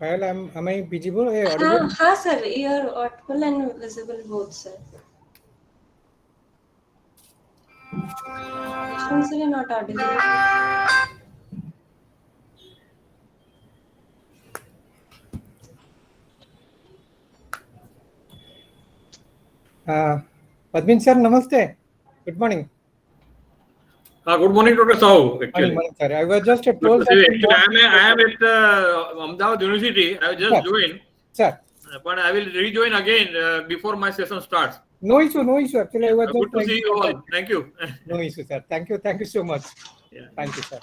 Payal, am I visible? Audible? हाँ sir, you are audible and visible both, sir. Yashwant sir, you are not audible. Padmin sir, namaste. Good morning. Good morning, Dr. Sahu. Actually, morning, sir. I was just told that. Actually, I am at Ahmedabad University. I just joined. Sir. But I will rejoin again before my session starts. No issue, no issue. Actually, I was good to see you all. Thank you. No issue, sir. Thank you so much. Yeah. Thank you, sir.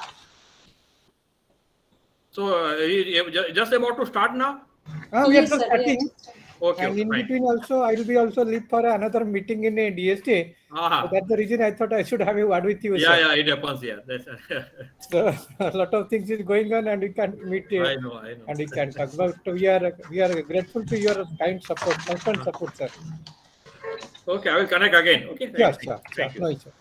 So, just about to start now? We are just starting. Okay, and in between also, I will be also leave for another meeting in a DST. So that's the reason I thought I should have a word with you. Yeah, sir. yeah, it happens. Yeah, that's so a lot of things is going on, and we can't meet. I know. And we can talk about. We are grateful to your kind support, constant support, sir. Okay, I will connect again. Okay. Yes, sir. Thank you. No issue.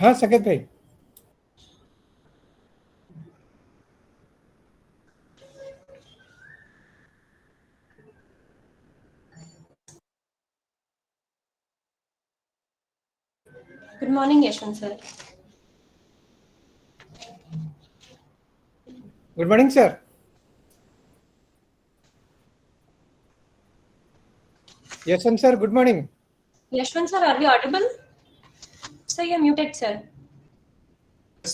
हाँ सकेत भाई. Good morning, Yashwant sir. Good morning, sir. Yashwant sir, good morning. Yashwant sir, are you audible? Sir, you're muted, sir.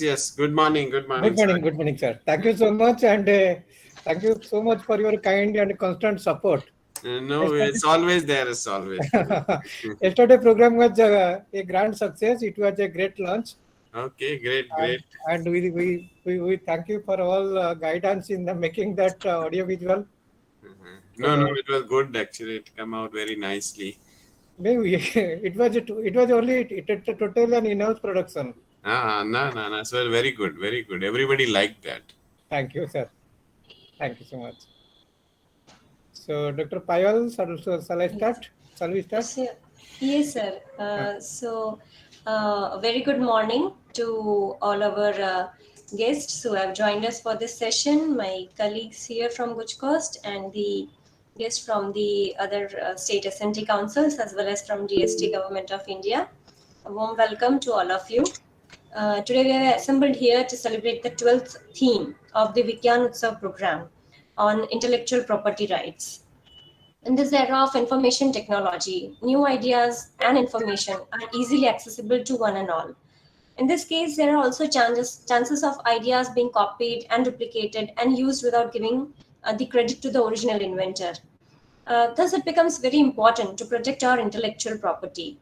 Yes. Good morning. Good morning. Good morning, sir. Thank you so much, and thank you so much for your kind and constant support. No, it's always there. It's always. Yesterday program was a grand success. It was a great launch. Okay, great. And we thank you for all guidance in the making that audio visual. No, it was good actually. It came out very nicely. Maybe it was only total and in-house production. No. So very good. Everybody liked that. Thank you, sir. Thank you so much. So, Dr. Payal, shall I start? Shall we start? Yes, sir. A very good morning to all our guests who have joined us for this session, my colleagues here from GUJCOST and the guests from the other state assembly councils as well as from GST Government of India. A warm welcome to all of you. Today we are assembled here to celebrate the 12th theme of the Vigyan Utsav program on intellectual property rights. In this era of information technology, new ideas and information are easily accessible to one and all. In this case, there are also chances of ideas being copied and duplicated and used without giving the credit to the original inventor. Thus, it becomes very important to protect our intellectual property.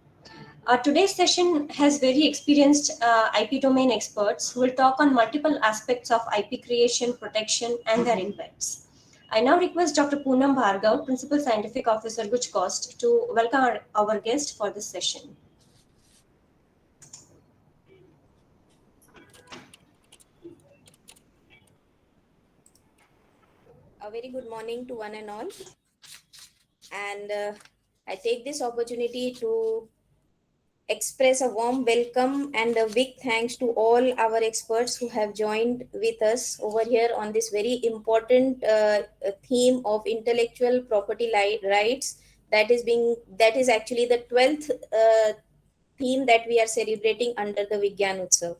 Today's session has very experienced IP domain experts who will talk on multiple aspects of IP creation, protection, and their impacts. I now request Dr. Poonam Bhargav, Principal Scientific Officer, GUJCOST, to welcome our guest for this session. A very good morning to one and all. And I take this opportunity to express a warm welcome and a big thanks to all our experts who have joined with us over here on this very important theme of intellectual property rights that is actually the 12th theme that we are celebrating under the Vigyan Utsav.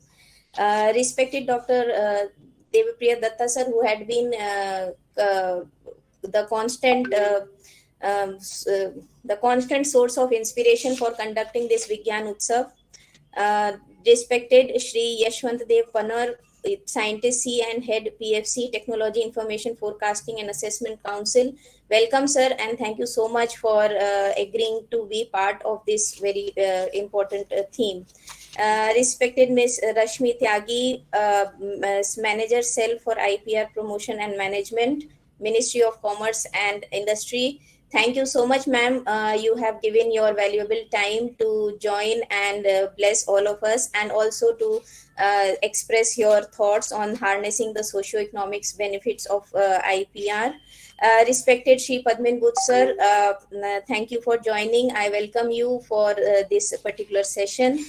Respected Dr. Devipriya Datta sir, who had been the constant source of inspiration for conducting this Vigyan Utsav. Respected Shri Yashwant Dev Panar, Scientist C and Head PFC, Technology Information Forecasting and Assessment Council. Welcome, sir, and thank you so much for agreeing to be part of this very important theme. Respected Ms. Rashmi Tyagi, Manager Cell for IPR Promotion and Management, Ministry of Commerce and Industry. Thank you so much, ma'am. You have given your valuable time to join and bless all of us, and also to express your thoughts on harnessing the socio-economics benefits of IPR. Respected Shri Padmin Guj sir, thank you for joining. I welcome you for this particular session.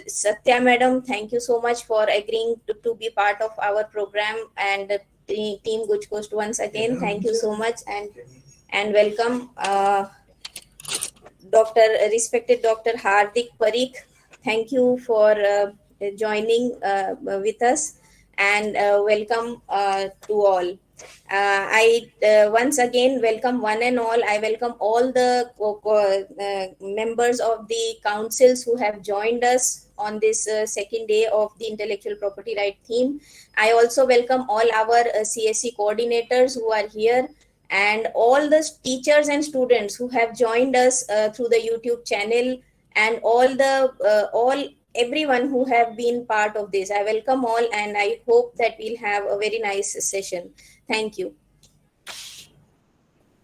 Satya Madam, thank you so much for agreeing to be part of our program, and Team GUJCOST once again, thank you so much, and welcome. Respected Dr. Hardik Parikh, thank you for joining with us, and welcome to all. I once again welcome one and all. I welcome all the members of the councils who have joined us on this second day of the intellectual property right theme. I also welcome all our CSC coordinators who are here, and all the teachers and students who have joined us through the YouTube channel, and all everyone who have been part of this. I welcome all, and I hope that we'll have a very nice session. Thank you.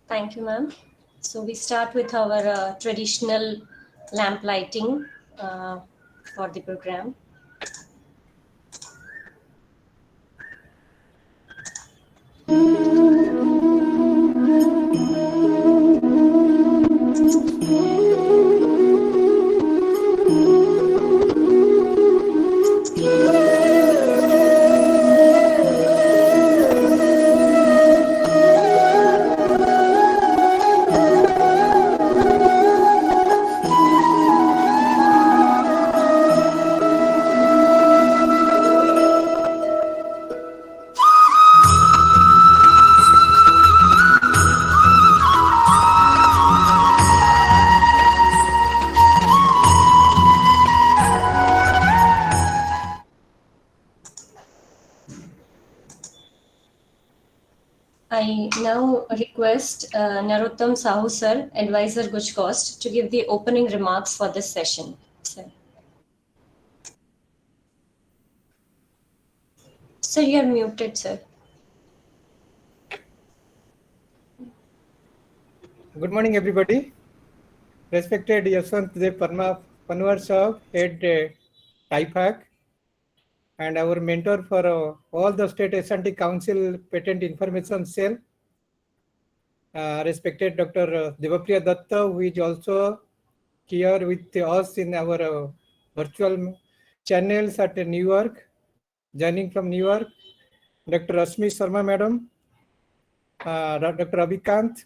Thank you, ma'am. So we start with our traditional lamp lighting for the program. I now request Narottam Sahu sir, Advisor GUJCOST, to give the opening remarks for this session. Sir, you are muted, sir. Good morning, everybody. Respected Yaswant Panwar Saab, Head TIPAC, and our mentor for all the State S&T Council Patent Information Cell, respected Dr. Devapriya Datta, who is also here with us in our virtual channels at New York, joining from New York, Dr. Rasmi Sharma Madam, Dr. Abhikant,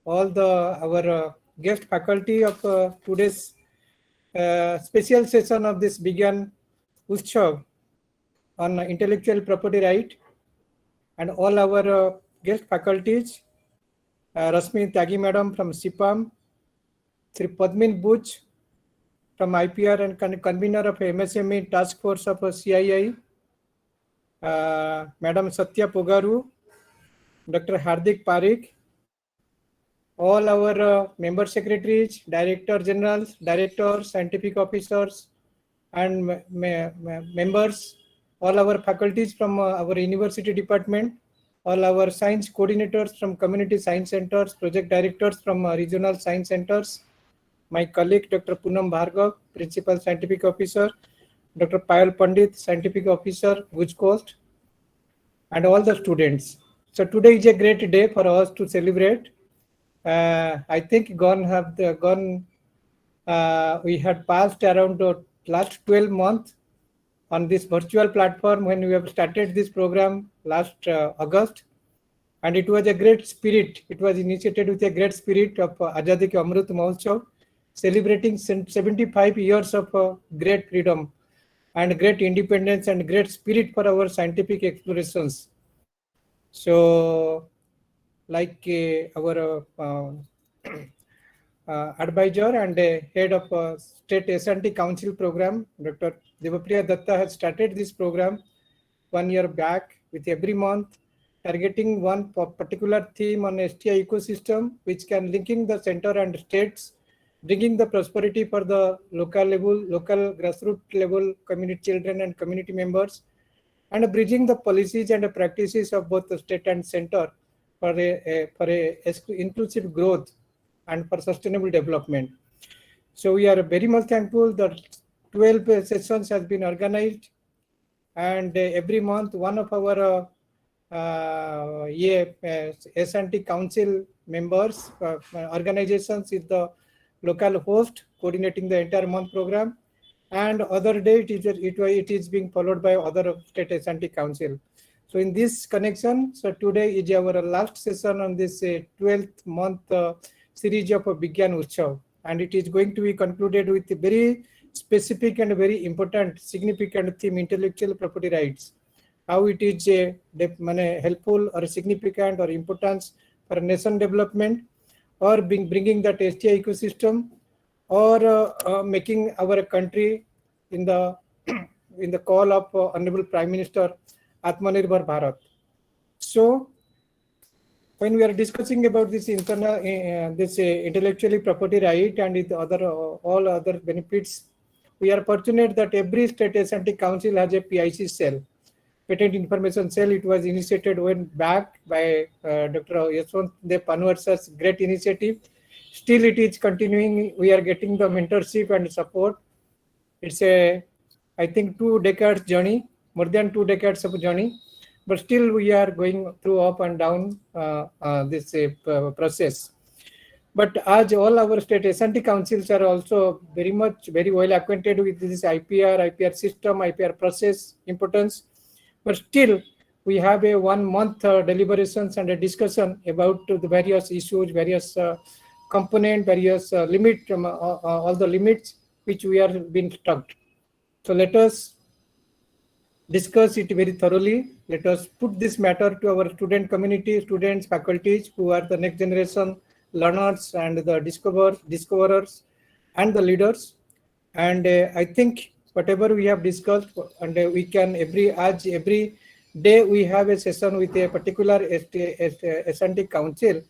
all our guest faculty of today's special session of this Vigyan Utsav on intellectual property right, and all our guest faculties, Rasmi Tyagi Madam from CIPAM, Sri Padmin Buch from IPR and convener of MSME Task Force of CII, Madam Satya Pogaru, Dr. Hardik Parikh, all our member secretaries, director generals, directors, scientific officers, and members, all our faculties from our university department, all our science coordinators from community science centers, project directors from regional science centers, my colleague Dr. Poonam Bhargav, Principal Scientific Officer, Dr. Payal Pandit, Scientific Officer, GUJCOST, and all the students. So today is a great day for us to celebrate. I think we had passed around the last 12 months on this virtual platform when we have started this program last August, and it was a great spirit. It was initiated with a great spirit of Azadi ke Amrit Mahotsav, celebrating 75 years of great freedom and great independence and great spirit for our scientific explorations. So, like our advisor and head of State S&T Council program, Dr. Devapriya Datta has started this program 1 year back with every month targeting one particular theme on STI ecosystem, which can linking the center and states, bringing the prosperity for the local level, local grassroots level community children and community members, and bridging the policies and the practices of both the state and center for a inclusive growth and for sustainable development. So we are very much thankful that 12 sessions has been organized, and every month one of our S&T Council members organizations is the local host coordinating the entire month program, and other day it is being followed by other state S&T council. So in this connection, so today is our last session on this 12th month series of Vigyan Utsav, and it is going to be concluded with a very specific and very important, significant theme: intellectual property rights. How it is helpful or significant or importance for nation development, or bringing that STI ecosystem, or making our country in the call of Honorable Prime Minister Atmanirbhar Bharat. So when we are discussing about this intellectually property right and all other benefits, we are fortunate that every state S&T council has a PIC cell, Patent Information Cell. It was initiated when back by Dr. Yashwant Dev Panwar's great initiative. Still it is continuing. We are getting the mentorship and support. It's I think 2 decades journey, more than 2 decades of journey, but still we are going through up and down this process. But as all our state S&T councils are also very well acquainted with this IPR system, IPR process importance, but still we have a 1 month deliberations and a discussion about the various issues, various component, various limit, all the limits which we are being stuck. So let us discuss it very thoroughly. Let us put this matter to our student community, students, faculties who are the next generation learners and the discoverers and the leaders. And I think whatever we have discussed, and we can every day we have a session with a particular S&T council,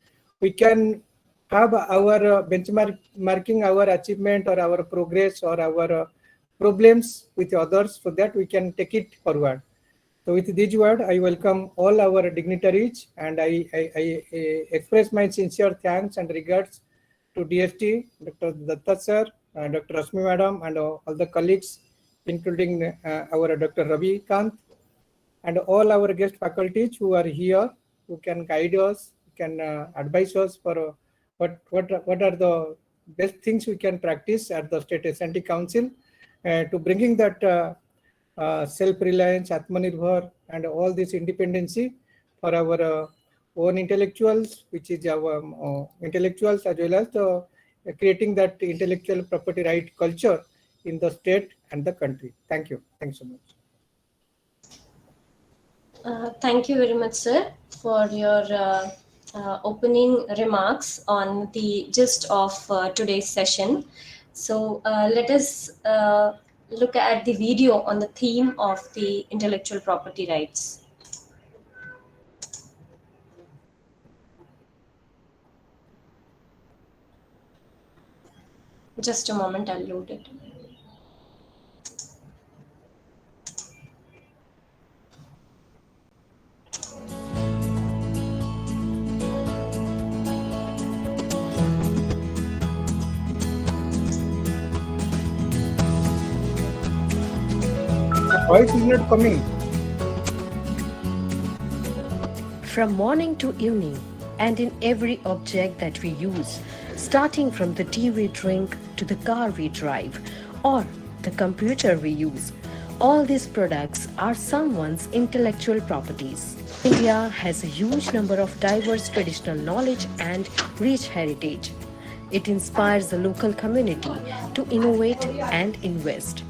we can have our benchmarking our achievement or our progress or our problems with others, so that we can take it forward. So with this word, I welcome all our dignitaries, and I express my sincere thanks and regards to DST, Dr. Datta sir, Dr. Rasmi madam, and all the colleagues, including our Dr. Ravi Kant, and all our guest faculties who are here, who can guide us, can advise us for what are the best things we can practice at the state S&T council to bringing that self-reliance, Atmanirbhar, and all this independency for our own intellectuals, which is our intellectuals, as well as creating that intellectual property right culture in the state and the country. Thank you. Thanks so much. Thank you very much, sir, for your opening remarks on the gist of today's session. So let us look at the video on the theme of the intellectual property rights. Just a moment, I'll load it. Why is not coming? From morning to evening, and in every object that we use, starting from the tea we drink to the car we drive or the computer we use, all these products are someone's intellectual properties. India has a huge number of diverse traditional knowledge and rich heritage. It inspires the local community to innovate and invest.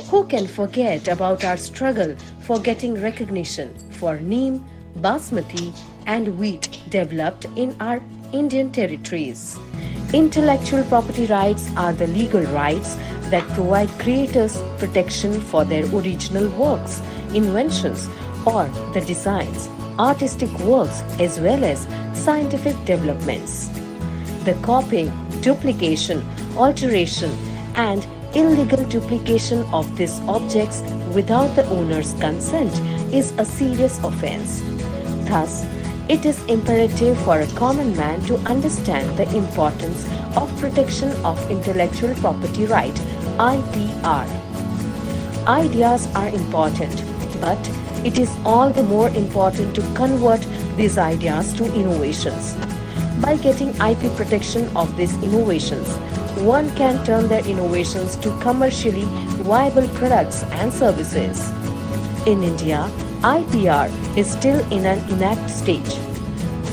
Who can forget about our struggle for getting recognition for neem, basmati, and wheat developed in our Indian territories? Intellectual property rights are the legal rights that provide creators protection for their original works, inventions, or the designs, artistic works, as well as scientific developments. The copying, duplication, alteration, and illegal duplication of these objects without the owner's consent is a serious offense. Thus, it is imperative for a common man to understand the importance of protection of intellectual property right, IPR. Ideas are important, but it is all the more important to convert these ideas to innovations. By getting IP protection of these innovations, one can turn their innovations to commercially viable products and services. In India, IPR is still in an inactive stage.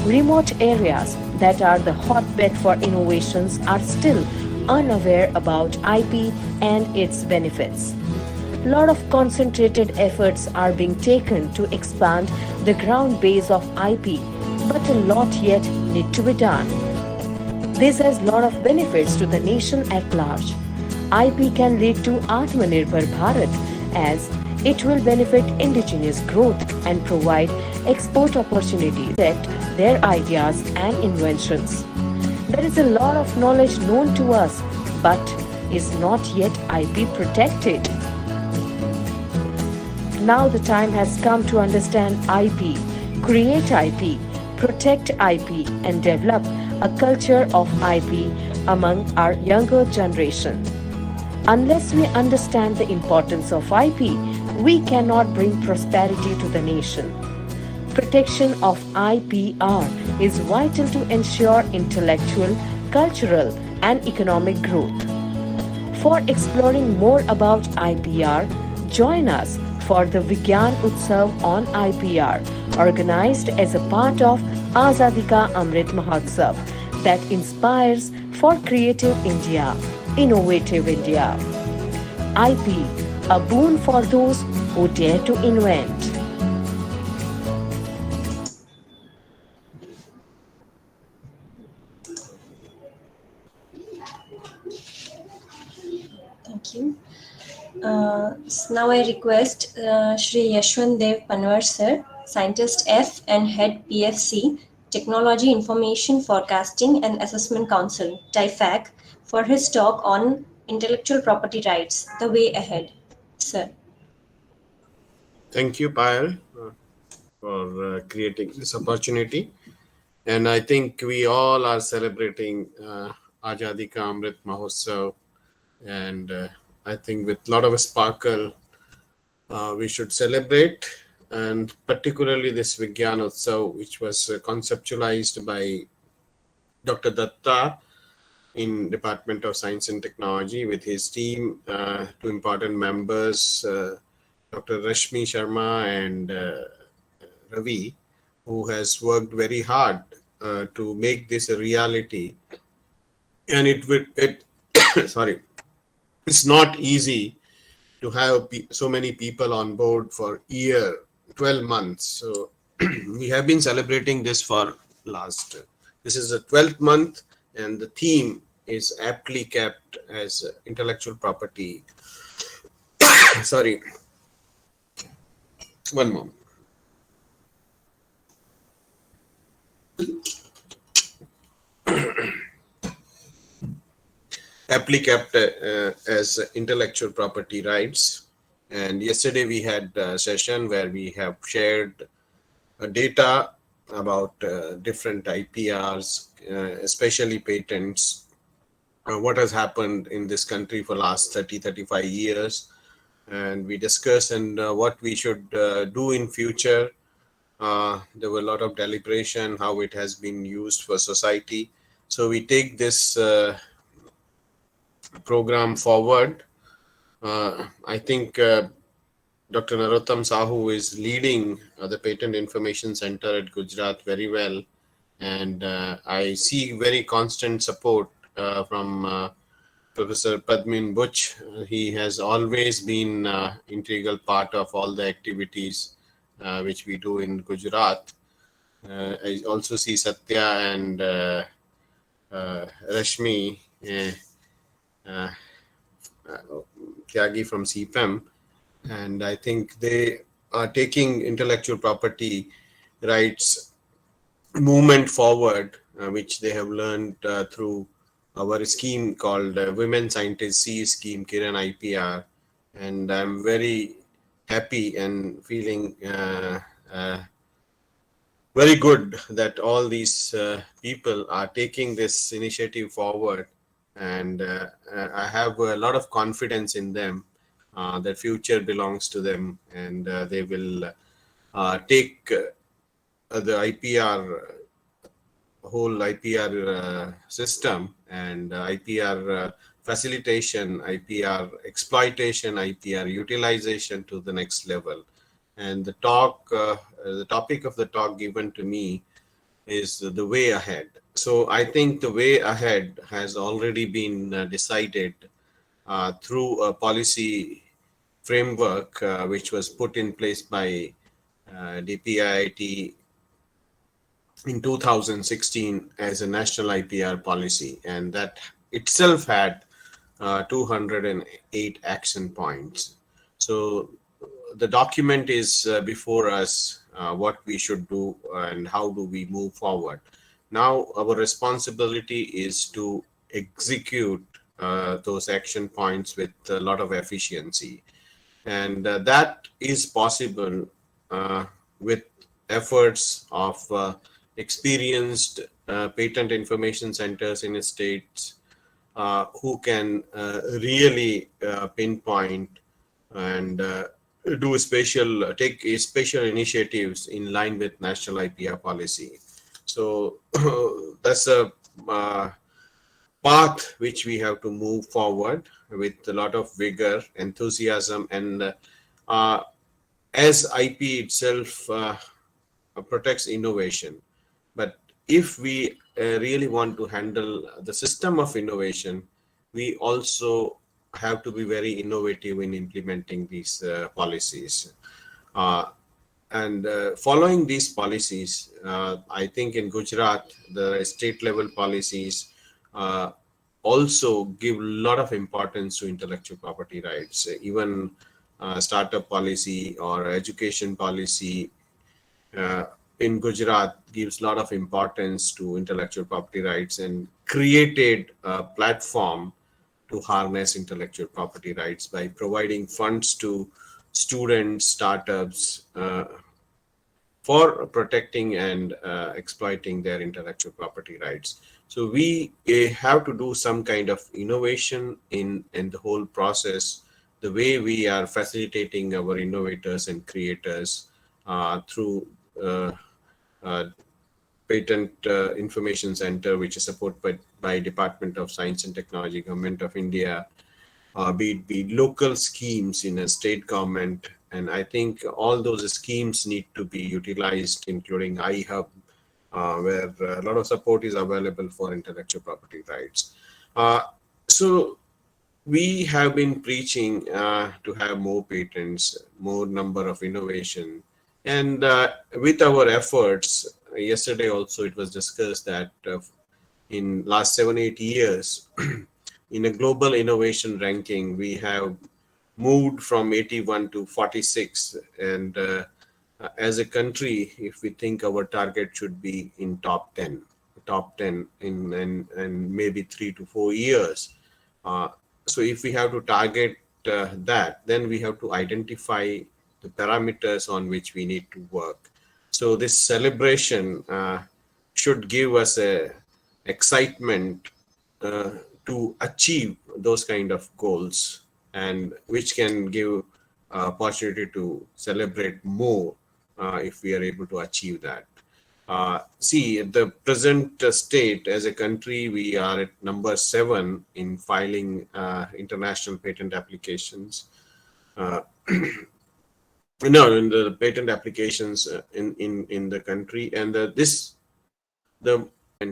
Remote areas that are the hotbed for innovations are still unaware about IP and its benefits. A lot of concentrated efforts are being taken to expand the ground base of IP, but a lot yet need to be done. This has a lot of benefits to the nation at large. IP can lead to Atmanirbhar Bharat as it will benefit indigenous growth and provide export opportunities to their ideas and inventions. There is a lot of knowledge known to us but is not yet IP protected. Now the time has come to understand IP, create IP, protect IP, and develop a culture of IP among our younger generation. Unless we understand the importance of IP, we cannot bring prosperity to the nation. Protection of IPR is vital to ensure intellectual, cultural, and economic growth. For exploring more about IPR, join us for the Vigyan Utsav on IPR, organized as a part of Azadi ka Amrit Mahotsav that inspires for creative India, innovative India. IP, a boon for those who dare to invent. Thank you. So now I request Shri Yashwant Dev Panwar sir, Scientist F and Head PFC, Technology Information Forecasting and Assessment Council, TIFAC, for his talk on intellectual property rights, the way ahead. Sir. Thank you, Payal, for creating this opportunity. And I think we all are celebrating Azadi ka Amrit Mahotsav. And I think with a lot of sparkle, we should celebrate. And particularly this Vigyan Utsav, which was conceptualized by Dr. Datta in Department of Science and Technology with his team, two important members, Dr. Rashmi Sharma and Ravi, who has worked very hard to make this a reality. And it's not easy to have so many people on board for a year, 12 months. So we have been celebrating this for this is the 12th month, and the theme is aptly kept as intellectual property. Sorry. One moment. Aptly kept as intellectual property rights. And yesterday we had a session where we have shared data about different IPRs, especially patents, what has happened in this country for last 30-35 years. And we discussed and what we should do in future. There were a lot of deliberation, how it has been used for society. So we take this program forward. I think Dr. Narottam Sahu is leading the Patent Information Center at Gujarat very well. And I see very constant support from Professor Padmin Buch. He has always been an integral part of all the activities which we do in Gujarat. I also see Satya and Rashmi Tyagi from CPEM, and I think they are taking intellectual property rights movement forward, which they have learned through our scheme called Women Scientists C scheme, Kiran IPR. And I'm very happy and feeling very good that all these people are taking this initiative forward. And I have a lot of confidence in them. The future belongs to them, and they will take the IPR whole IPR system and IPR facilitation, IPR exploitation, IPR utilization to the next level. And the topic of the talk given to me is the way ahead. So I think the way ahead has already been decided through a policy framework which was put in place by DPIIT in 2016 as a national IPR policy, and that itself had 208 action points. So the document is before us, what we should do and how do we move forward. Now our responsibility is to execute those action points with a lot of efficiency, and that is possible with efforts of experienced patent information centers in the states who can really pinpoint and take special initiatives in line with national IPR policy. So that's a path which we have to move forward with a lot of vigor, enthusiasm, and as IP itself protects innovation. But if we really want to handle the system of innovation, we also have to be very innovative in implementing these policies. And following these policies, I think in Gujarat, the state level policies also give a lot of importance to intellectual property rights. Even startup policy or education policy in Gujarat gives a lot of importance to intellectual property rights and created a platform to harness intellectual property rights by providing funds to students, startups for protecting and exploiting their intellectual property rights. So we have to do some kind of innovation in the whole process, the way we are facilitating our innovators and creators through Patent Information Center, which is supported by Department of Science and Technology, Government of India, be it local schemes in a state government. And I think all those schemes need to be utilized, including iHub, where a lot of support is available for intellectual property rights. So we have been preaching to have more patents, more number of innovation. And with our efforts, yesterday also it was discussed that in last 7-8 years, in a global innovation ranking, we have moved from 81 to 46. And as a country, if we think our target should be in top 10 in maybe 3 to 4 years. So if we have to target that, then we have to identify the parameters on which we need to work. So this celebration should give us a excitement to achieve those kind of goals, and which can give opportunity to celebrate more if we are able to achieve that. See, at the present state as a country, we are at number 7 in filing international patent applications. In the patent applications in the country, and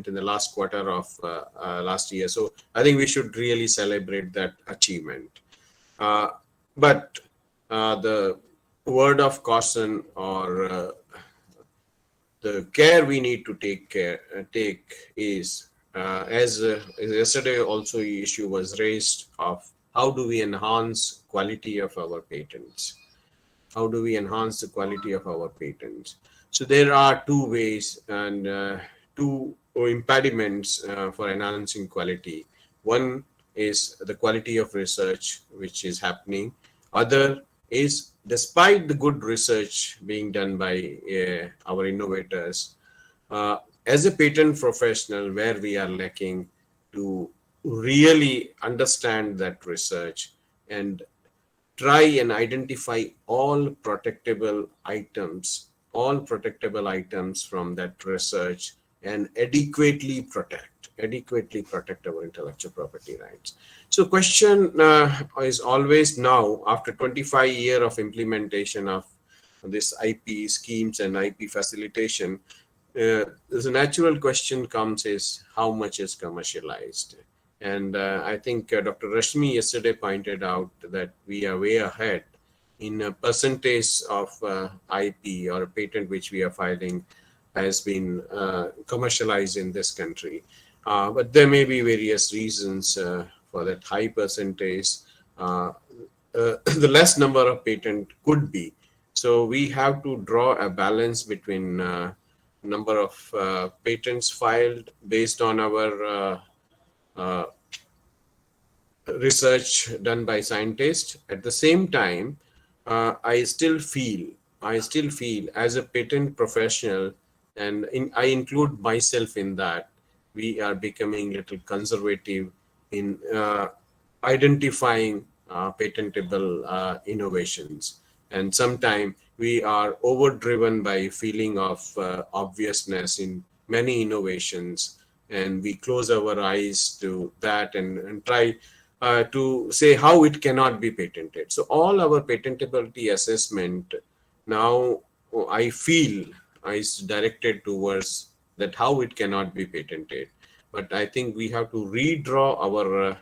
in the last quarter of last year. So I think we should really celebrate that achievement. But the word of caution or the care we need to take is, as yesterday also the issue was raised of how do we enhance quality of our patents? How do we enhance the quality of our patents? So there are 2 ways and 2 impediments for enhancing quality. One is the quality of research which is happening. Other is, despite the good research being done by our innovators, as a patent professional, where we are lacking to really understand that research and try and identify all protectable items from that research and adequately protect our intellectual property rights. So question is always now, after 25 years of implementation of this IP schemes and IP facilitation, there's a natural question comes is how much is commercialized? And I think Dr. Rashmi yesterday pointed out that we are way ahead in a percentage of IP or a patent which we are filing has been commercialized in this country. But there may be various reasons for that high percentage. The less number of patent could be. So we have to draw a balance between number of patents filed based on our research done by scientists. At the same time, I still feel as a patent professional, and I include myself in that, we are becoming a little conservative in identifying patentable innovations. And sometimes we are overdriven by feeling of obviousness in many innovations, and we close our eyes to that and try to say how it cannot be patented. So all our patentability assessment now, I feel, is directed towards that how it cannot be patented. But I think we have to redraw our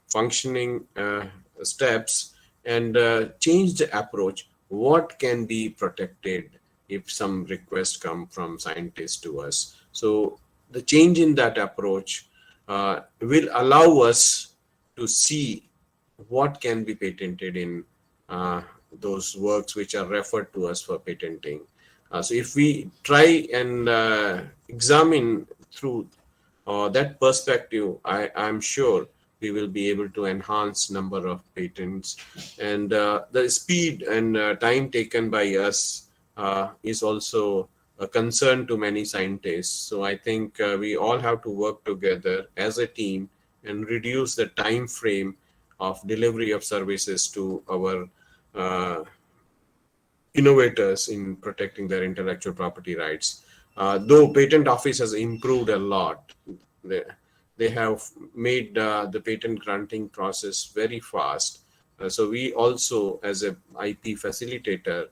functioning steps and change the approach. What can be protected if some requests come from scientists to us? So the change in that approach will allow us to see what can be patented in those works which are referred to us for patenting. So if we try and examine through that perspective, I'm sure we will be able to enhance number of patents, and the speed and time taken by us is also a concern to many scientists. So I think we all have to work together as a team and reduce the time frame of delivery of services to our innovators in protecting their intellectual property rights. Though patent office has improved a lot, they have made the patent granting process very fast. So we also, as a IP facilitator,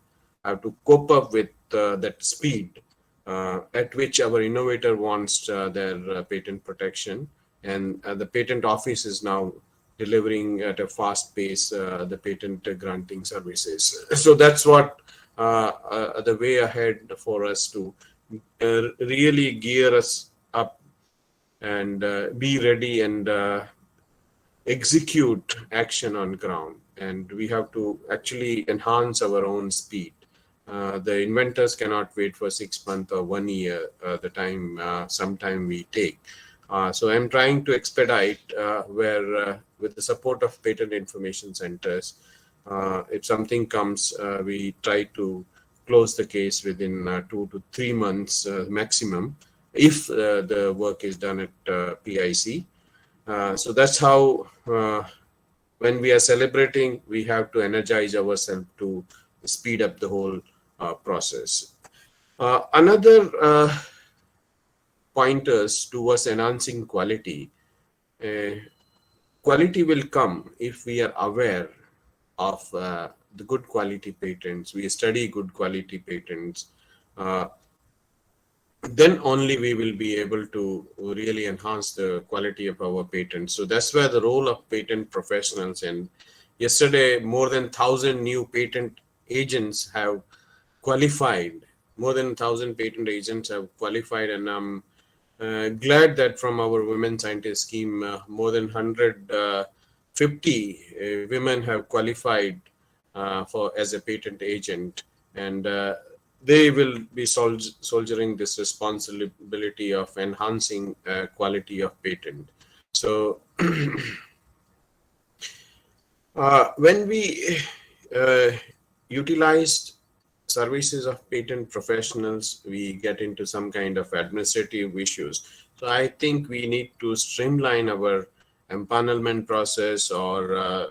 have to cope up with that speed at which our innovator wants their patent protection, and the patent office is now delivering at a fast pace the patent granting services. So that's what the way ahead for us to really gear us up and be ready and execute action on ground. And we have to actually enhance our own speed. The inventors cannot wait for 6 months or 1 year, the time sometime we take. So I'm trying to expedite where with the support of patent information centers, if something comes, we try to close the case within 2 to 3 months maximum, if the work is done at PIC. So that's how when we are celebrating, we have to energize ourselves to speed up the whole process. Another pointers towards enhancing quality. Quality will come if we are aware of the good quality patents. We study good quality patents. Then only we will be able to really enhance the quality of our patents. So that's where the role of patent professionals. And yesterday, more than 1,000 new patent agents have qualified. More than 1,000 patent agents have qualified, and I'm glad that from our Women Scientist scheme, more than 150 women have qualified for as a patent agent, and they will be soldiering this responsibility of enhancing quality of patent. So when we utilized services of patent professionals, we get into some kind of administrative issues. So I think we need to streamline our empanelment process, or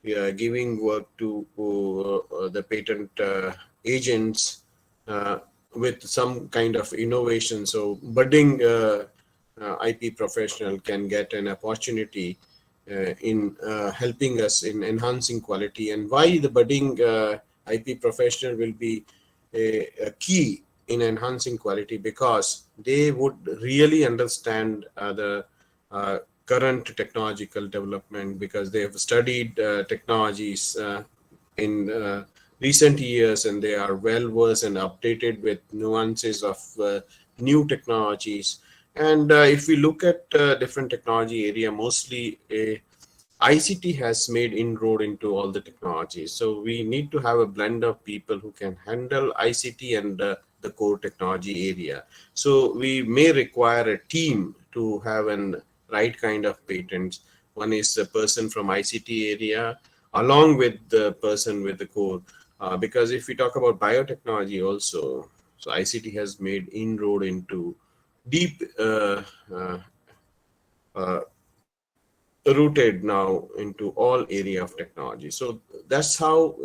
giving work to the patent agents with some kind of innovation. So budding IP professional can get an opportunity in helping us in enhancing quality. And why the budding IP professional will be a key in enhancing quality, because they would really understand the current technological development, because they have studied technologies in recent years, and they are well versed and updated with nuances of new technologies. And if we look at different technology area, mostly ICT has made inroad into all the technologies. So we need to have a blend of people who can handle ICT and the core technology area. So we may require a team to have an right kind of patents. One is a person from ICT area along with the person with the core. Because if we talk about biotechnology also, so ICT has made inroad into deep rooted now into all area of technology. So that's how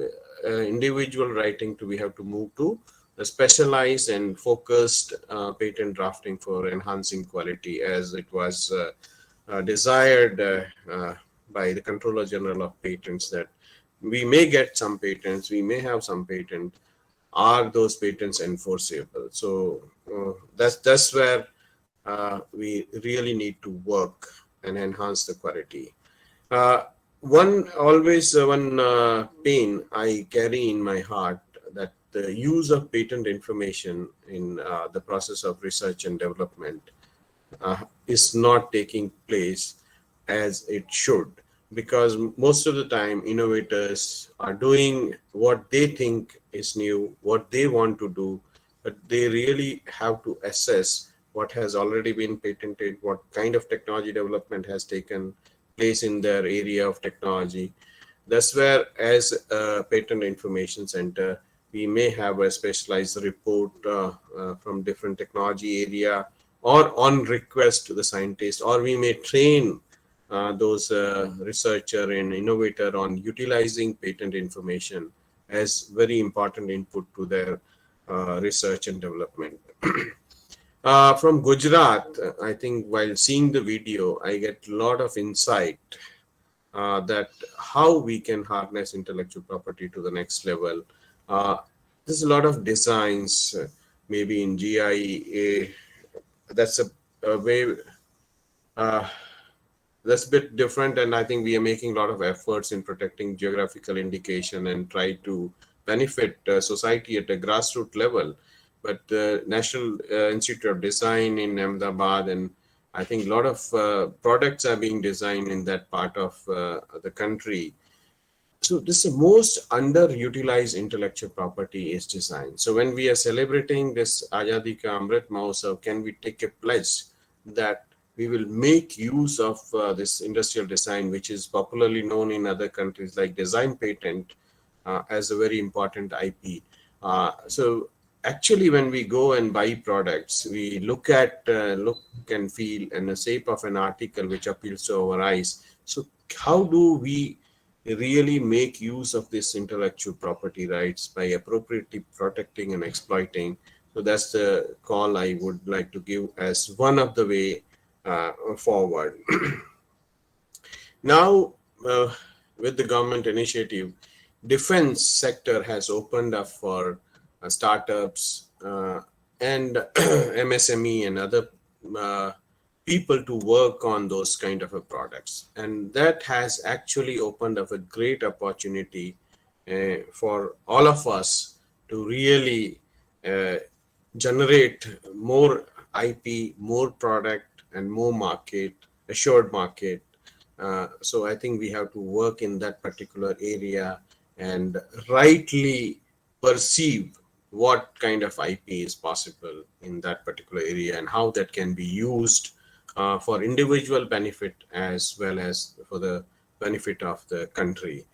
individual writing we have to move to a specialized and focused patent drafting for enhancing quality, as it was desired by the Controller General of Patents, that we may get some patents, we may have some patent. Are those patents enforceable? So that's where we really need to work and enhance the quality. One pain I carry in my heart, that the use of patent information in the process of research and development is not taking place as it should, because most of the time innovators are doing what they think is new, what they want to do, but they really have to assess what has already been patented, what kind of technology development has taken place in their area of technology. That's where, as a patent information center, we may have a specialized report from different technology area, or on request to the scientist, or we may train those researcher and innovator on utilizing patent information as very important input to their research and development. From Gujarat, I think while seeing the video, I get a lot of insight that how we can harness intellectual property to the next level. There's a lot of designs, maybe in GIA, that's a way, that's a bit different, and I think we are making a lot of efforts in protecting geographical indication and try to benefit society at a grassroots level. But the National Institute of Design in Ahmedabad, and I think a lot of products are being designed in that part of the country. So this is the most underutilized intellectual property is design. So when we are celebrating this Azadi Ka Amrit Mahotsav, can we take a pledge that we will make use of this industrial design, which is popularly known in other countries like design patent, as a very important IP. So actually, when we go and buy products, we look at look and feel and the shape of an article which appeals to our eyes. So how do we really make use of this intellectual property rights by appropriately protecting and exploiting? So that's the call I would like to give as one of the way forward. Now, with the government initiative, defense sector has opened up for startups and MSME and other people to work on those kind of products, and that has actually opened up a great opportunity for all of us to really generate more IP, more product, and more market, assured market. So I think we have to work in that particular area and rightly perceive what kind of IP is possible in that particular area and how that can be used for individual benefit as well as for the benefit of the country.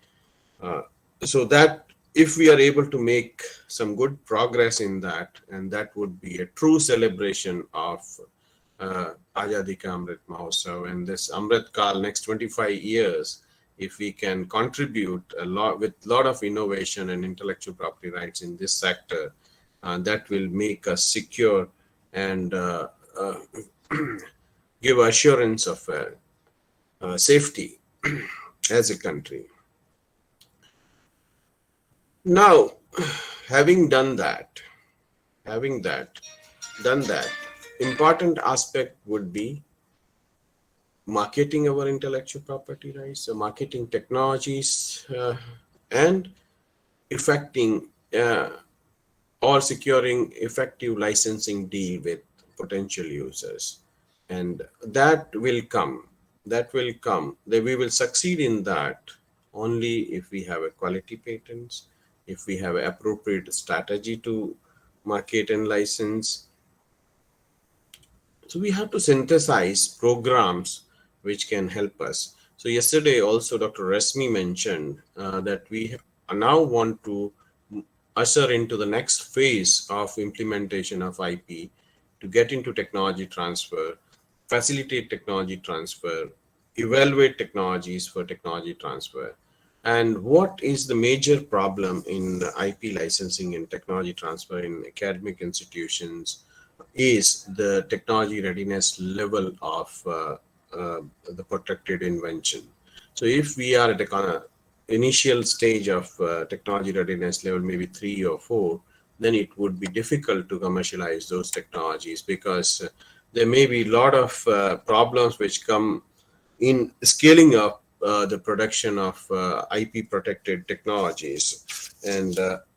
So that if we are able to make some good progress in that, and that would be a true celebration of Azadi Ka Amrit Mahotsav and this Amrit Kal next 25 years, if we can contribute a lot with a lot of innovation and intellectual property rights in this sector, that will make us secure and give assurance of safety as a country. Now, having done that, important aspect would be marketing our intellectual property rights, marketing technologies, and effecting or securing effective licensing deal with potential users. And that will come. We will succeed in that only if we have a quality patents, if we have appropriate strategy to market and license. So we have to synthesize programs which can help us. So yesterday also Dr. Resmi mentioned that we now want to usher into the next phase of implementation of IP to get into technology transfer, facilitate technology transfer, evaluate technologies for technology transfer. And what is the major problem in IP licensing and technology transfer in academic institutions is the technology readiness level of the protected invention. So if we are at a initial stage of technology readiness level, maybe 3 or 4, then it would be difficult to commercialize those technologies because there may be a lot of problems which come in scaling up the production of IP protected technologies. And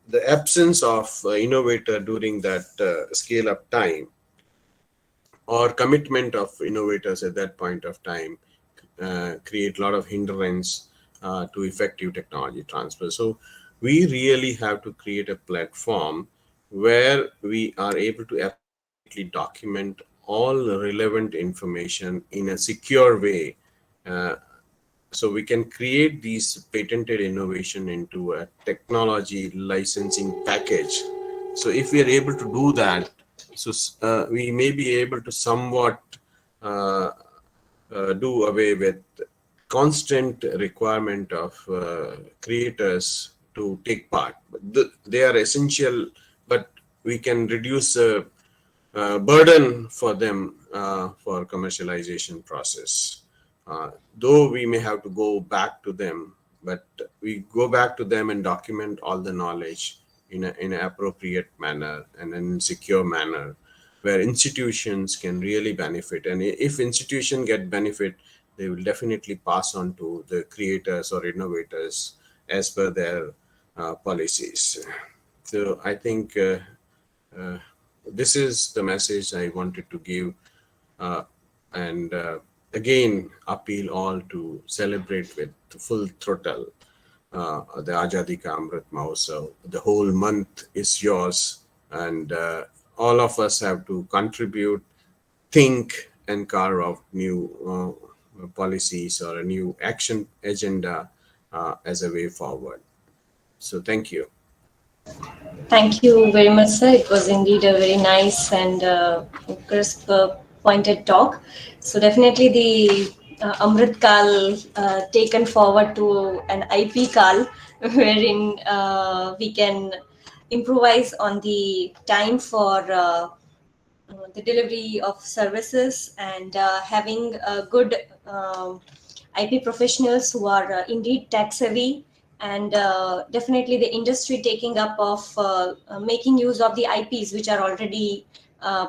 the absence of innovator during that scale up time or commitment of innovators at that point of time create a lot of hindrance to effective technology transfer. So we really have to create a platform where we are able to appropriately document all relevant information in a secure way. So we can create these patented innovation into a technology licensing package. So if we are able to do that, so we may be able to somewhat do away with constant requirement of creators to take part. They are essential, but we can reduce burden for them for commercialization process. Though we may have to go back to them, but we go back to them and document all the knowledge in an appropriate manner and in secure manner where institutions can really benefit. And if institutions get benefit, they will definitely pass on to the creators or innovators as per their policies. So I think this is the message I wanted to give, and again appeal all to celebrate with full throttle the Azadi Ka Amrit Mahotsav. The whole month is yours, and all of us have to contribute, think, and carve out new policies or a new action agenda as a way forward. So thank you. Thank you very much, sir. It was indeed a very nice and crisp, pointed talk. So definitely the Amrit Kal taken forward to an IP Kal, wherein we can improvise on the time for the delivery of services and having good IP professionals who are indeed tech savvy, and definitely the industry taking up of making use of the IPs which are already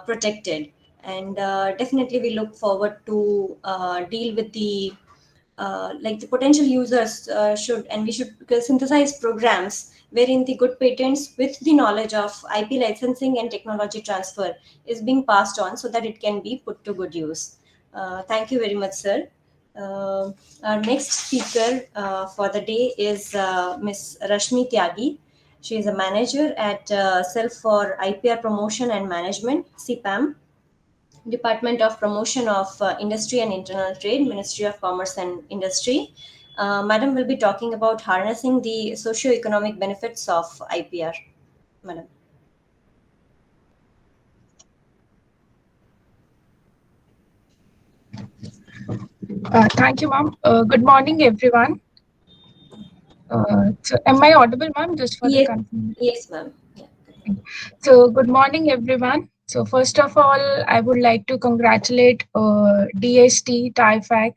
protected. And definitely we look forward to deal with the like the potential users we should synthesize programs wherein the good patents with the knowledge of IP licensing and technology transfer is being passed on so that it can be put to good use. Thank you very much, sir. Our next speaker for the day is Ms. Rashmi Tyagi. She is a manager at Cell for IPR Promotion and Management, CPAM, Department of Promotion of Industry and Internal Trade, Ministry of Commerce and Industry. Madam will be talking about harnessing the socio-economic benefits of IPR. Madam. Thank you, ma'am. Good morning, everyone. So am I audible, ma'am? Just for the confirmation. Yes, ma'am. Yeah. So, good morning, everyone. So, first of all, I would like to congratulate DST, TIFAC,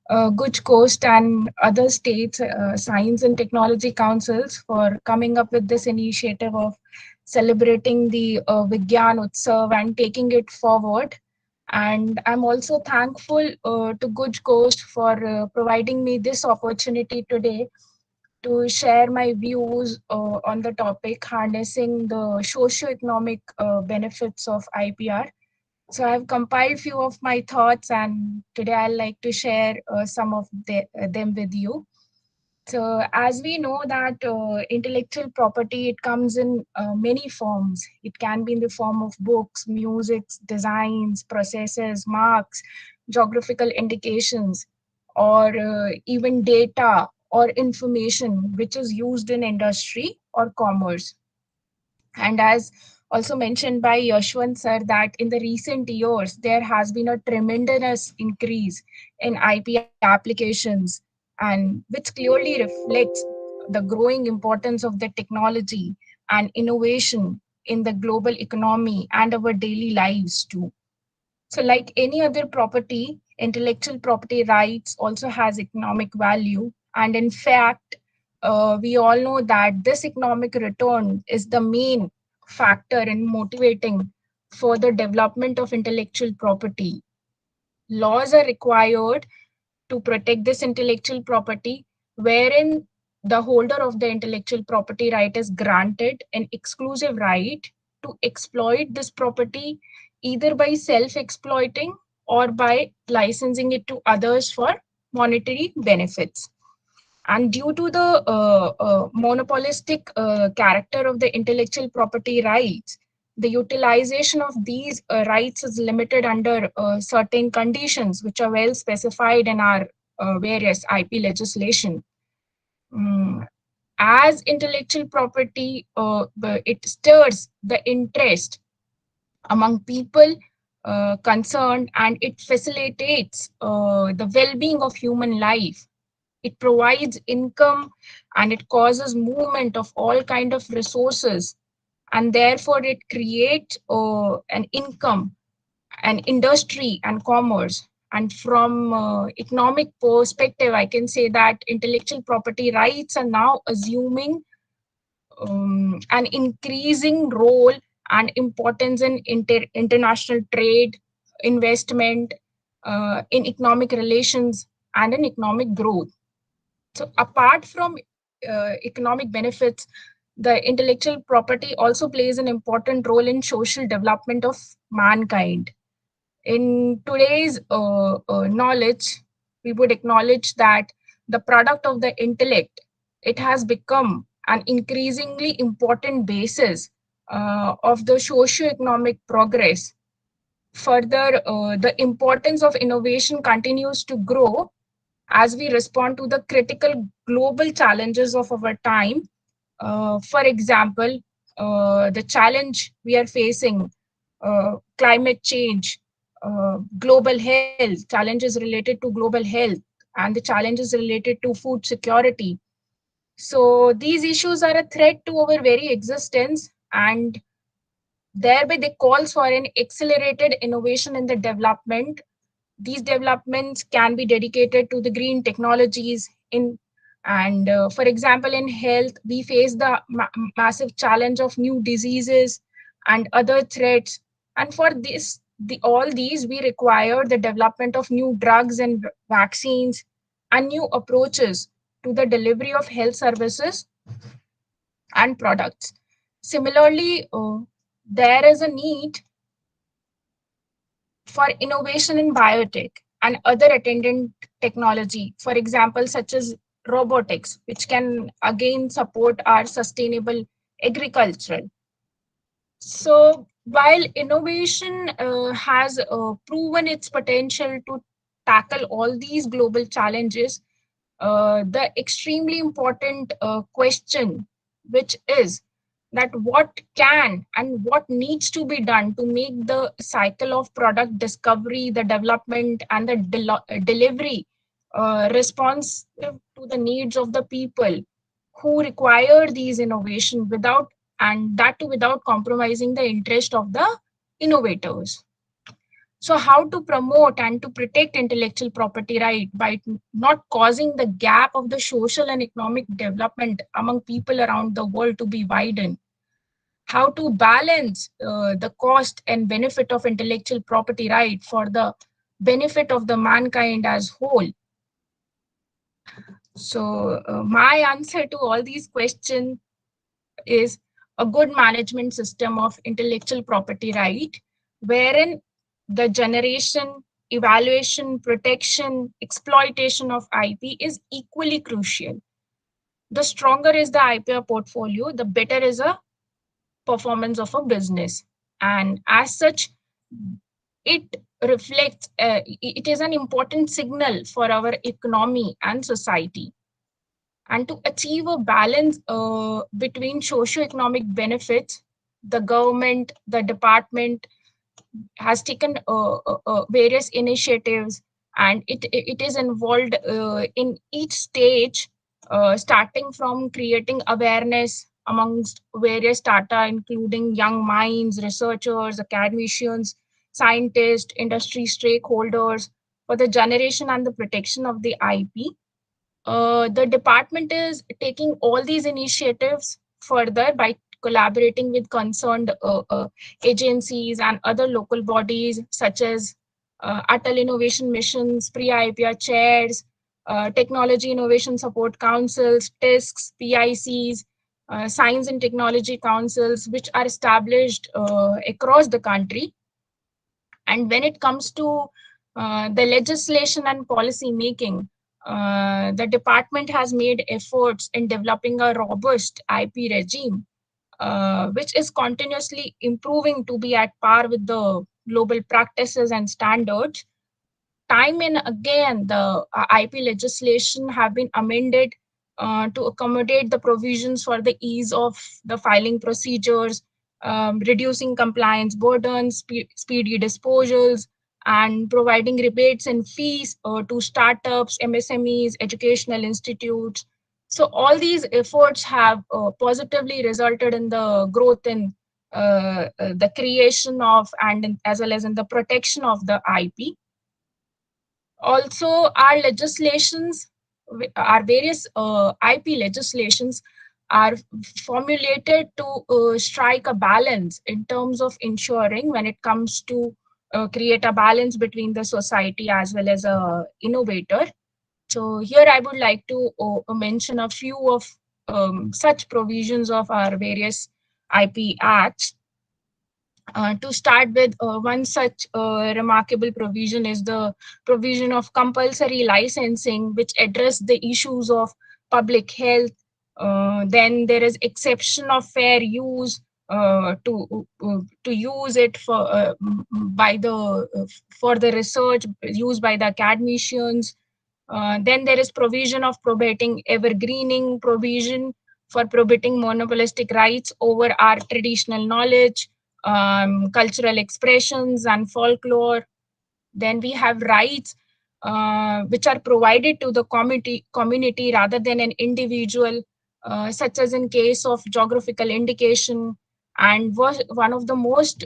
GUJCOST, and other states' science and technology councils for coming up with this initiative of celebrating the Vigyan Utsav and taking it forward. And I'm also thankful to GUJCOST for providing me this opportunity today to share my views on the topic harnessing the socio-economic benefits of IPR. So I've compiled few of my thoughts, and today I'd like to share some of them with you. So as we know that intellectual property, it comes in many forms. It can be in the form of books, music, designs, processes, marks, geographical indications, or even data or information which is used in industry or commerce. And as also mentioned by Yashwant sir, that in the recent years, there has been a tremendous increase in IP applications, and which clearly reflects the growing importance of the technology and innovation in the global economy and our daily lives too. So, like any other property, intellectual property rights also has economic value. And in fact, we all know that this economic return is the main factor in motivating further development of intellectual property. Laws are required to protect this intellectual property, wherein the holder of the intellectual property right is granted an exclusive right to exploit this property either by self exploiting or by licensing it to others for monetary benefits. And due to the monopolistic character of the intellectual property rights, the utilization of these rights is limited under certain conditions, which are well specified in our various IP legislation. Mm, as intellectual property, it stirs the interest among people concerned, and it facilitates the well-being of human life. It provides income, and it causes movement of all kind of resources, and therefore it creates an income, an industry and commerce. And from economic perspective, I can say that intellectual property rights are now assuming an increasing role and importance in international trade, investment, in economic relations, and in economic growth. So apart from economic benefits, the intellectual property also plays an important role in social development of mankind. In today's knowledge, we would acknowledge that the product of the intellect, it has become an increasingly important basis of the socio-economic progress. Further, the importance of innovation continues to grow as we respond to the critical global challenges of our time. For example, the challenge we are facing, climate change, global health, challenges related to global health, and the challenges related to food security. So these issues are a threat to our very existence, and thereby they calls for an accelerated innovation in the development. These developments can be dedicated to the green technologies in, and for example, in health, we face the massive challenge of new diseases and other threats. And for this, all these, we require the development of new drugs and vaccines and new approaches to the delivery of health services and products. Similarly, there is a need for innovation in biotech and other attendant technology, for example, such as robotics, which can again support our sustainable agriculture. So while innovation has proven its potential to tackle all these global challenges, the extremely important question, which is that what can and what needs to be done to make the cycle of product discovery, the development, and the delivery responsive to the needs of the people who require these innovation without and that too without compromising the interest of the innovators. So how to promote and to protect intellectual property right by not causing the gap of the social and economic development among people around the world to be widened? How to balance the cost and benefit of intellectual property right for the benefit of the mankind as whole? So my answer to all these questions is a good management system of intellectual property right, wherein the generation, evaluation, protection, exploitation of IP is equally crucial. The stronger is the IPR portfolio, the better is a performance of a business. And as such, it reflects, it is an important signal for our economy and society. And to achieve a balance between socio-economic benefits, the government, the department has taken various initiatives, and it is involved in each stage, starting from creating awareness amongst various data, including young minds, researchers, academicians, scientists, industry stakeholders, for the generation and the protection of the IP. The department is taking all these initiatives further by collaborating with concerned agencies and other local bodies such as Atal Innovation Missions, pre-IPR chairs, Technology Innovation Support Councils, TISCs, PICs, Science and Technology Councils, which are established across the country. And when it comes to the legislation and policy making, the department has made efforts in developing a robust IP regime, which is continuously improving to be at par with the global practices and standards. Time and again, the IP legislation have been amended to accommodate the provisions for the ease of the filing procedures, reducing compliance burdens, speedy disposals, and providing rebates and fees to startups, MSMEs, educational institutes. So all these efforts have positively resulted in the growth in the creation of and as well as in the protection of the IP. Also, our legislations, our various IP legislations are formulated to strike a balance in terms of ensuring when it comes to create a balance between the society as well as a innovator. So here I would like to mention a few of such provisions of our various IP acts. To start with, one such remarkable provision is the provision of compulsory licensing, which address the issues of public health. Then there is exception of fair use to use it for for the research used by the academicians. Then there is provision of probating evergreening provision for probating monopolistic rights over our traditional knowledge, cultural expressions and folklore. Then we have rights which are provided to the community rather than an individual, such as in case of geographical indication. And was one of the most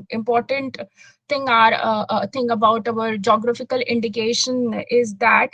important thing about our geographical indication is that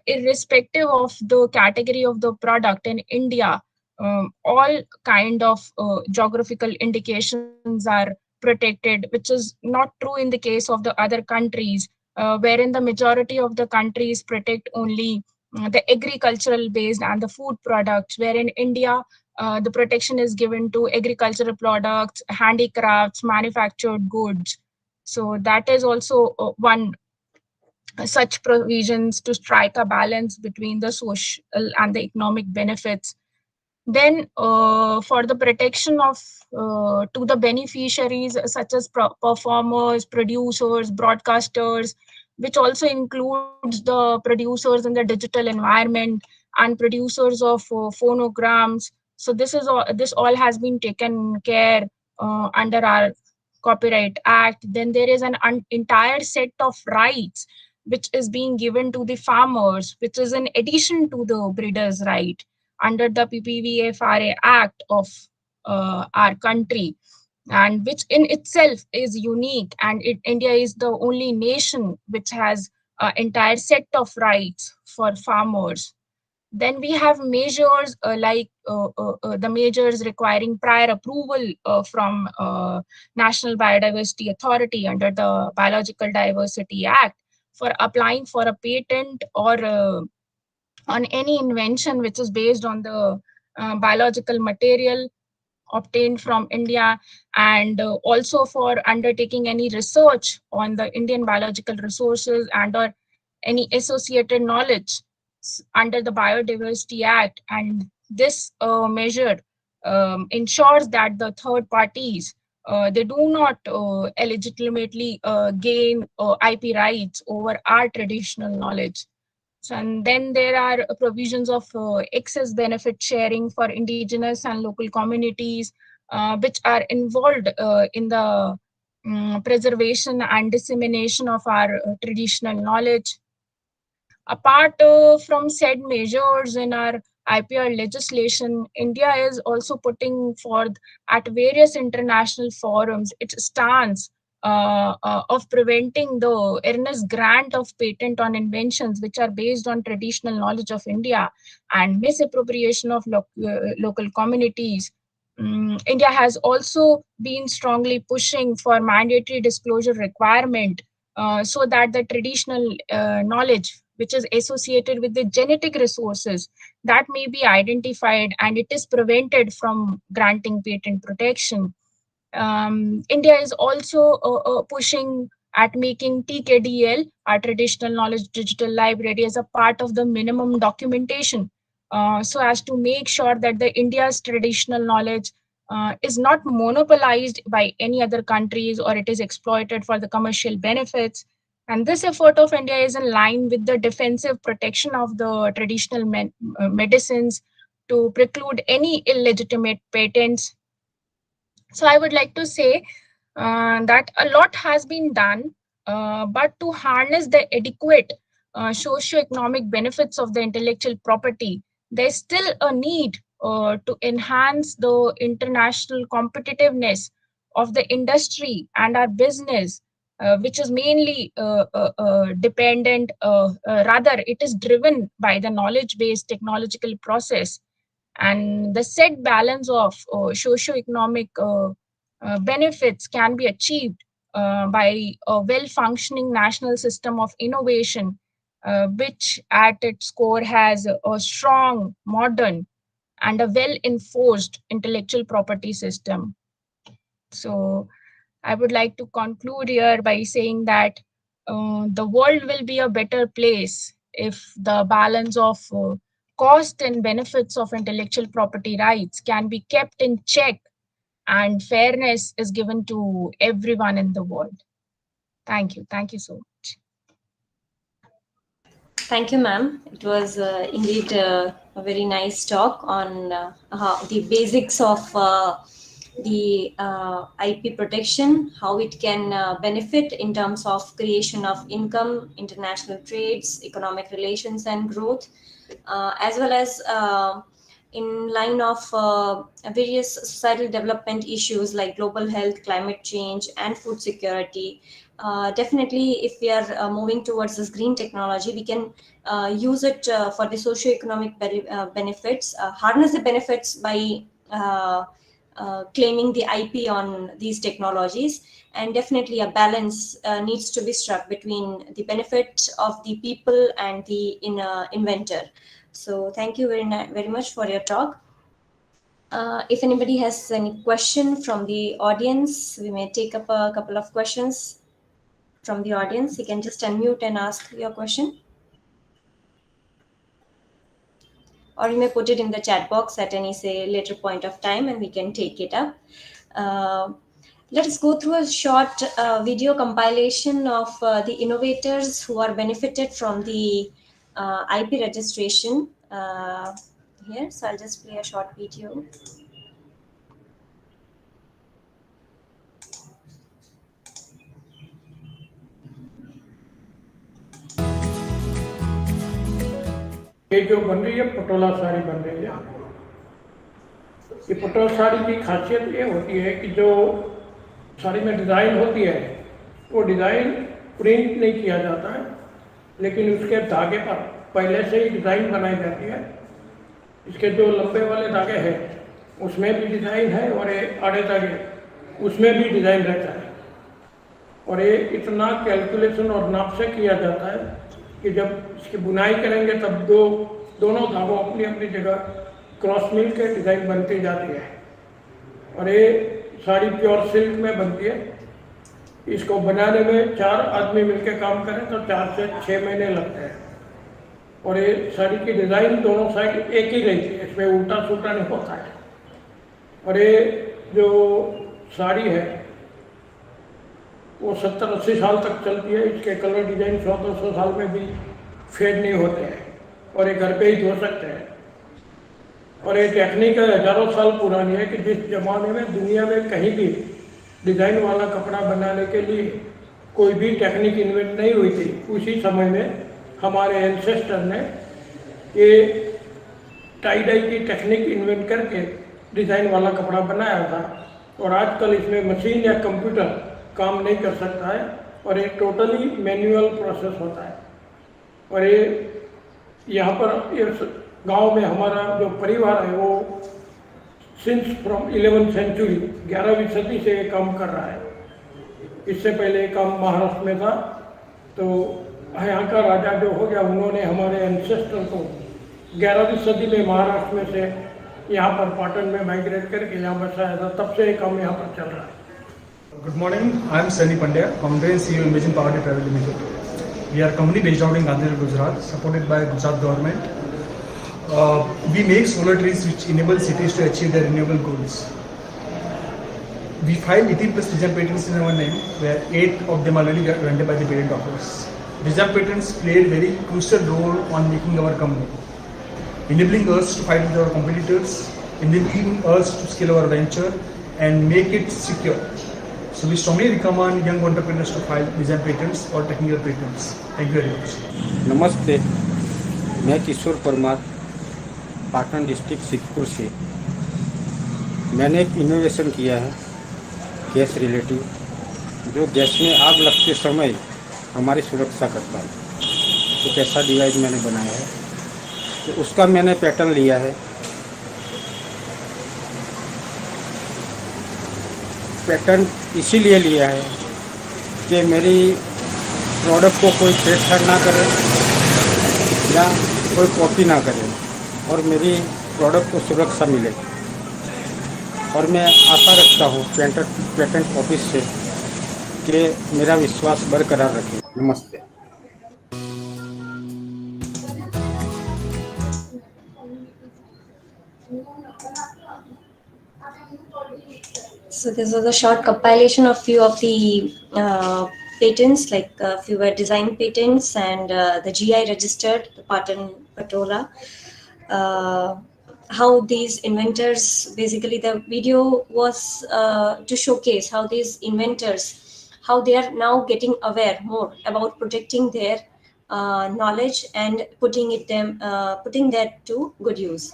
irrespective of the category of the product in India, all kind of geographical indications are protected, which is not true in the case of the other countries, wherein the majority of the countries protect only the agricultural based and the food products, where in India the protection is given to agricultural products, handicrafts, manufactured goods. So that is also one such provisions to strike a balance between the social and the economic benefits. Then for the protection of to the beneficiaries such as performers, producers, broadcasters, which also includes the producers in the digital environment and producers of phonograms. So this all has been taken care under our Copyright Act. Then there is an entire set of rights which is being given to the farmers, which is in addition to the breeders' right. under the PPVFRA Act of our country, and which in itself is unique. And India is the only nation which has an entire set of rights for farmers. Then we have measures like the measures requiring prior approval from National Biodiversity Authority under the Biological Diversity Act for applying for a patent or on any invention which is based on the biological material obtained from India, and also for undertaking any research on the Indian biological resources and or any associated knowledge under the Biodiversity Act. And this measure ensures that the third parties they do not illegitimately gain IP rights over our traditional knowledge. And then there are provisions of excess benefit sharing for indigenous and local communities, which are involved in the preservation and dissemination of our traditional knowledge. Apart from said measures in our IPR legislation, India is also putting forth at various international forums its stance of preventing the earnest grant of patent on inventions which are based on traditional knowledge of India and misappropriation of local communities. India has also been strongly pushing for mandatory disclosure requirement so that the traditional knowledge which is associated with the genetic resources that may be identified and it is prevented from granting patent protection. India is also pushing at making TKDL, our Traditional Knowledge Digital Library, as a part of the minimum documentation, so as to make sure that the India's traditional knowledge is not monopolized by any other countries or it is exploited for the commercial benefits. And this effort of India is in line with the defensive protection of the traditional medicines to preclude any illegitimate patents. So I would like to say that a lot has been done, but to harness the adequate socio-economic benefits of the intellectual property, there's still a need to enhance the international competitiveness of the industry and our business, which is mainly dependent, rather it is driven by the knowledge-based technological process. And the set balance of socio-economic benefits can be achieved by a well-functioning national system of innovation, which at its core has a strong, modern, and a well-enforced intellectual property system. So I would like to conclude here by saying that the world will be a better place if the balance of cost and benefits of intellectual property rights can be kept in check and fairness is given to everyone in the world. Thank you. Thank you so much. Thank you, ma'am. It was indeed a very nice talk on how the basics of the IP protection, how it can benefit in terms of creation of income, international trades, economic relations and growth, as well as in line of various societal development issues like global health, climate change, and food security. Definitely, if we are moving towards this green technology, we can use it for the socio-economic benefits, harness the benefits by claiming the IP on these technologies. And definitely a balance needs to be struck between the benefit of the people and the inventor. So thank you very much for your talk. If anybody has any question from the audience, we may take up a couple of questions from the audience. You can just unmute and ask your question. Or you may put it in the chat box at any, say, later point of time and we can take it up. Let us go through a short video compilation of the innovators who are benefited from the IP registration here. So I'll just play a short video. ये जो बन रही है पटोला साड़ी बन रही है। ये पटोला साड़ी की खासियत ये होती है कि जो साड़ी में डिज़ाइन होती है वो डिज़ाइन प्रिंट नहीं किया जाता है, लेकिन उसके धागे पर पहले से ही डिज़ाइन बनाई जाती है। इसके जो लंबे वाले धागे हैं उसमें भी डिज़ाइन है और ये आड़े धागे उसमें भी डिज़ाइन रहता है। और ये इतना कैलकुलेशन और नाप से किया जाता है कि जब इसकी बुनाई करेंगे तब दोनों धागों अपनी अपनी जगह क्रॉस मिल के डिज़ाइन बनती जाती है। और ये साड़ी प्योर सिल्क में बनती है। इसको बनाने में 4 आदमी मिलकर काम करें तो 4 से 6 महीने लगते हैं। और ये साड़ी की डिज़ाइन दोनों साइड एक ही रहती है, इसमें उल्टा सुल्टा नहीं होता है। और ये जो साड़ी है वो 70-80 साल तक चलती है। इसके कलर डिज़ाइन 100-200 साल में भी फेड नहीं होते हैं और ये घर पे ही धो सकते हैं। और ये टेक्निक हज़ारों साल पुरानी है कि जिस जमाने में दुनिया में कहीं भी डिज़ाइन वाला कपड़ा बनाने के लिए कोई भी टेक्निक इन्वेंट नहीं हुई थी, उसी समय में हमारे एंसेस्टर ने ये टाई डाई की टेक्निक इन्वेंट करके डिज़ाइन वाला कपड़ा बनाया था। और आजकल इसमें मशीन या कंप्यूटर काम नहीं कर सकता है और ये टोटली मैनुअल प्रोसेस होता है। और ये यहाँ पर इस गांव में हमारा जो परिवार है वो सिंस फ्रॉम 11th सेंचुरी 11वीं सदी से ये काम कर रहा है। इससे पहले ये काम महाराष्ट्र में था, तो यहाँ का राजा जो हो गया उन्होंने हमारे एंसेस्टर को 11वीं सदी में महाराष्ट्र में से यहाँ पर पाटन में माइग्रेट करके यहाँ बसाया था, तब से ये काम यहाँ पर चल रहा है। Good morning, I am Sunny Pandya, founder and CEO Imagine Power Private Limited. We are a company based out in Gandhinagar, Gujarat, supported by Gujarat government. We make solar trees which enable cities to achieve their renewable goals. We filed 18 plus design patents in our name, where 8 of them are already granted by the patent office. Design patents played a very crucial role on making our company, enabling us to fight with our competitors, enabling us to scale our venture and make it secure. So we strongly recommend young entrepreneurs to file design patents or technical patents. Thank you very much. नमस्ते, मैं किशोर Parmar, Patan district Siddhpur से। मैंने एक innovation किया है gas relative, जो gas में आग लगते समय हमारी सुरक्षा करता है। एक ऐसा डिवाइस मैंने बनाया है, तो उसका मैंने पैटर्न लिया है। पैटर्न इसीलिए लिया है कि मेरी प्रोडक्ट को कोई छेड़छाड़ ना करे या कोई कॉपी ना करे और मेरी प्रोडक्ट को सुरक्षा मिले। और मैं आशा रखता हूँ पेटेंट ऑफिस से कि मेरा विश्वास बरकरार रखें। नमस्ते। So this was a short compilation of few of the patents, like a few were design patents and the GI registered, the Patan Patola. How these inventors, basically the video was to showcase how these inventors, how they are now getting aware more about protecting their knowledge and putting that to good use.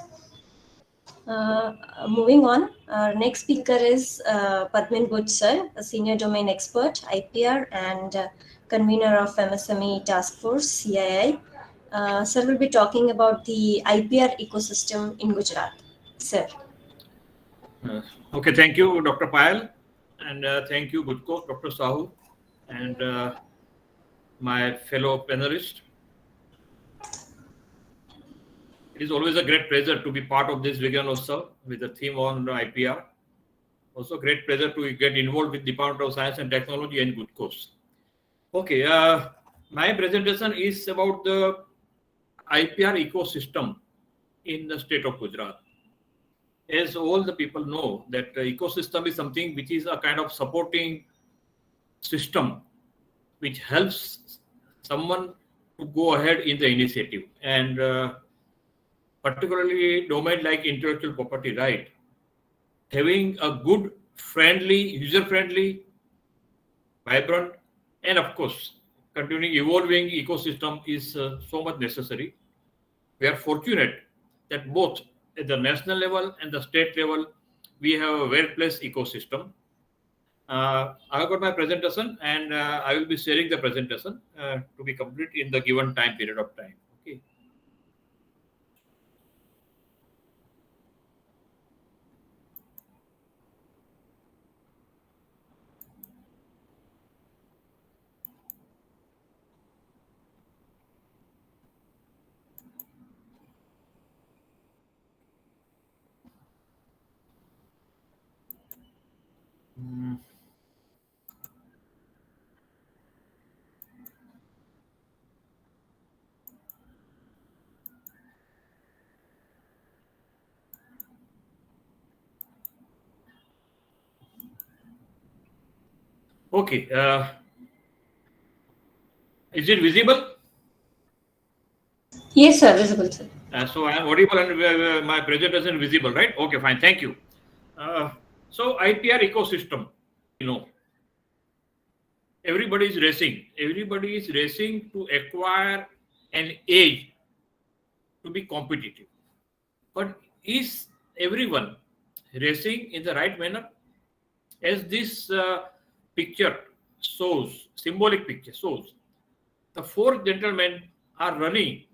Moving on, our next speaker is Padmin Buch sir, a senior domain expert, IPR, and convener of MSME Task Force, CII. Sir will be talking about the IPR ecosystem in Gujarat. Sir. Okay, thank you, Dr. Payal, and thank you, GUJCOST, Dr. Sahu, and my fellow panelists. It is always a great pleasure to be part of this Vigyan Utsav with the theme on IPR. Also, great pleasure to get involved with Department of Science and Technology and GUJCOST. Okay, my presentation is about the IPR ecosystem in the state of Gujarat. As all the people know, that the ecosystem is something which is a kind of supporting system which helps someone to go ahead in the initiative, and particularly domain like intellectual property right, having a good, friendly, user-friendly, vibrant, and of course, continuing evolving ecosystem is so much necessary, we are fortunate that both at the national level and the state level, we have a well-placed ecosystem. I have got my presentation, and I will be sharing the presentation to be complete in the given time period of time. Okay. Okay. Is it visible? Yes, sir, visible, sir. So I am audible and my presentation visible, right? Okay, fine. Thank you. So IPR ecosystem, everybody is racing. Everybody is racing to acquire an edge to be competitive. But is everyone racing in the right manner? As this picture shows, symbolic picture shows, the four gentlemen are running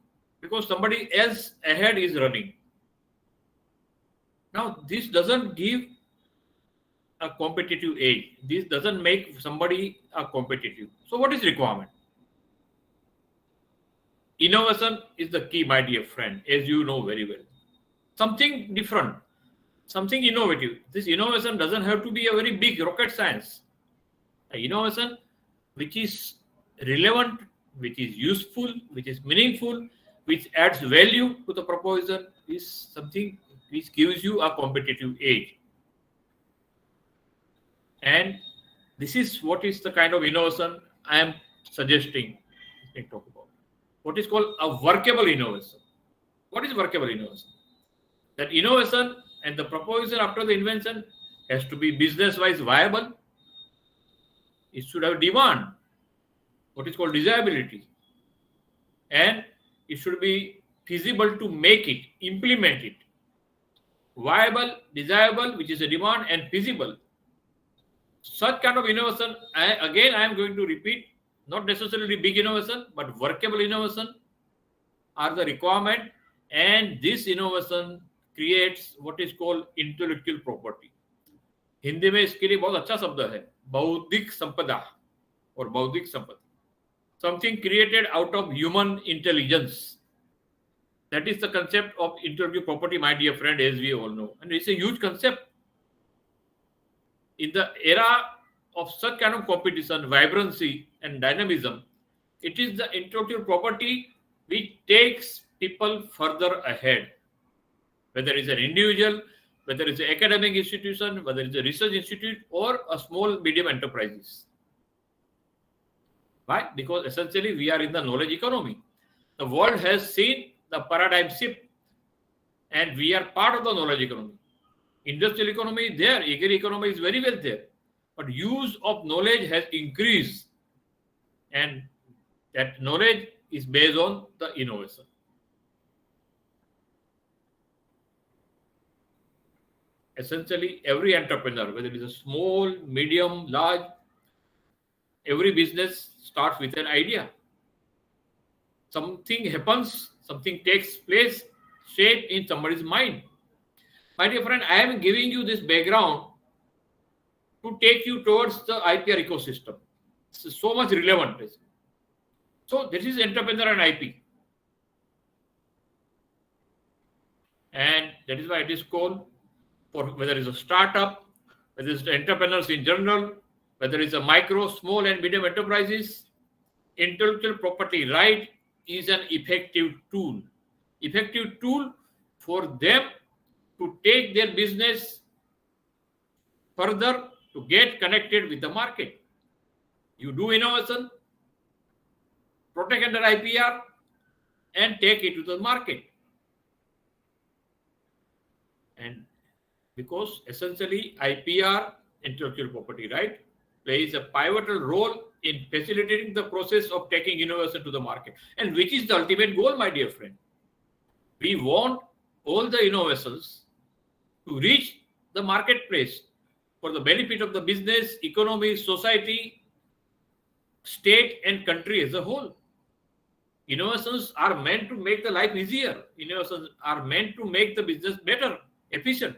because somebody else ahead is running. Now, this doesn't give a competitive edge. This doesn't make somebody a competitive. So what is requirement? Innovation is the key, my dear friend, as you know very well. Something different, something innovative. This innovation doesn't have to be a very big rocket science. An innovation which is relevant, which is useful, which is meaningful, which adds value to the proposition is something which gives you a competitive edge. And this is what is the kind of innovation I am suggesting we talk about. What is called a workable innovation. What is workable innovation? That innovation and the proposition after the invention has to be business-wise viable. It should have demand, what is called desirability. And it should be feasible to make it, implement it. Viable, desirable, which is a demand, and feasible. Such kind of innovation, I am going to repeat, not necessarily big innovation, but workable innovation are the requirement, and this innovation creates what is called intellectual property. Hindi में इसके लिए बहुत अच्छा शब्द है बौद्धिक संपदा और बौद्धिक संपत्ति. Something created out of human intelligence. That is the concept of intellectual property, my dear friend, as we all know. And it's a huge concept. In the era of such kind of competition, vibrancy and dynamism, it is the intellectual property which takes people further ahead. Whether it's an individual, whether it's an academic institution, whether it's a research institute or a small medium enterprises. Why? Because essentially we are in the knowledge economy. The world has seen the paradigm shift and we are part of the knowledge economy. Industrial economy is there, agri economy is very well there. But use of knowledge has increased and that knowledge is based on the innovation. Essentially, every entrepreneur, whether it is a small, medium, large, every business starts with an idea. Something happens, something takes place, shape in somebody's mind. My dear friend, I am giving you this background to take you towards the IPR ecosystem. This is so much relevant. So this is entrepreneur and IP. And that is why it is called, for whether it's a startup, whether it's entrepreneurs in general, whether it's a micro, small and medium enterprises, intellectual property right is an effective tool. Effective tool for them to take their business further, to get connected with the market. You do innovation, protect under IPR, and take it to the market. And because essentially IPR, intellectual property right, plays a pivotal role in facilitating the process of taking innovation to the market. And which is the ultimate goal, my dear friend? We want all the innovations to reach the marketplace for the benefit of the business, economy, society, state, and country as a whole. Innovations are meant to make the life easier. Innovations are meant to make the business better, efficient.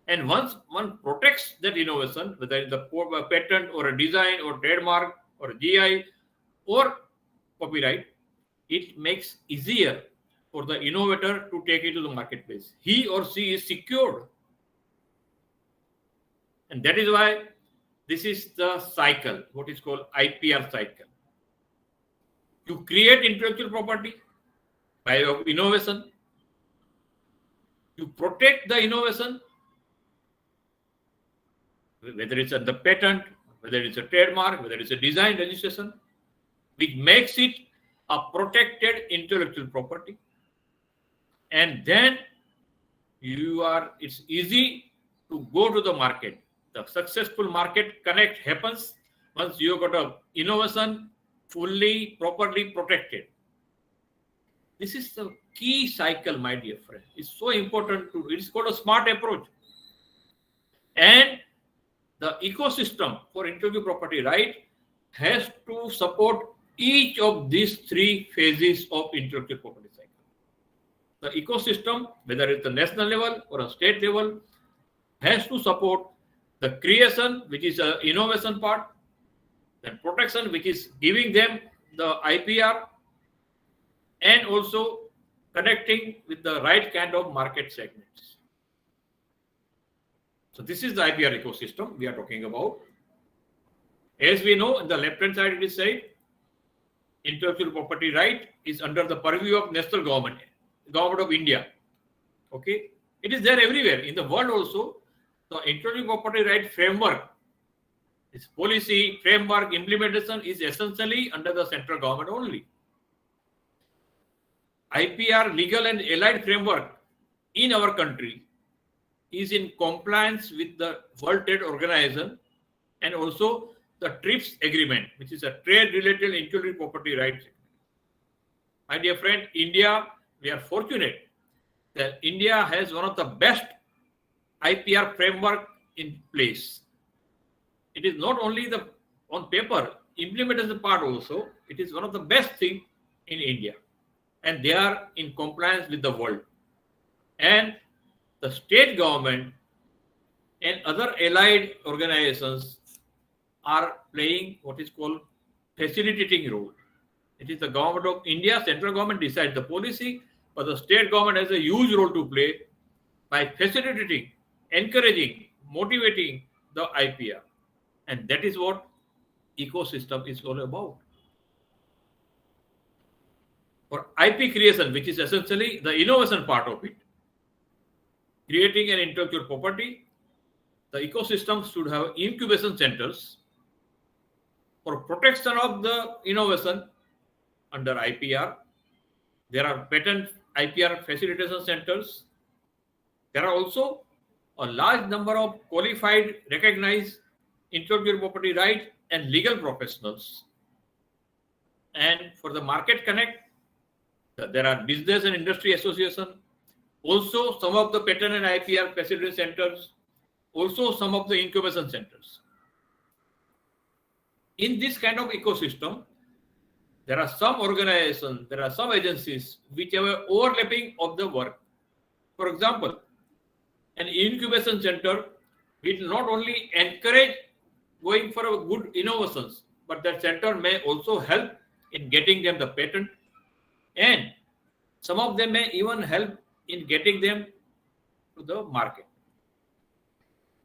And once one protects that innovation, whether it's a patent or a design or trademark or GI or copyright, it makes easier for the innovator to take it to the marketplace. He or she is secured. And that is why this is the cycle, what is called IPR cycle. You create intellectual property by way of innovation. You protect the innovation, whether it's the patent, whether it's a trademark, whether it's a design registration, which makes it a protected intellectual property. And then it's easy to go to the market. The successful market connect happens once you got an innovation fully, properly protected. This is the key cycle, my dear friend. It's so important it's called a smart approach. And the ecosystem for intellectual property right has to support each of these three phases of intellectual property cycle. The ecosystem, whether it's the national level or a state level, has to support the creation, which is an innovation part, then protection, which is giving them the IPR, and also connecting with the right kind of market segments. So this is the IPR ecosystem we are talking about. As we know, in the left-hand side it is said, intellectual property right is under the purview of national government of India. Okay, it is there everywhere in the world also. The intellectual property right framework, its policy, framework, implementation is essentially under the central government only. IPR legal and allied framework in our country is in compliance with the World Trade Organization and also the TRIPS agreement, which is a trade-related intellectual property rights. My dear friend, India, we are fortunate that India has one of the best IPR framework in place. It is not only the on paper, implementation part also, it is one of the best things in India. And they are in compliance with the world. And the state government and other allied organizations are playing what is called facilitating role. It is the government of India, central government decides the policy, but the state government has a huge role to play by facilitating, encouraging, motivating the IPR. And that is what ecosystem is all about. For IP creation, which is essentially the innovation part of it, creating an intellectual property, the ecosystem should have incubation centers for protection of the innovation under IPR. There are patent IPR facilitation centers. There are also a large number of qualified, recognized intellectual property rights and legal professionals. And for the market connect, there are business and industry association, also some of the patent and IPR facility centers, also some of the incubation centers. In this kind of ecosystem, there are some organizations, there are some agencies which have an overlapping of the work. For example, an incubation center will not only encourage going for a good innovations, but that center may also help in getting them the patent, and some of them may even help in getting them to the market.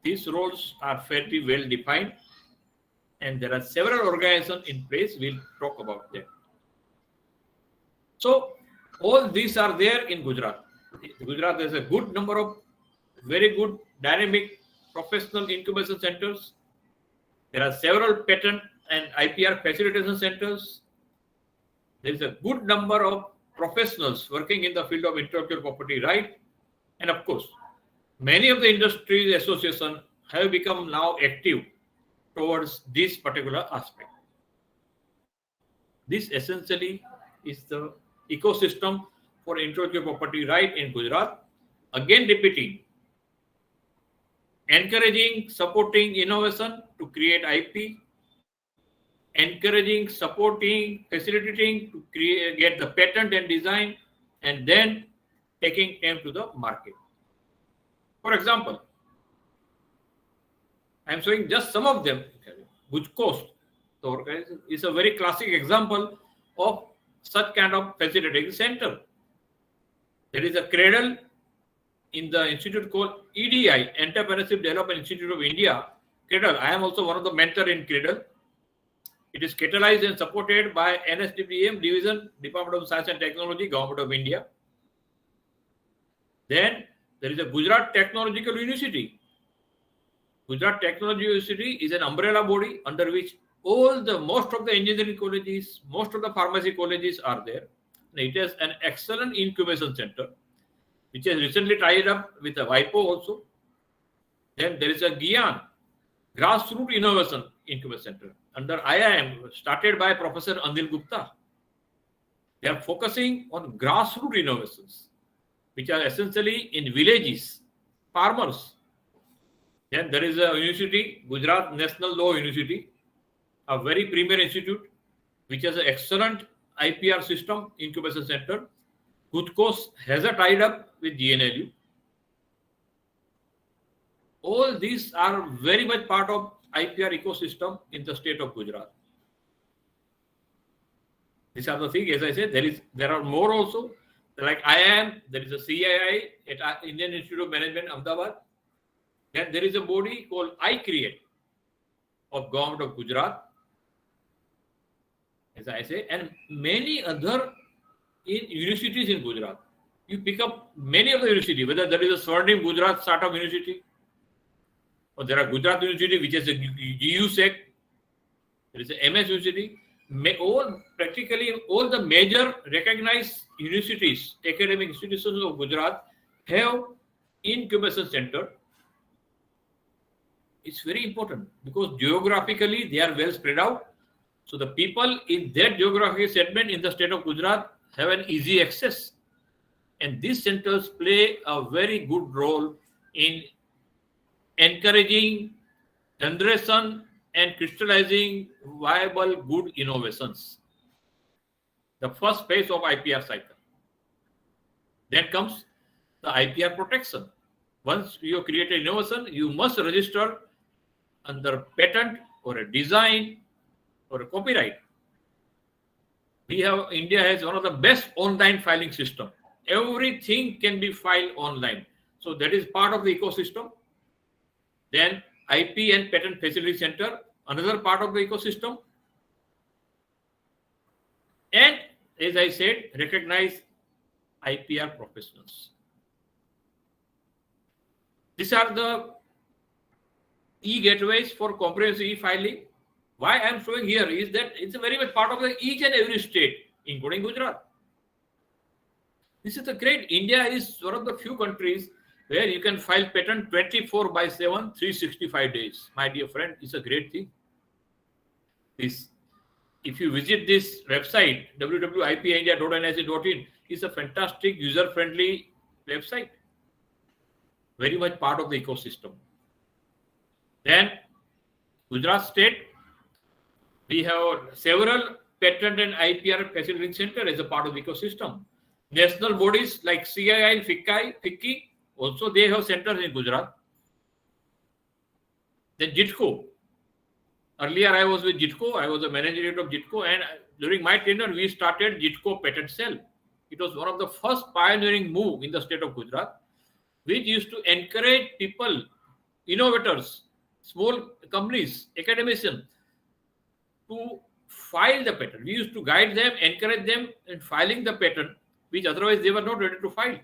These roles are fairly well defined, and there are several organizations in place. We'll talk about them. So all these are there in Gujarat. Gujarat has a good number of very good dynamic professional incubation centers. There are several patent and IPR facilitation centers. There is a good number of professionals working in the field of intellectual property right. And of course, many of the industry associations have become now active towards this particular aspect. This essentially is the ecosystem for intellectual property right in Gujarat. Again repeating, encouraging, supporting innovation to create IP, encouraging, supporting, facilitating to get the patent and design, and then taking them to the market. For example, I am showing just some of them. GUJCOST is a very classic example of such kind of facilitating center. There is a cradle in the institute called EDI, Entrepreneurship Development Institute of India. Cradle. I am also one of the mentor in Cradle. It is catalyzed and supported by NSDPM Division, Department of Science and Technology, Government of India. Then there is a Gujarat Technological University. Gujarat Technology University is an umbrella body under which most of the engineering colleges, most of the pharmacy colleges are there. And it has an excellent incubation center, which has recently tied up with a WIPO also. Then there is a Vigyan Grassroots Innovation Incubation Center under IIM, started by Professor Anil Gupta. They are focusing on grassroots innovations, which are essentially in villages, farmers. Then there is a university, Gujarat National Law University, a very premier institute, which has an excellent IPR system, incubation center. GUJCOST has a tied up with GNLU. All these are very much part of IPR ecosystem in the state of Gujarat. These are the things, as I said, there are more also. Like IIM, there is a CII at Indian Institute of Management, Ahmedabad. Then there is a body called iCreate of Government of Gujarat, as I say, and many other universities in Gujarat. You pick up many of the universities, whether there is a Swarnim Gujarat Startup University, or there are Gujarat University, which is a GUSEC, there is a MS University. Practically all the major recognized universities, academic institutions of Gujarat have incubation center. It's very important because geographically they are well spread out. So the people in that geographic segment in the state of Gujarat have an easy access. And these centers play a very good role in encouraging generation and crystallizing viable good innovations. The first phase of IPR cycle. Then comes the IPR protection. Once you create an innovation, you must register under patent or a design or a copyright. India has one of the best online filing system. Everything can be filed online. So that is part of the ecosystem. Then IP and Patent Facility Center, another part of the ecosystem. And as I said, recognize IPR professionals. These are the e-gateways for comprehensive e-filing. Why I am showing here is that it's a very much part of each and every state, including Gujarat. This is the great. India is one of the few countries where you can file patent 24/7, 365 days. My dear friend, it's a great thing. If you visit this website, www.ipindia.nic.in, it's a fantastic user-friendly website. Very much part of the ecosystem. Then Gujarat state, we have several patent and IPR facilitating center as a part of the ecosystem. National bodies like CII and FICCI, also they have centers in Gujarat. Then JITCO. Earlier I was with JITCO. I was the manager director of JITCO, and during my tenure we started JITCO Patent Cell. It was one of the first pioneering move in the state of Gujarat, which used to encourage people, innovators, small companies, academicians, to file the patent. We used to guide them, encourage them in filing the patent, which otherwise they were not ready to file.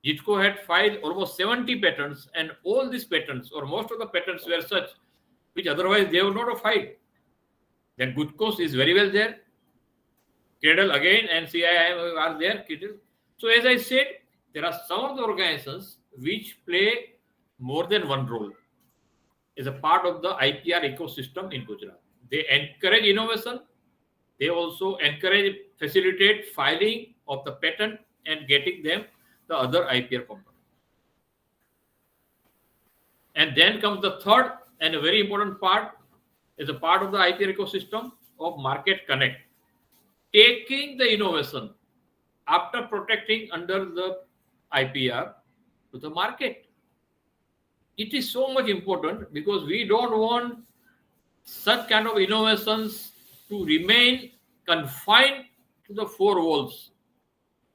JITCO had filed almost 70 patents, and all these patents, or most of the patents, were such which otherwise they would not have filed. Then GUJCOST is very well there. Cradle again and CII are there. So as I said, there are some of the organizations which play more than one role as a part of the IPR ecosystem in Gujarat. They encourage innovation. They also encourage, facilitate filing of the patent and getting them the other IPR component. And then comes the third and a very important part is a part of the IPR ecosystem of market connect. Taking the innovation after protecting under the IPR to the market. It is so much important because we don't want such kind of innovations to remain confined to the four walls.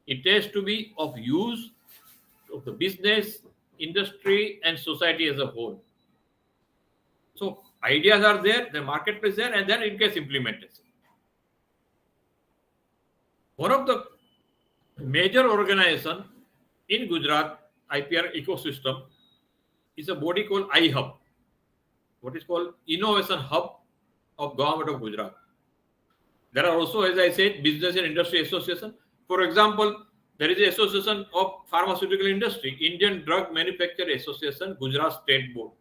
It has to be of use of the business, industry, and society as a whole. So ideas are there, the marketplace is there, and then it gets implemented. One of the major organization in Gujarat IPR ecosystem is a body called iHub, what is called Innovation Hub of Government of Gujarat. There are also, as I said, business and industry association. For example, there is an association of pharmaceutical industry, Indian Drug Manufacturer Association, Gujarat State Board.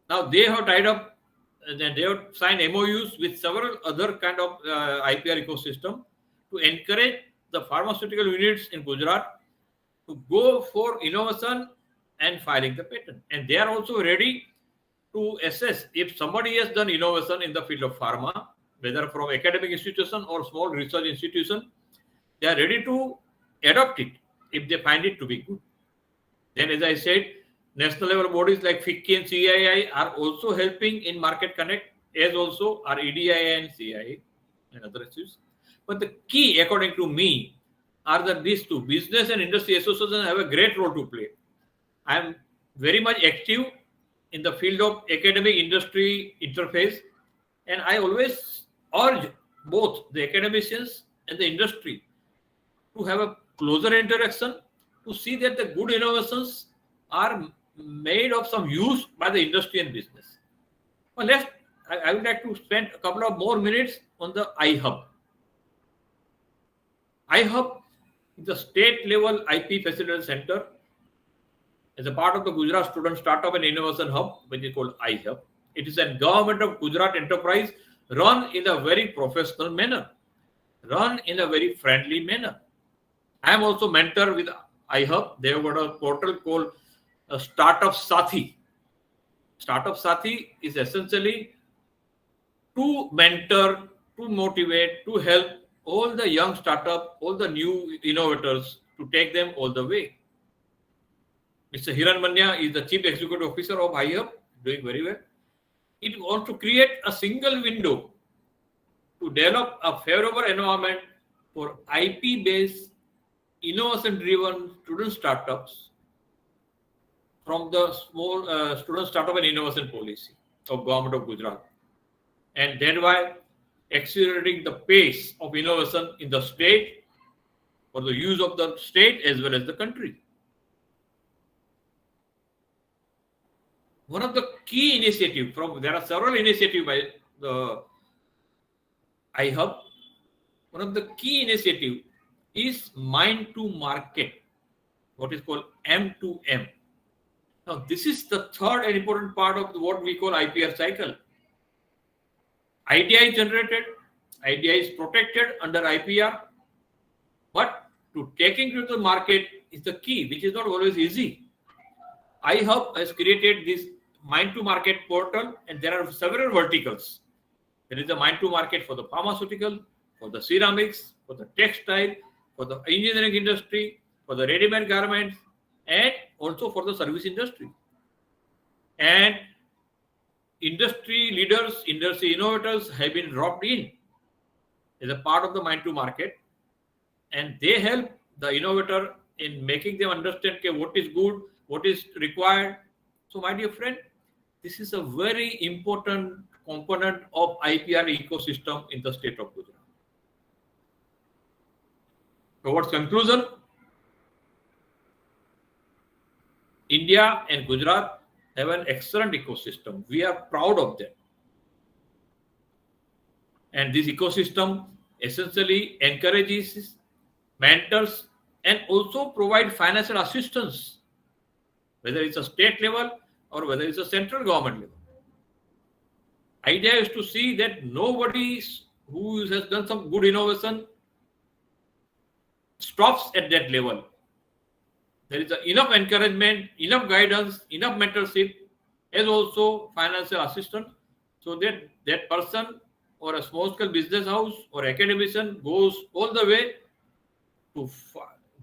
Now they have tied up and they have signed MOUs with several other kind of IPR ecosystem to encourage the pharmaceutical units in Gujarat to go for innovation and filing the patent. And they are also ready to assess if somebody has done innovation in the field of pharma, whether from academic institution or small research institution, they are ready to adopt it if they find it to be good. Then, as I said, national level bodies like FICCI and CII are also helping in market connect, as also are EDII and CII and other issues. But the key, according to me, are that these two, business and industry associations, have a great role to play. I am very much active in the field of academic industry interface, and I always urge both the academicians and the industry to have a closer interaction to see that the good innovations are made of some use by the industry and business. Well, I would like to spend a couple of more minutes on the iHub. iHub is the state level IP facility center as a part of the Gujarat Student Startup and Innovation Hub, which is called iHub. It is a government of Gujarat enterprise run in a very professional manner, run in a very friendly manner. I am also mentor with iHub. They have got a portal called Startup Sathi. Startup Sathi is essentially to mentor, to motivate, to help all the young startup, all the new innovators to take them all the way. Mr. Hiran Manya is the Chief Executive Officer of iHub, doing very well. It wants to create a single window to develop a favorable environment for IP-based, innovation-driven student startups from the small student startup and innovation policy of Government of Gujarat, and thereby accelerating the pace of innovation in the state for the use of the state as well as the country. One of the key initiatives there are several initiatives by the iHub. One of the key initiatives is mind to market, what is called M2M. Now, this is the third and important part of what we call Ipr cycle. Idea is generated, idea is protected under IPR, but to taking to the market is the key, which is not always easy. iHub has created this mind to market portal, and there are several verticals. There is a mind to market for the pharmaceutical, for the ceramics, for the textile, for the engineering industry, for the ready-made garments, and also for the service industry. And industry leaders, industry innovators have been dropped in as a part of the mind to market, and they help the innovator in making them understand what is good, what is required. So, my dear friend, this is a very important component of IPR ecosystem in the state of Gujarat. Towards conclusion, India and Gujarat have an excellent ecosystem. We are proud of that. And this ecosystem essentially encourages, mentors, and also provide financial assistance, whether it's a state level or whether it's a central government level. Idea is to see that nobody who has done some good innovation stops at that level. There is enough encouragement, enough guidance, enough mentorship, as also financial assistance, so that that person or a small scale business house or academician goes all the way to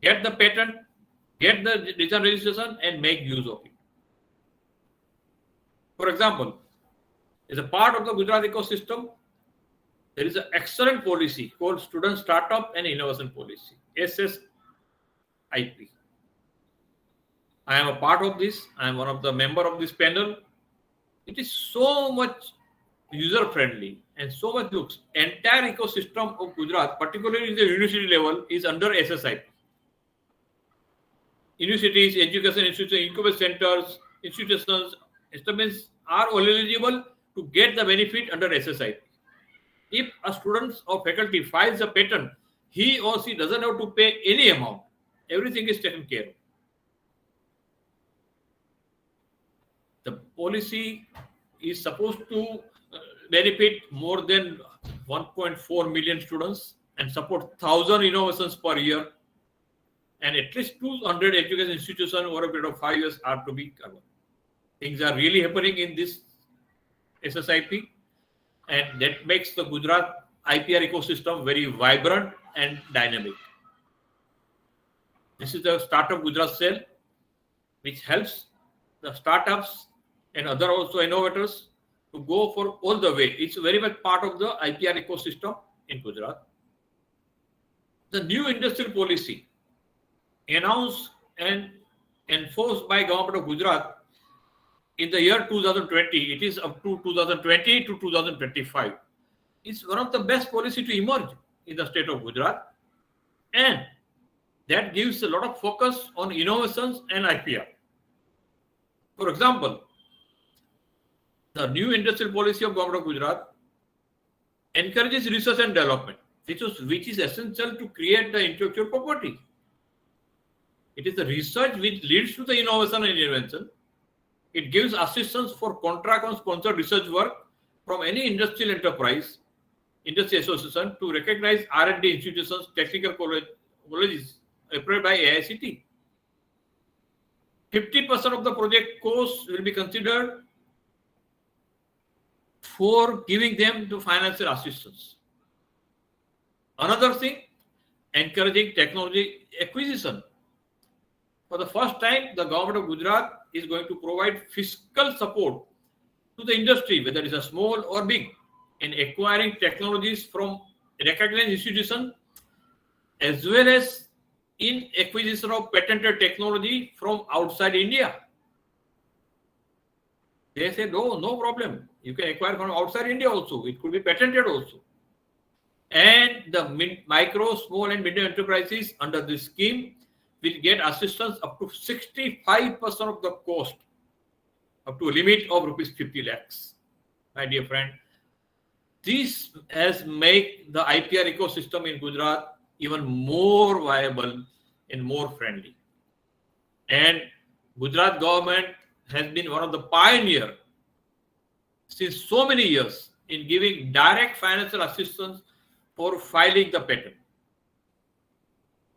get the patent, get the design registration, and make use of it. For example, as a part of the Gujarat ecosystem, there is an excellent policy called Student Startup and Innovation Policy, SSIP. I am a part of this. I am one of the member of this panel. It is so much user-friendly and so much looks. Entire ecosystem of Gujarat, particularly the university level, is under SSIP. Universities, education institutions, incubation centers, institutions, establishments are all eligible to get the benefit under SSIP. If a student or faculty files a patent, he or she doesn't have to pay any amount. Everything is taken care of. The policy is supposed to benefit more than 1.4 million students and support 1,000 innovations per year, and at least 200 education institutions over a period of 5 years are to be covered. Things are really happening in this SSIP, and that makes the Gujarat IPR ecosystem very vibrant and dynamic. This is the Startup Gujarat cell, which helps the startups and other also innovators to go for all the way. It's very much part of the IPR ecosystem in Gujarat. The new industrial policy announced and enforced by Government of Gujarat in the year 2020, it is up to 2020 to 2025. It's one of the best policy to emerge in the state of Gujarat, and that gives a lot of focus on innovations and IPR. For example, the new industrial policy of Government of Gujarat encourages research and development, which is essential to create the intellectual property. It is the research which leads to the innovation and invention. It gives assistance for contract and sponsored research work from any industrial enterprise, industry association to recognize R&D institutions, technical colleges approved by AICT. 50% of the project costs will be considered for giving them to financial assistance. Another thing, encouraging technology acquisition. For the first time, the Government of Gujarat is going to provide fiscal support to the industry, whether it is a small or big, in acquiring technologies from recognized institutions, as well as in acquisition of patented technology from outside India. They say, no problem. You can acquire from outside India also. It could be patented also. And the micro, small and medium enterprises under this scheme will get assistance up to 65% of the cost, up to a limit of rupees 50 lakhs. My dear friend, this has made the IPR ecosystem in Gujarat even more viable and more friendly. And Gujarat government has been one of the pioneers since so many years in giving direct financial assistance for filing the patent.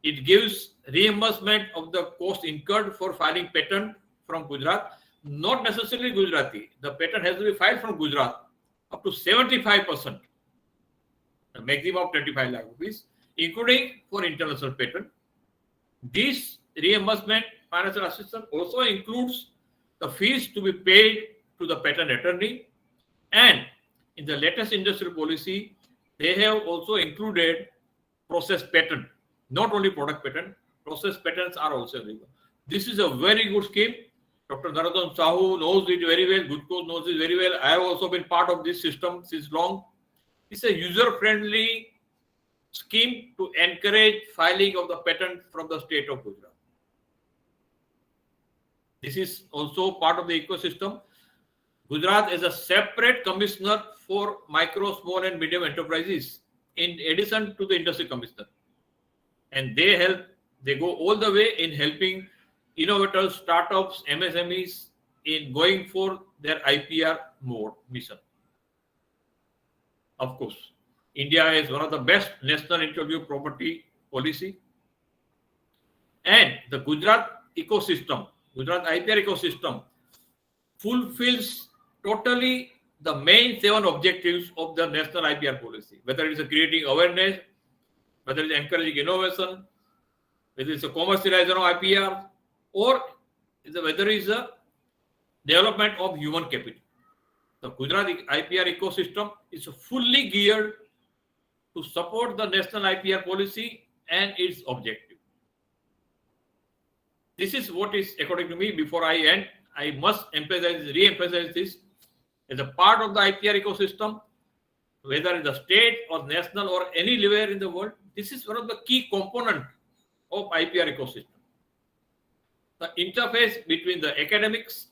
It gives reimbursement of the cost incurred for filing patent from Gujarat, not necessarily Gujarati. The patent has to be filed from Gujarat up to 75%, a maximum of 25 lakh rupees, including for international patent. This reimbursement financial assistance also includes the fees to be paid to the patent attorney, and in the latest industrial policy, they have also included process patent, not only product patent. Process patents are also available. This is a very good scheme. Dr. Narotam Sahu knows it very well. GUJCOST knows it very well. I have also been part of this system since long. It's a user-friendly scheme to encourage filing of the patent from the state of Gujarat. This is also part of the ecosystem. Gujarat is a separate commissioner for micro, small and medium enterprises in addition to the industry commissioner. And they go all the way in helping innovators, startups, MSMEs in going for their IPR mode mission. Of course, India is one of the best national intellectual property policy. And the Gujarat ecosystem, Gujarat IPR ecosystem fulfills totally the main 7 objectives of the national IPR policy, whether it is creating awareness, whether it is encouraging innovation, whether it is a commercialization of IPR, or whether it is a development of human capital. The Gujarat IPR ecosystem is fully geared to support the national IPR policy and its objective. This is what is, according to me, before I end, I must re-emphasize this. As a part of the IPR ecosystem, whether in the state or national or anywhere in the world, this is one of the key components of IPR ecosystem. The interface between the academics,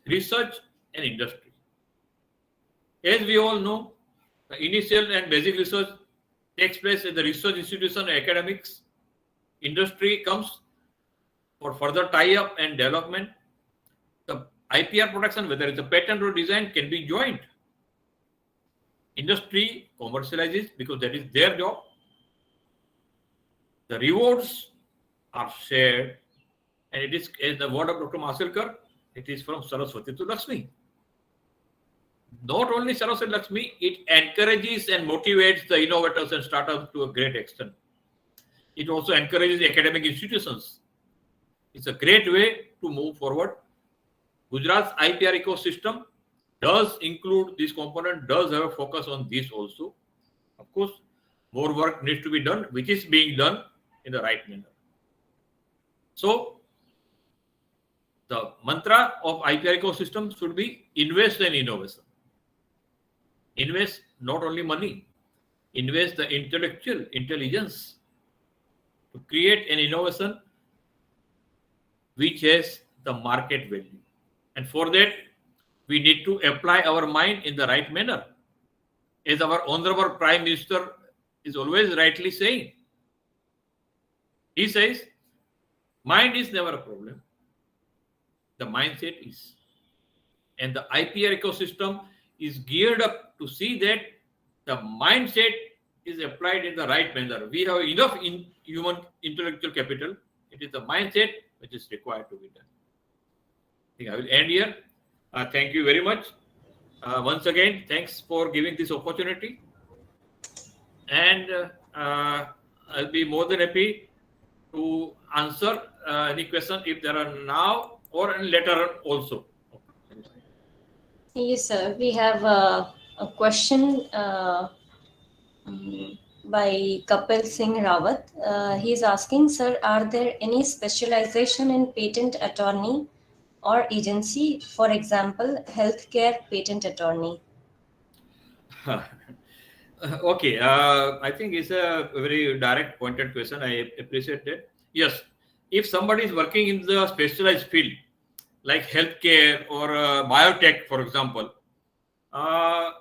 research, and industry. As we all know, the initial and basic research takes place at the research institution and academics. Industry comes for further tie-up and development. The IPR protection, whether it's a patent or design, can be joint. Industry commercializes because that is their job. The rewards are shared, and it is, as the word of Dr. Masilkar, it is from Saraswati to Lakshmi. Not only Saraswati Lakshmi, it encourages and motivates the innovators and startups to a great extent. It also encourages academic institutions. It's a great way to move forward. Gujarat's IPR ecosystem does include this component, does have a focus on this also. Of course, more work needs to be done, which is being done in the right manner. So, the mantra of IPR ecosystem should be invest in innovation. Invest not only money, invest the intellectual intelligence to create an innovation which has the market value. And for that, we need to apply our mind in the right manner. As our Honorable Prime Minister is always rightly saying, he says, mind is never a problem. The mindset is. And the IPR ecosystem is geared up to see that the mindset is applied in the right manner. We have enough in human intellectual capital. It is the mindset which is required to be done. I think I will end here. Thank you very much. Once again, thanks for giving this opportunity. And I'll be more than happy to answer any question if there are now or later also. Yes, sir. We have a question by Kapil Singh Rawat. He is asking, sir, are there any specialization in patent attorney or agency, for example, healthcare patent attorney? Okay, I think it's a very direct pointed question. I appreciate that. Yes, if somebody is working in the specialized field, like healthcare or biotech, for example, I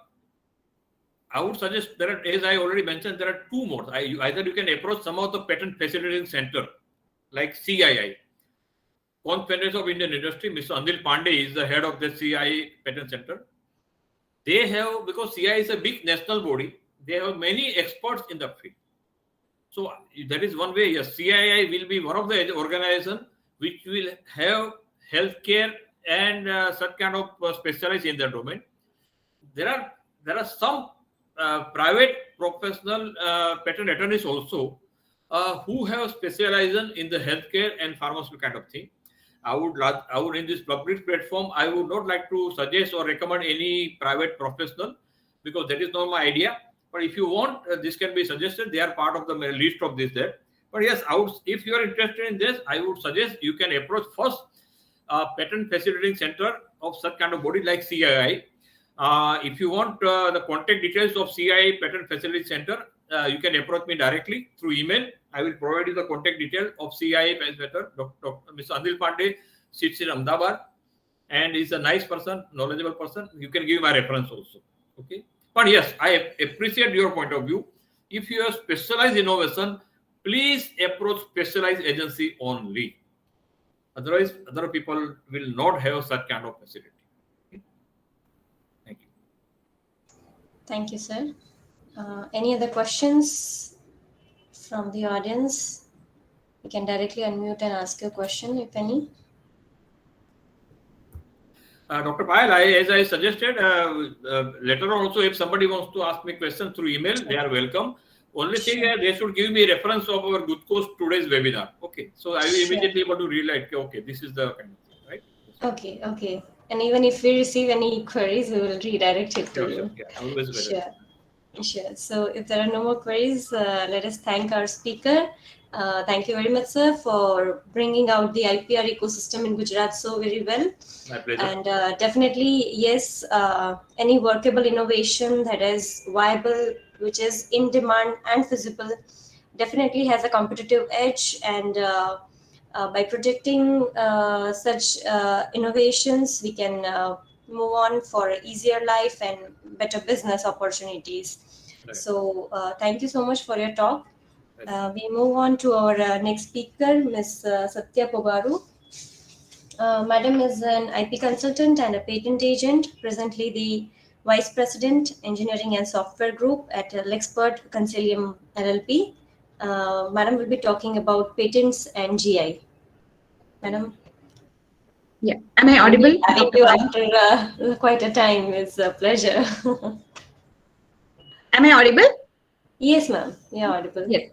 would suggest there are, as I already mentioned, there are two modes. Either you can approach some of the patent facilitating center, like CII, Confederation of Indian Industry. Mr. Anil Pandey is the head of the CII patent center. They have, because CII is a big national body, they have many experts in the field. So that is one way. Yes, CII will be one of the organizations which will have healthcare and such kind of specialized in their domain. There are some private professional patent attorneys also who have specialized in the healthcare and pharmaceutical kind of thing. I would in this public platform, I would not like to suggest or recommend any private professional because that is not my idea. But if you want, this can be suggested. They are part of the list of this there. But yes, if you are interested in this, I would suggest you can approach first patent facilitating center of such kind of body like CII. If you want the contact details of CII patent facility center, you can approach me directly through email. I will provide you the contact details of CII patent center. Dr. Mr. Anil Pandey sits in Ahmedabad and is a nice person, knowledgeable person. You can give my reference also. Okay. But yes, I appreciate your point of view. If you have specialized innovation, please approach specialized agency only. Otherwise, other people will not have such kind of facility. Okay. Thank you. Thank you, sir. Any other questions from the audience? You can directly unmute and ask your question, if any. Dr. Payal, as I suggested, later on also, if somebody wants to ask me questions through email, they are welcome. Only thing is they should give me reference of our GUJCOST today's webinar. Okay, so I will immediately able to relate. Okay, this is the kind of thing, right? Okay, okay. And even if we receive any queries, we will redirect it to you. Sure. Yeah, always better. Sure. So if there are no more queries, let us thank our speaker. Thank you very much, sir, for bringing out the IPR ecosystem in Gujarat so very well. My pleasure. And definitely, yes, any workable innovation that is viable, which is in demand and feasible, definitely has a competitive edge. And by projecting such innovations, we can move on for easier life and better business opportunities. Right. So thank you so much for your talk. We move on to our next speaker, Ms. Satya Pogaru. Madam is an IP consultant and a patent agent, presently the Vice President, Engineering and Software Group at Lexpert Consilium LLP. Madam will be talking about patents and GI. Madam? Yeah, am I audible? Having you after quite a time. It's a pleasure. Am I audible? Yes, ma'am. You're audible. Yes.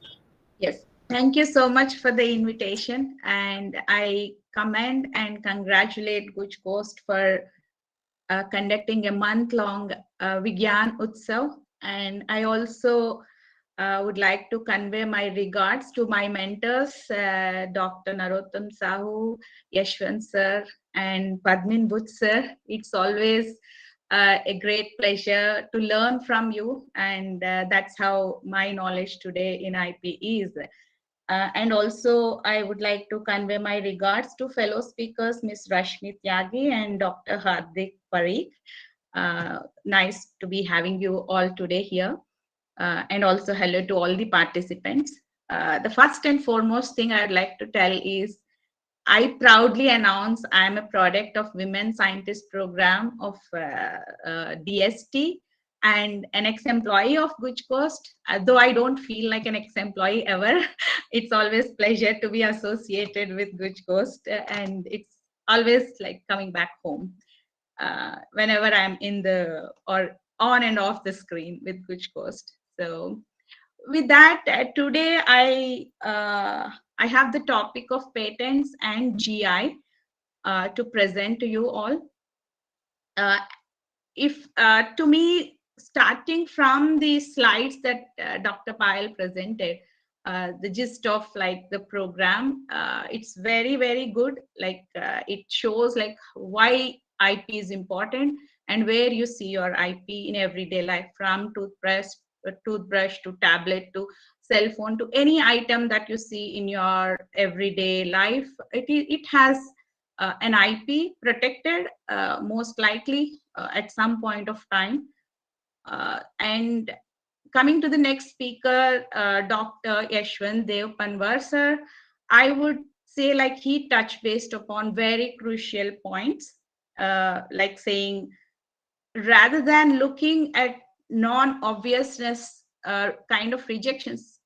Thank you so much for the invitation, and I commend and congratulate GUJCOST for conducting a month-long Vigyan Utsav, and I also would like to convey my regards to my mentors, Dr. Narottam Sahu, Yashwant sir, and Padmin Buch sir. It's always a great pleasure to learn from you, and that's how my knowledge today in IP is. And also, I would like to convey my regards to fellow speakers, Ms. Rashmi Tyagi and Dr. Hardik Parikh. Nice to be having you all today here. And also hello to all the participants. The first and foremost thing I'd like to tell is I proudly announce I am a product of Women Scientist Program of DST and an ex-employee of GUJCOST. Though I don't feel like an ex-employee ever, it's always pleasure to be associated with GUJCOST, and it's always like coming back home whenever I'm in the or on and off the screen with GUJCOST. So with that, today I have the topic of patents and GI to present to you all. To me, starting from the slides that Dr. Payal presented, the gist of like the program, it's very, very good. Like it shows like why IP is important and where you see your IP in everyday life, from toothbrush to tablet to cell phone to any item that you see in your everyday life. It has an IP protected most likely at some point of time. And coming to the next speaker, Dr. Yashwant Dev Panwar sir, I would say like he touched based upon very crucial points, like saying rather than looking at non-obviousness kind of rejections,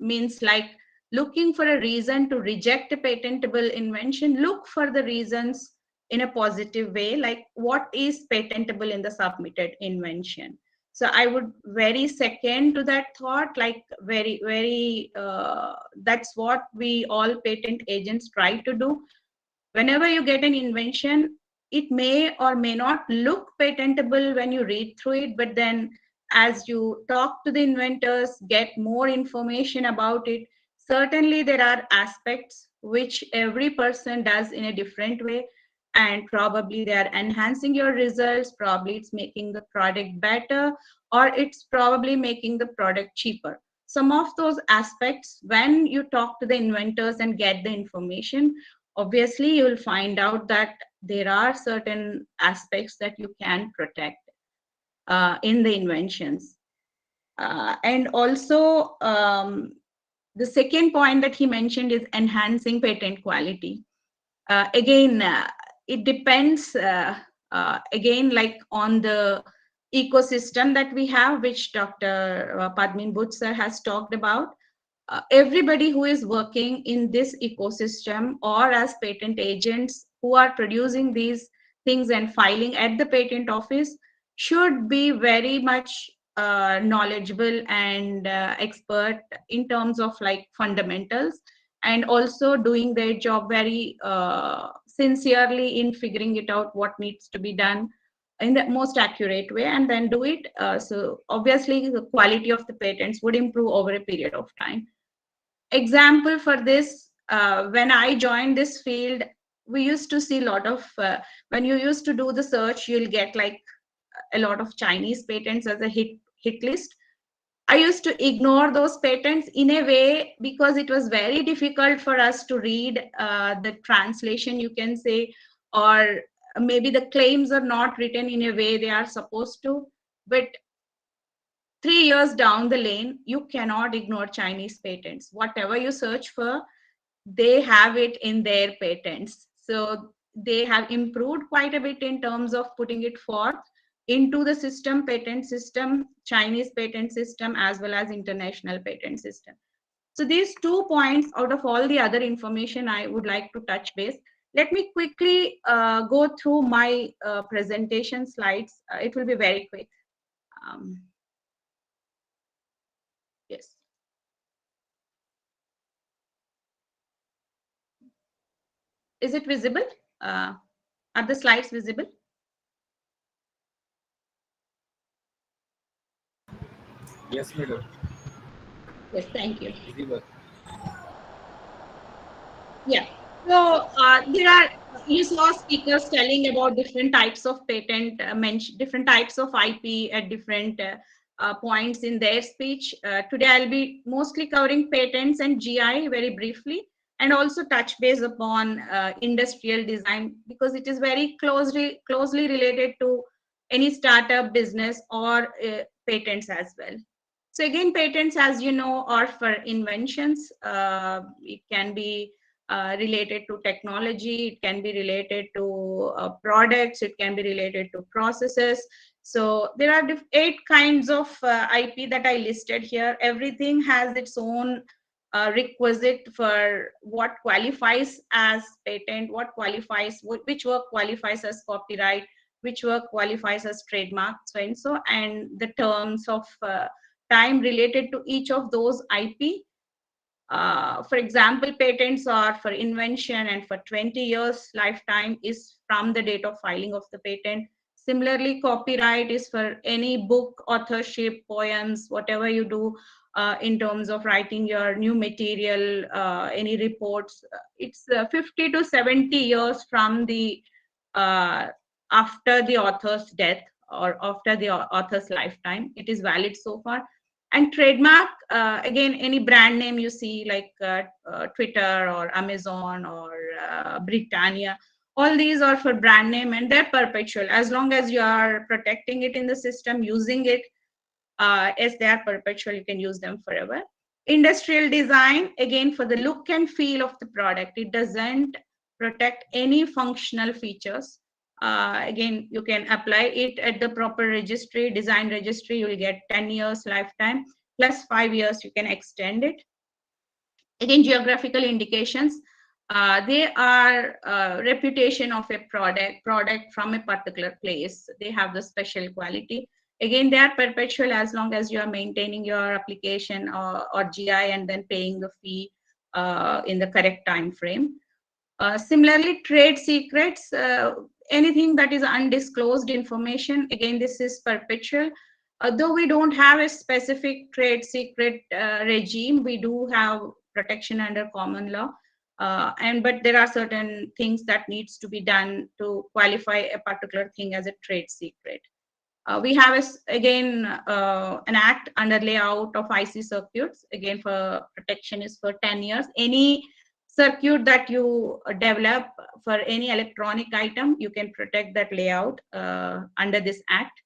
means like looking for a reason to reject a patentable invention, look for the reasons in a positive way, like what is patentable in the submitted invention. So I would very second to that thought, like very, that's what we all patent agents try to do. Whenever you get an invention, it may or may not look patentable when you read through it, but then as you talk to the inventors, get more information about it, certainly there are aspects which every person does in a different way, and probably they are enhancing your results, probably it's making the product better, or it's probably making the product cheaper. Some of those aspects, when you talk to the inventors and get the information, obviously you will find out that there are certain aspects that you can protect in the inventions. And also, the second point that he mentioned is enhancing patent quality. Again, it depends, again, like on the ecosystem that we have, which Dr. Padmin Buch sir has talked about. everybody who is working in this ecosystem or as patent agents who are producing these things and filing at the patent office should be very much knowledgeable and expert in terms of like fundamentals, and also doing their job very sincerely in figuring it out what needs to be done in the most accurate way, and then do it. So obviously the quality of the patents would improve over a period of time. Example for this, when I joined this field, we used to see a lot of, when you used to do the search, you'll get like a lot of Chinese patents as a hit list. I used to ignore those patents in a way because it was very difficult for us to read the translation, you can say, or maybe the claims are not written in a way they are supposed to. But 3 years down the lane, you cannot ignore Chinese patents. Whatever you search for, they have it in their patents. So they have improved quite a bit in terms of putting it forth into the system, patent system, Chinese patent system, as well as international patent system. So these 2 points out of all the other information I would like to touch base. Let me quickly go through my presentation slides. It will be very quick. Yes. Is it visible? Are the slides visible? Yes, madam. Yes, thank you. Visible. Yeah. So there are, you saw speakers telling about different types of patent, different types of IP at different points in their speech. Today I'll be mostly covering patents and GI very briefly, and also touch base upon industrial design, because it is very closely related to any startup business or patents as well. So again, patents, as you know, are for inventions. It can be related to technology, it can be related to products, it can be related to processes. So there are 8 kinds of IP that I listed here. Everything has its own requisite for what qualifies as patent, what qualifies, which work qualifies as copyright, which work qualifies as trademark, so and so, and the terms of time related to each of those IP. For example, patents are for invention and for 20 years lifetime is from the date of filing of the patent. Similarly, copyright is for any book, authorship, poems, whatever you do in terms of writing your new material, any reports. It's 50 to 70 years from the after the author's death or after the author's lifetime. It is valid so far. And trademark, again, any brand name you see like Twitter or Amazon or Britannia, all these are for brand name and they're perpetual. As long as you are protecting it in the system, using it as they are perpetual, you can use them forever. Industrial design, again, for the look and feel of the product. It doesn't protect any functional features. Again, you can apply it at the proper registry, design registry, you will get 10 years lifetime, plus 5 years you can extend it. Again, geographical indications, they are reputation of a product from a particular place. They have the special quality. Again, they are perpetual as long as you are maintaining your application or GI and then paying the fee in the correct time frame. Similarly, trade secrets, anything that is undisclosed information, again, this is perpetual. Though we don't have a specific trade secret regime, we do have protection under common law. But there are certain things that needs to be done to qualify a particular thing as a trade secret. We have, again, an act under layout of IC circuits. Again, for protection is for 10 years. Any circuit that you develop for any electronic item, you can protect that layout under this act.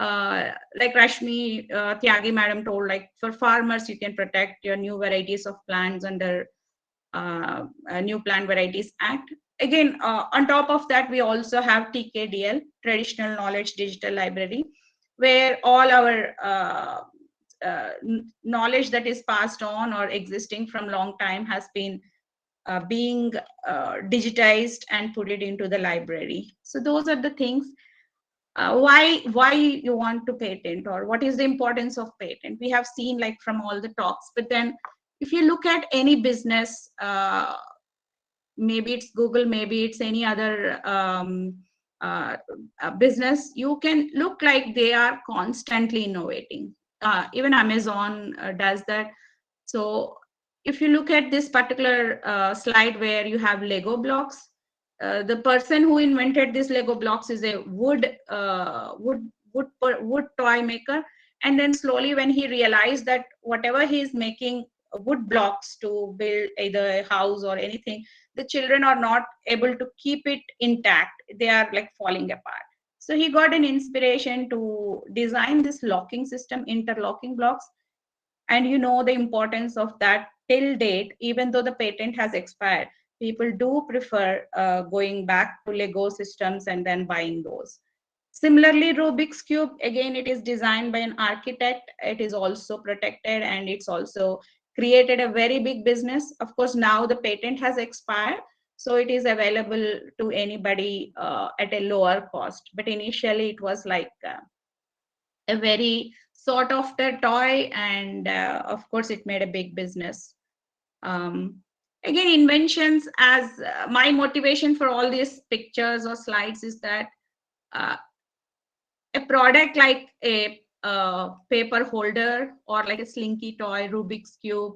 Like Rashmi Tyagi madam told, like for farmers, you can protect your new varieties of plants under New Plant Varieties Act. Again, on top of that, we also have TKDL, Traditional Knowledge Digital Library, where all our knowledge that is passed on or existing from long time has been being digitized and put it into the library. So those are the things. Why you want to patent, or what is the importance of patent? We have seen like from all the talks, but then if you look at any business, maybe it's Google, maybe it's any other business, you can look like they are constantly innovating. Even Amazon does that. So if you look at this particular slide where you have Lego blocks, the person who invented this Lego blocks is a wood toy maker, and then slowly when he realized that whatever he is making wood blocks to build either a house or anything, the children are not able to keep it intact, they are like falling apart. So he got an inspiration to design this locking system, interlocking blocks. And you know the importance of that till date, even though the patent has expired, people do prefer going back to Lego systems and then buying those. Similarly, Rubik's Cube, again, it is designed by an architect. It is also protected, and it's also created a very big business. Of course, now the patent has expired, so it is available to anybody at a lower cost. But initially, it was like a very sought after toy, and of course, it made a big business. Again, inventions, as my motivation for all these pictures or slides is that a product like a paper holder, or like a slinky toy, Rubik's Cube,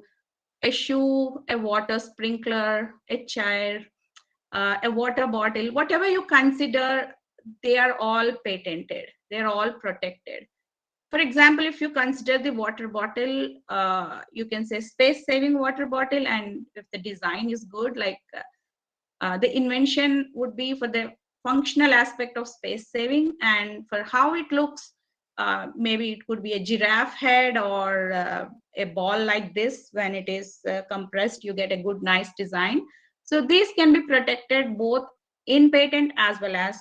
a shoe, a water sprinkler, a chair, a water bottle, whatever you consider, they are all patented, they're all protected. For example, if you consider the water bottle, you can say space-saving water bottle, and if the design is good, like the invention would be for the functional aspect of space-saving, and for how it looks, maybe it could be a giraffe head or a ball like this. When it is compressed, you get a good, nice design. So these can be protected both in patent as well as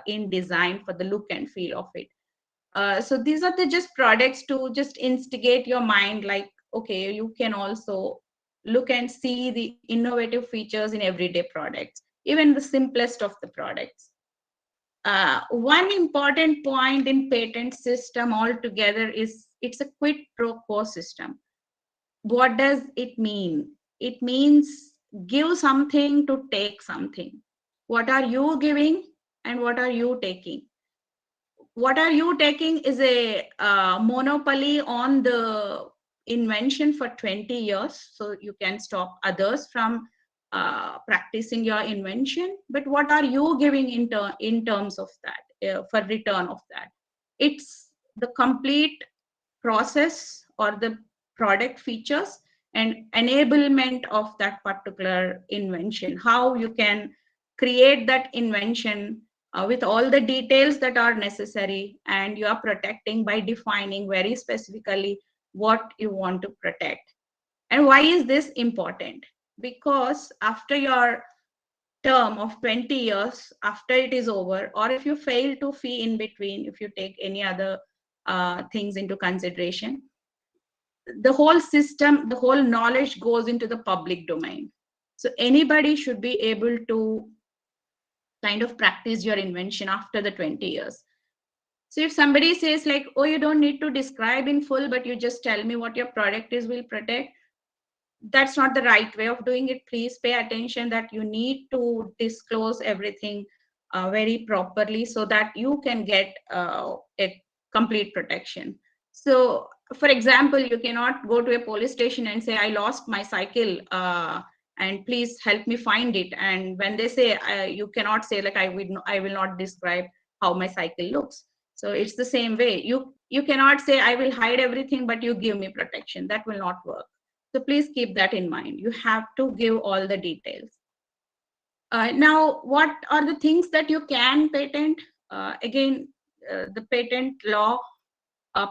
in design for the look and feel of it. So these are the just products to just instigate your mind, like, okay, you can also look and see the innovative features in everyday products, even the simplest of the products. One important point in patent system altogether is it's a quid pro quo system. What does it mean? It means give something to take something. What are you giving and what are you taking? What are you taking is a monopoly on the invention for 20 years, so you can stop others from practicing your invention. But what are you giving in terms of that, for return of that? It's the complete process or the product features and enablement of that particular invention, how you can create that invention with all the details that are necessary, and you are protecting by defining very specifically what you want to protect. And why is this important? Because after your term of 20 years, after it is over, or if you fail to fee in between, if you take any other things into consideration, the whole system, the whole knowledge goes into the public domain. So anybody should be able to kind of practice your invention after the 20 years. So if somebody says like, oh, you don't need to describe in full, but you just tell me what your product is, will protect, that's not the right way of doing it. Please pay attention that you need to disclose everything very properly so that you can get a complete protection. So for example, you cannot go to a police station and say, I lost my cycle and please help me find it. And when they say, you cannot say like, I will not describe how my cycle looks. So it's the same way. You cannot say, I will hide everything, but you give me protection. That will not work. So please keep that in mind. You have to give all the details. Now, what are the things that you can patent? Again, the patent law,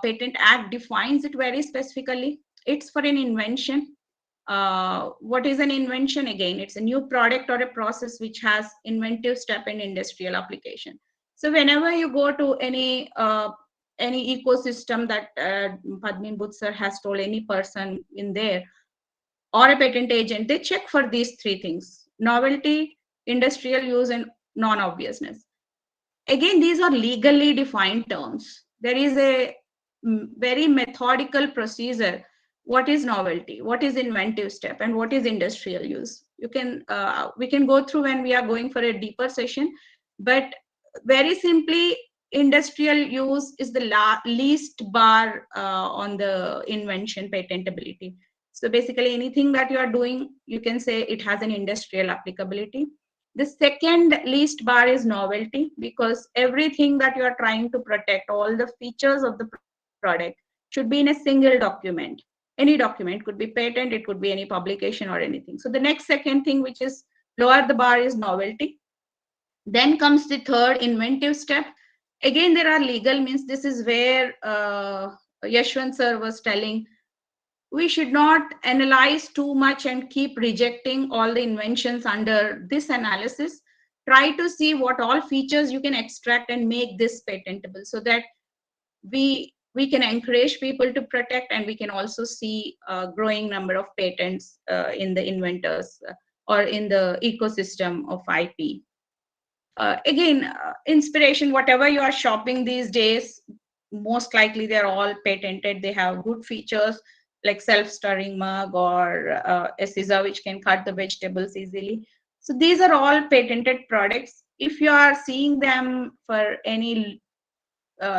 Patent Act defines it very specifically. It's for an invention. What is an invention? Again, it's a new product or a process which has inventive step in industrial application. So whenever you go to any any ecosystem that Padmin Butt sir has told, any person in there or a patent agent, they check for these three things: novelty, industrial use, and non-obviousness. Again, these are legally defined terms. There is a very methodical procedure. What is novelty? What is inventive step? And what is industrial use? You can we can go through when we are going for a deeper session, but very simply, industrial use is the least bar on the invention patentability. So basically, anything that you are doing, you can say it has an industrial applicability. The second least bar is novelty, because everything that you are trying to protect, all the features of the product, should be in a single document. Any document, could be patent, it could be any publication or anything. So the next second thing, which is lower the bar, is novelty. Then comes the third, inventive step. Again, there are legal means. This is where Yashwant sir was telling, we should not analyze too much and keep rejecting all the inventions under this analysis. Try to see what all features you can extract and make this patentable, so that we can encourage people to protect, and we can also see a growing number of patents in the inventors or in the ecosystem of IP. Again, inspiration, whatever you are shopping these days, most likely they're all patented. They have good features like self-stirring mug or a scissor which can cut the vegetables easily. So these are all patented products. If you are seeing them for any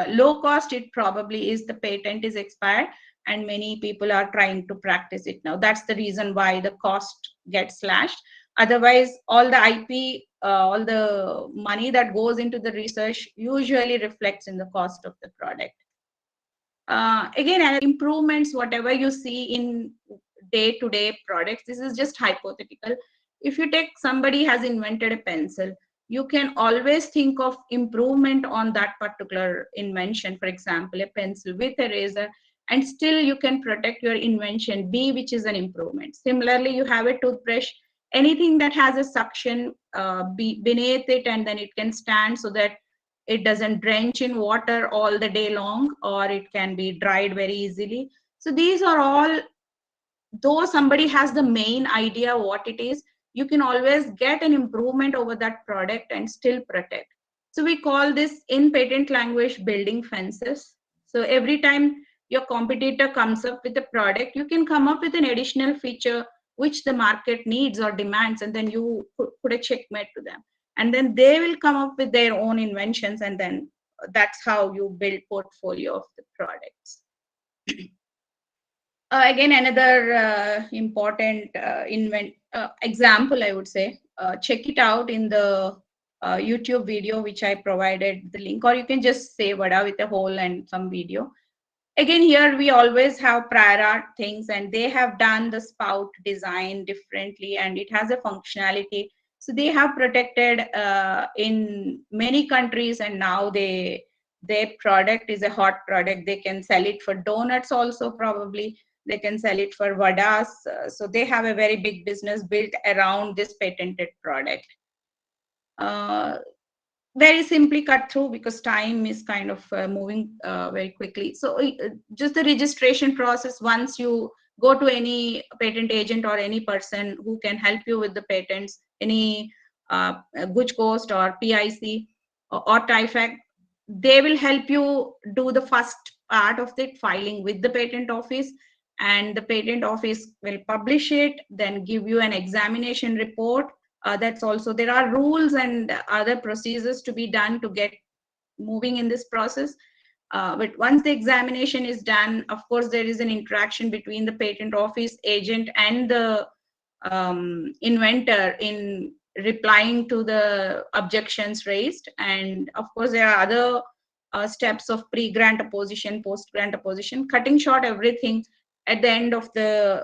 low cost, it probably is the patent is expired, and many people are trying to practice it now. That's the reason why the cost gets slashed. Otherwise, all the IP, all the money that goes into the research usually reflects in the cost of the product. Again, improvements, whatever you see in day-to-day products, this is just hypothetical. If you take somebody has invented a pencil, you can always think of improvement on that particular invention. For example, a pencil with eraser, and still you can protect your invention B, which is an improvement. Similarly, you have a toothbrush, anything that has a suction beneath it, and then it can stand so that it doesn't drench in water all the day long, or it can be dried very easily. So these are all, though somebody has the main idea what it is, you can always get an improvement over that product and still protect. So we call this, in patent language, building fences. So every time your competitor comes up with a product, you can come up with an additional feature which the market needs or demands, and then you put a checkmate to them. And then they will come up with their own inventions, and then that's how you build portfolio of the products. Again, another important example, I would say, check it out in the YouTube video, which I provided the link, or you can just say Vada with a hole and some video. Again, here we always have prior art things, and they have done the spout design differently, and it has a functionality. So they have protected in many countries, and now their product is a hot product. They can sell it for donuts also, probably. They can sell it for vadas. So they have a very big business built around this patented product. Very simply cut through, because time is kind of moving very quickly. So just the registration process, once you go to any patent agent or any person who can help you with the patents, any GUJCOST or PIC or TIFAC, they will help you do the first part of the filing with the patent office, and the patent office will publish it, then give you an examination report. That's also, there are rules and other procedures to be done to get moving in this process. But once the examination is done, of course, there is an interaction between the patent office agent and the inventor in replying to the objections raised. And of course, there are other steps of pre-grant opposition, post-grant opposition. Cutting short everything, at the end of the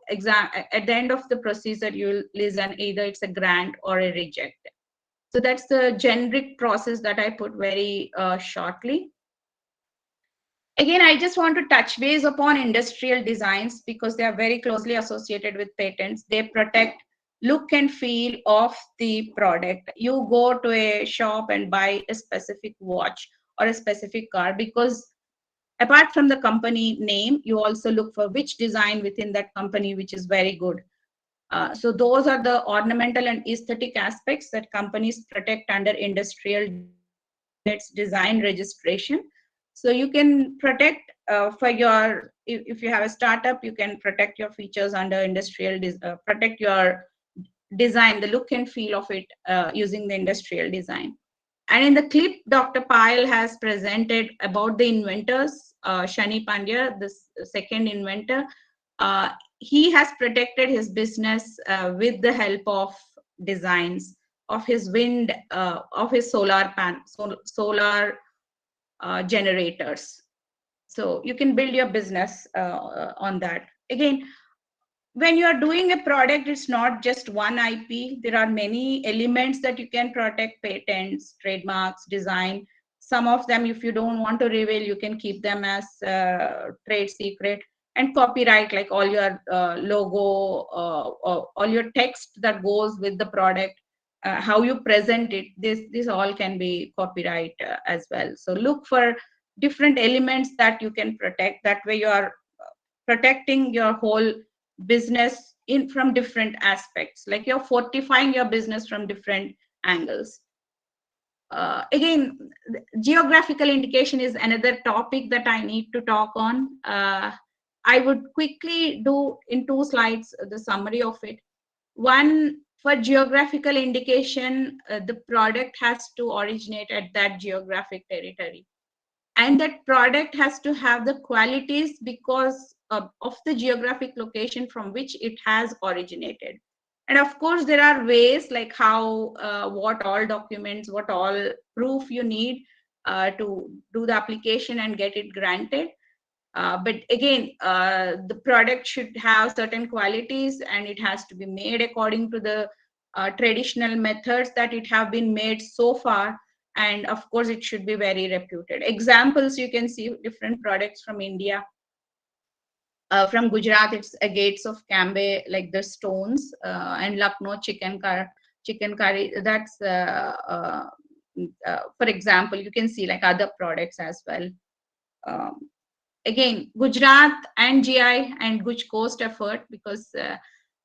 at the end of the procedure, you'll listen either it's a grant or a reject. So that's the generic process that I put very shortly. Again, I just want to touch base upon industrial designs, because they are very closely associated with patents. They protect look and feel of the product. You go to a shop and buy a specific watch, or a specific car, because apart from the company name, you also look for which design within that company which is very good. So those are the ornamental and aesthetic aspects that companies protect under industrial design registration. So you can protect for your, if you have a startup, you can protect your features under industrial, protect your design, the look and feel of it using the industrial design. And in the clip, Dr. Payal has presented about the inventors, Shani Pandya, the second inventor. He has protected his business with the help of designs of his wind, of his solar generators. So you can build your business on that. Again, when you are doing a product, it's not just one IP. There are many elements that you can protect: patents, trademarks, design. Some of them, if you don't want to reveal, you can keep them as trade secret. And copyright, like all your logo, all your text that goes with the product, how you present it, this all can be copyright as well. So look for different elements that you can protect. That way you are protecting your whole business from different aspects, like you're fortifying your business from different angles. Again, geographical indication is another topic that I need to talk on. I would quickly do in 2 slides the summary of it. One, for geographical indication, the product has to originate at that geographic territory. And that product has to have the qualities because of the geographic location from which it has originated. And of course, there are ways like how, what all documents, what all proof you need to do the application and get it granted. But again, the product should have certain qualities and it has to be made according to the traditional methods that it have been made so far. And of course, it should be very reputed. Examples, you can see different products from India. From Gujarat, it's agates of Cambe, like the stones, and Lucknow chicken curry. That's, for example, you can see like other products as well. Again, Gujarat and GI and GUJCOST effort, because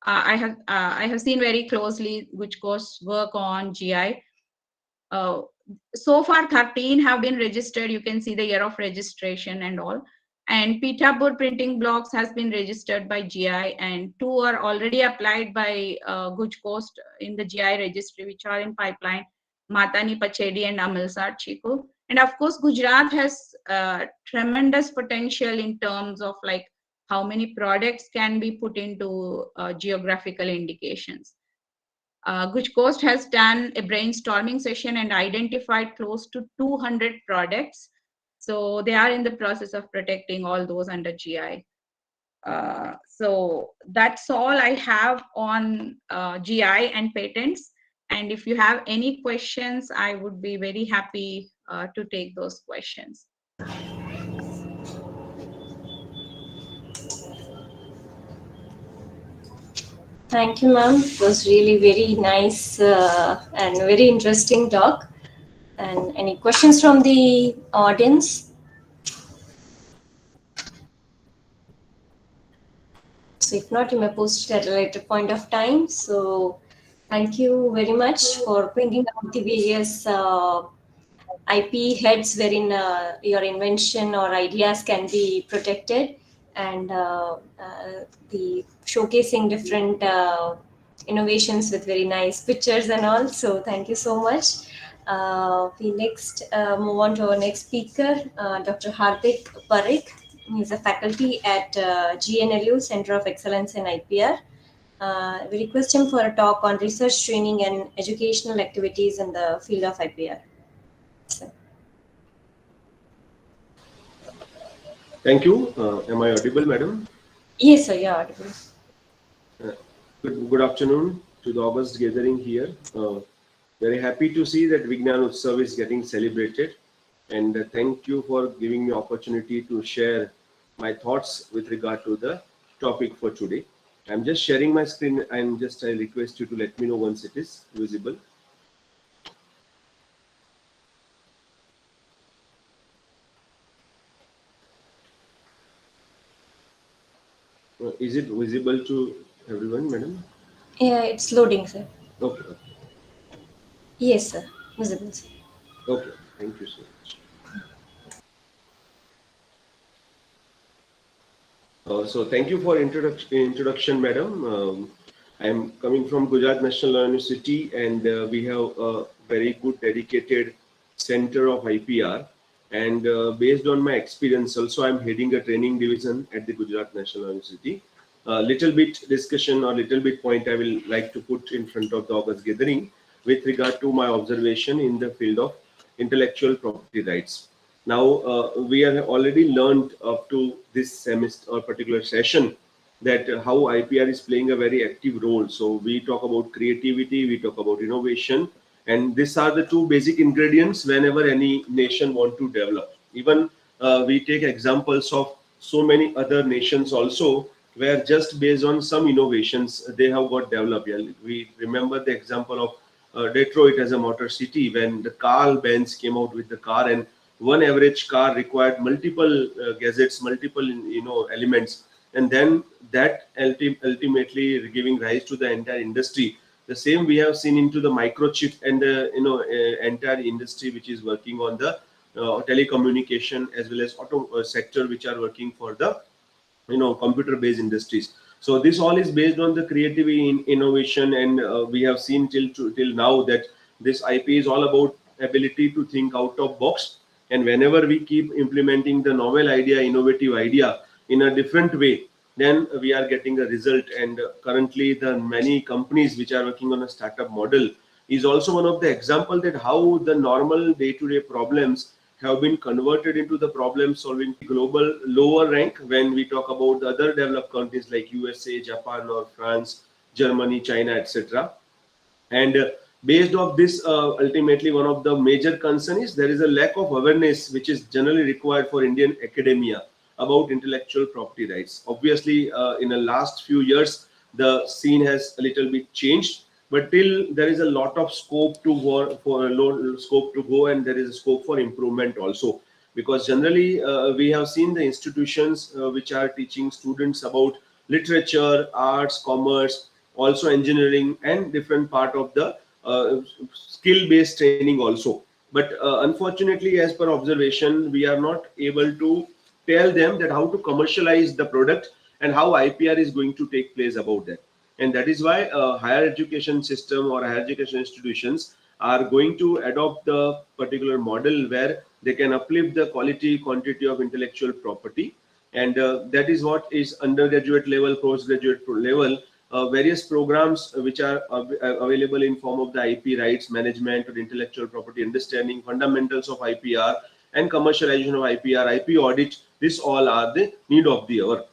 I have seen very closely GUJCOST work on GI. So far 13 have been registered. You can see the year of registration and all. And Pithampur printing blocks has been registered by GI, and 2 are already applied by GUJCOST in the GI registry, which are in pipeline: Matani Pachedi and Amilsar Chiku. And of course, Gujarat has tremendous potential in terms of like how many products can be put into geographical indications. GUJCOST has done a brainstorming session and identified close to 200 products. So they are in the process of protecting all those under GI. So that's all I have on GI and patents. And if you have any questions, I would be very happy to take those questions. Thank you, ma'am. It was really very nice and very interesting talk. And any questions from the audience? So if not, you may post it at a later point of time. So thank you very much for bringing out the various IP heads wherein your invention or ideas can be protected, and the showcasing different innovations with very nice pictures and all. So thank you so much. We next move on to our next speaker, Dr. Hardik Parikh. He is a faculty at GNLU, Center of Excellence in IPR. We request him for a talk on research, training, and educational activities in the field of IPR. So. Thank you. Am I audible, madam? Yes, sir, you're audible. Good afternoon to the August gathering here. Very happy to see that Vigyan Utsav is getting celebrated, and thank you for giving me opportunity to share my thoughts with regard to the topic for today. I'm just sharing my screen, and just I request you to let me know once it is visible. Is it visible to everyone, madam? Yeah, it's loading, sir. Okay. Yes, sir. Visible, sir. Okay. Thank you so much. So thank you for introduction, madam. I am coming from Gujarat National University, and we have a very good dedicated center of IPR. And based on my experience, also I'm heading a training division at the Gujarat National University. Little bit discussion or little bit point I will like to put in front of the August gathering with regard to my observation in the field of intellectual property rights. Now, we have already learned up to this semester or particular session that how IPR is playing a very active role. So we talk about creativity, we talk about innovation, and these are the two basic ingredients whenever any nation want to develop. Even we take examples of so many other nations also, where just based on some innovations they have got developed. We remember the example of Detroit as a motor city, when the Carl Benz came out with the car, and one average car required multiple gadgets, multiple elements, and then that ultimately giving rise to the entire industry. The same we have seen into the microchip and the entire industry which is working on the telecommunication as well as auto sector, which are working for the computer based industries. So this all is based on the creativity in innovation, and we have seen till now that this IP is all about ability to think out of box. And whenever we keep implementing the novel idea, innovative idea in a different way, then we are getting a result. And currently the many companies which are working on a startup model is also one of the example that how the normal day-to-day problems have been converted into the problem solving global lower rank when we talk about the other developed countries like USA, Japan or France, Germany, China, etc. And based on this, ultimately one of the major concern is there is a lack of awareness which is generally required for Indian academia about intellectual property rights. Obviously, in the last few years, the scene has a little bit changed, but till there is a lot of scope to go, and there is a scope for improvement also. Because generally, we have seen the institutions which are teaching students about literature, arts, commerce, also engineering, and different part of the skill-based training also. But unfortunately, as per observation, we are not able to tell them that how to commercialize the product and how IPR is going to take place about that. And that is why higher education system or higher education institutions are going to adopt the particular model where they can uplift the quality, quantity of intellectual property. And that is what is undergraduate level, postgraduate level, various programs which are available in form of the IP rights management or intellectual property understanding, fundamentals of IPR and commercialization of IPR, IP audit. This all are the need of the hour.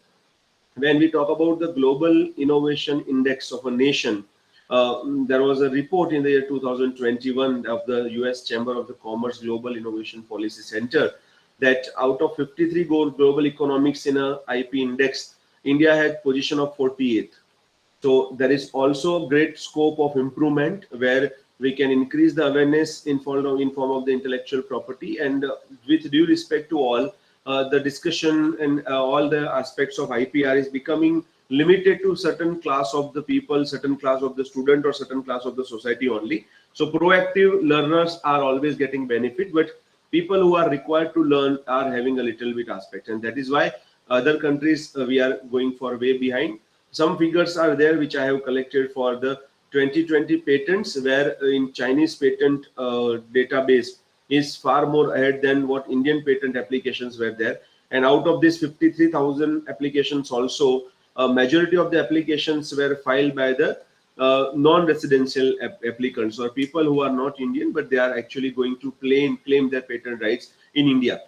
When we talk about the global innovation index of a nation, there was a report in the year 2021 of the US Chamber of the Commerce Global Innovation Policy Center that out of 53 global economics in a IP index, India had position of 48th. So there is also great scope of improvement where we can increase the awareness in form of the intellectual property, and with due respect to all, the discussion and all the aspects of IPR is becoming limited to certain class of the people, certain class of the student or certain class of the society only. So proactive learners are always getting benefit, but people who are required to learn are having a little bit aspect, and that is why other countries we are going for way behind. Some figures are there which I have collected for the 2020 patents, where in Chinese patent database is far more ahead than what Indian patent applications were there. And out of this 53,000 applications also, a majority of the applications were filed by the non-residential applicants or people who are not Indian, but they are actually going to claim their patent rights in India.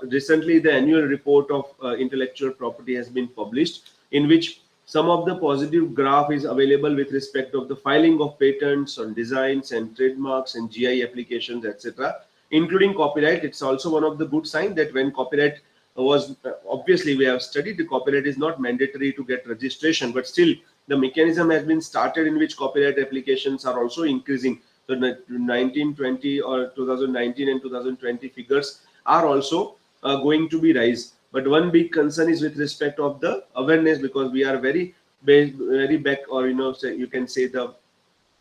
Recently, the annual report of intellectual property has been published, in which some of the positive graph is available with respect of the filing of patents on designs and trademarks and GI applications, etc., including copyright. It's also one of the good signs that when copyright was, obviously we have studied the copyright is not mandatory to get registration, but still the mechanism has been started in which copyright applications are also increasing. So 1920 or 2019 and 2020 figures are also going to be rise. But one big concern is with respect of the awareness, because we are very back, or you can say the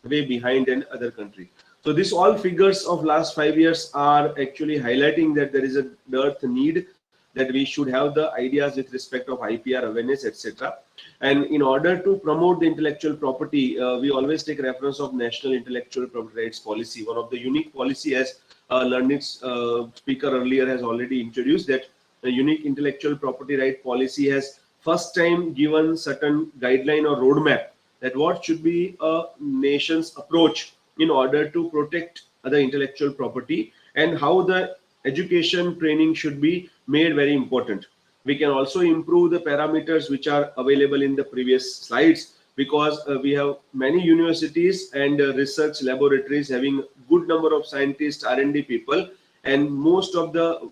way behind in other country. So this all figures of last 5 years are actually highlighting that there is a dearth need, that we should have the ideas with respect of IPR awareness, etc. And in order to promote the intellectual property, we always take reference of National Intellectual Property Rights Policy, one of the unique policy, as learned speaker earlier has already introduced, that the unique intellectual property right policy has first time given certain guideline or roadmap that what should be a nation's approach in order to protect the intellectual property, and how the education training should be made very important. We can also improve the parameters which are available in the previous slides, because we have many universities and research laboratories having good number of scientists, R&D people, and most of the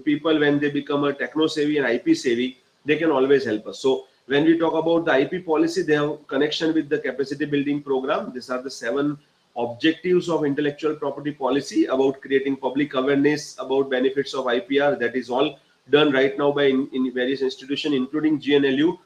people, when they become a techno savvy and IP savvy, they can always help us. So when we talk about the IP policy, they have connection with the capacity building program. These are the 7 objectives of intellectual property policy, about creating public awareness about benefits of IPR. That is all done right now by in various institutions, including GNLU,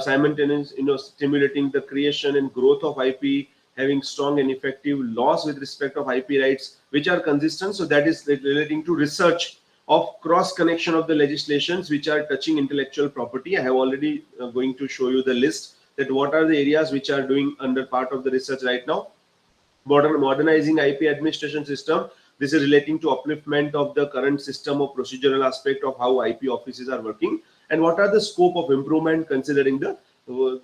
simultaneously stimulating the creation and growth of IP, having strong and effective laws with respect of IP rights which are consistent. So that is relating to research of cross connection of the legislations which are touching intellectual property. I have already going to show you the list that what are the areas which are doing under part of the research right now. Modernizing IP administration system. This is relating to upliftment of the current system of procedural aspect of how IP offices are working, and what are the scope of improvement considering the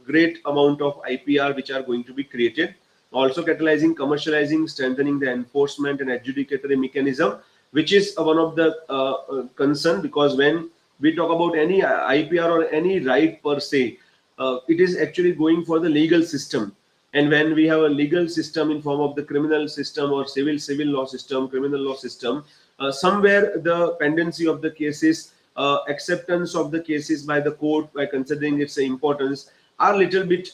great amount of IPR which are going to be created. Also catalyzing, commercializing, strengthening the enforcement and adjudicatory mechanism, which is one of the concern, because when we talk about any IPR or any right per se, it is actually going for the legal system. And when we have a legal system in form of the criminal system or civil law system, criminal law system, somewhere the pendency of the cases, acceptance of the cases by the court by considering its importance, are little bit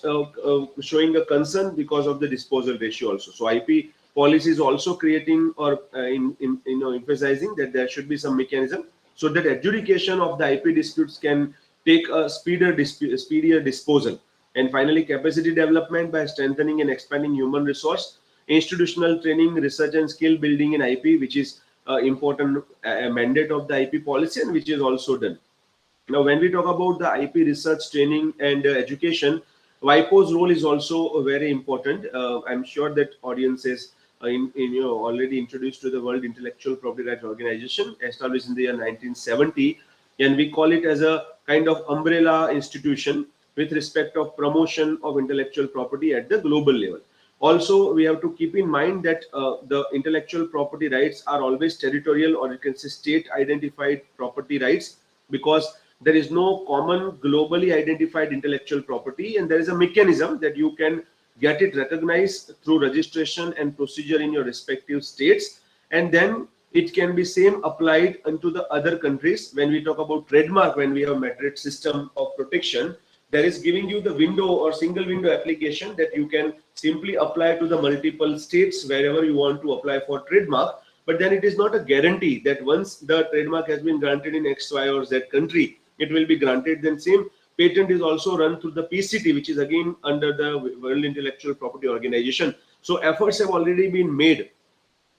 showing a concern because of the disposal ratio also. So IP policy is also creating or emphasizing that there should be some mechanism so that adjudication of the IP disputes can take a speedier disposal. And finally, capacity development by strengthening and expanding human resource, institutional training, research and skill building in IP, which is important mandate of the IP policy and which is also done. Now, when we talk about the IP research, training and education, WIPO's role is also very important. I'm sure that audiences already introduced to the World Intellectual Property Rights Organization, established in the year 1970, and we call it as a kind of umbrella institution with respect of promotion of intellectual property at the global level. Also, we have to keep in mind that the intellectual property rights are always territorial, or you can say state identified property rights, because there is no common globally identified intellectual property, and there is a mechanism that you can get it recognized through registration and procedure in your respective states, and then it can be same applied unto the other countries. When we talk about trademark, when we have merit system of protection, there is giving you the window or single window application that you can simply apply to the multiple states wherever you want to apply for trademark. But then it is not a guarantee that once the trademark has been granted in X, Y or Z country, it will be granted. Then same patent is also run through the PCT, which is again under the World Intellectual Property Organization. So efforts have already been made.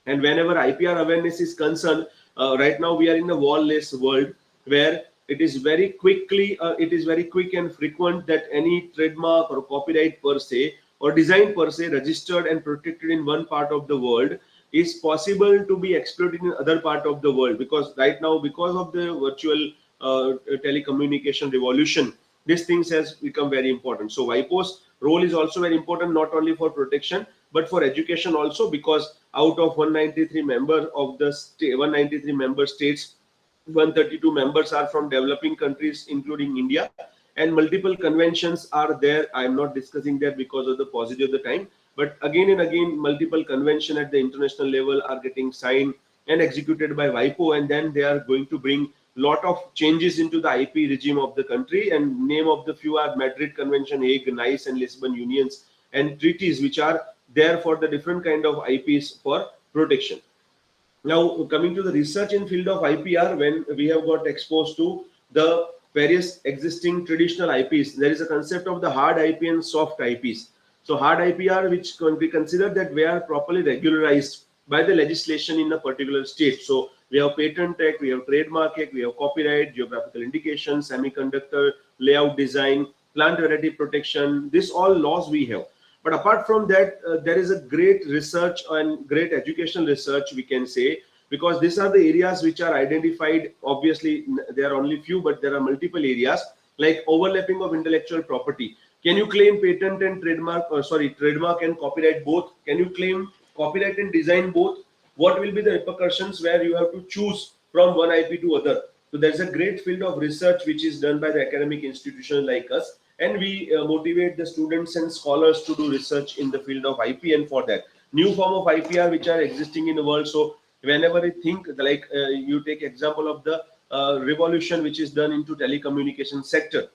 And whenever IPR awareness is concerned, right now we are in a wall-less world where it is very quick and frequent that any trademark or copyright per se or design per se registered and protected in one part of the world is possible to be exploited in other part of the world, because right now, because of the virtual telecommunication revolution, these things has become very important. So WIPO's role is also very important, not only for protection but for education also, because out of 193 members of the 193 member states, 132 members are from developing countries, including India, and multiple conventions are there. I am not discussing that because of the paucity of the time, but again and again, multiple conventions at the international level are getting signed and executed by WIPO, and then they are going to bring lot of changes into the IP regime of the country. And name of the few are Madrid Convention, Hague, Nice, and Lisbon Unions, and treaties which are there for the different kind of IPs for protection. Now, coming to the research in field of IPR, when we have got exposed to the various existing traditional IPs. There is a concept of the hard IP and soft IPs. So hard IP are which can be considered that they are properly regularized by the legislation in a particular state. So we have Patent Act, we have Trademark Act, we have Copyright, Geographical Indication, Semiconductor, Layout Design, Plant Variety Protection. This all laws we have. But apart from that, there is a great research and great educational research, we can say, because these are the areas which are identified. Obviously, there are only few, but there are multiple areas like overlapping of intellectual property. Can you claim patent and trademark and copyright both? Can you claim copyright and design both? What will be the repercussions where you have to choose from one IP to other? So there's a great field of research which is done by the academic institutions like us, and we motivate the students and scholars to do research in the field of IP. And for that, new form of IPR which are existing in the world. So whenever you think like you take example of the revolution which is done into telecommunication sector.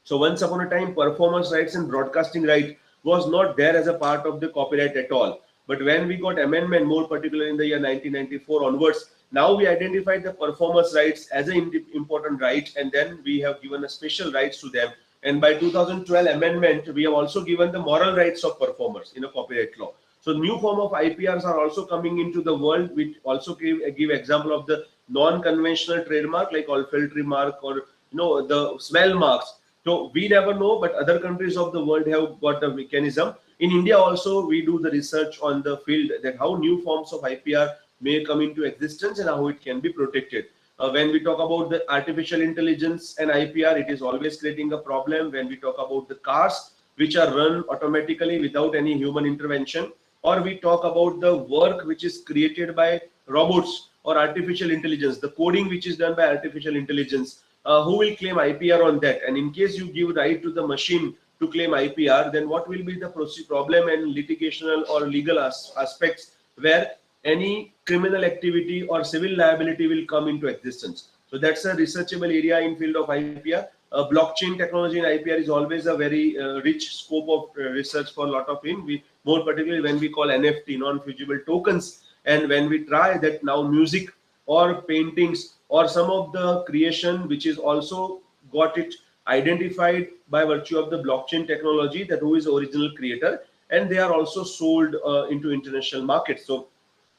So once upon a time, performance rights and broadcasting right was not there as a part of the copyright at all. But when we got amendment, more particularly in the year 1994 onwards, now we identified the performance rights as an important right, and then we have given a special rights to them. And by 2012 amendment, we have also given the moral rights of performers in a copyright law. So new form of IPRs are also coming into the world, which also give example of the non-conventional trademark like olfactory mark or the smell marks. So we never know, but other countries of the world have got a mechanism. In India also, we do the research on the field that how new forms of IPR may come into existence and how it can be protected. When we talk about the artificial intelligence and IPR, it is always creating a problem. When we talk about the cars, which are run automatically without any human intervention, or we talk about the work which is created by robots or artificial intelligence, the coding which is done by artificial intelligence, who will claim IPR on that? And in case you give right to the machine to claim IPR, then what will be the problem and litigational or legal aspects where any criminal activity or civil liability will come into existence? So that's a researchable area in field of IPR. Blockchain technology in IPR is always a very rich scope of research for a lot of things. More particularly when we call NFT, non-fungible tokens, and when we try that now music or paintings or some of the creation which is also got it identified by virtue of the blockchain technology that who is original creator, and they are also sold into international markets. So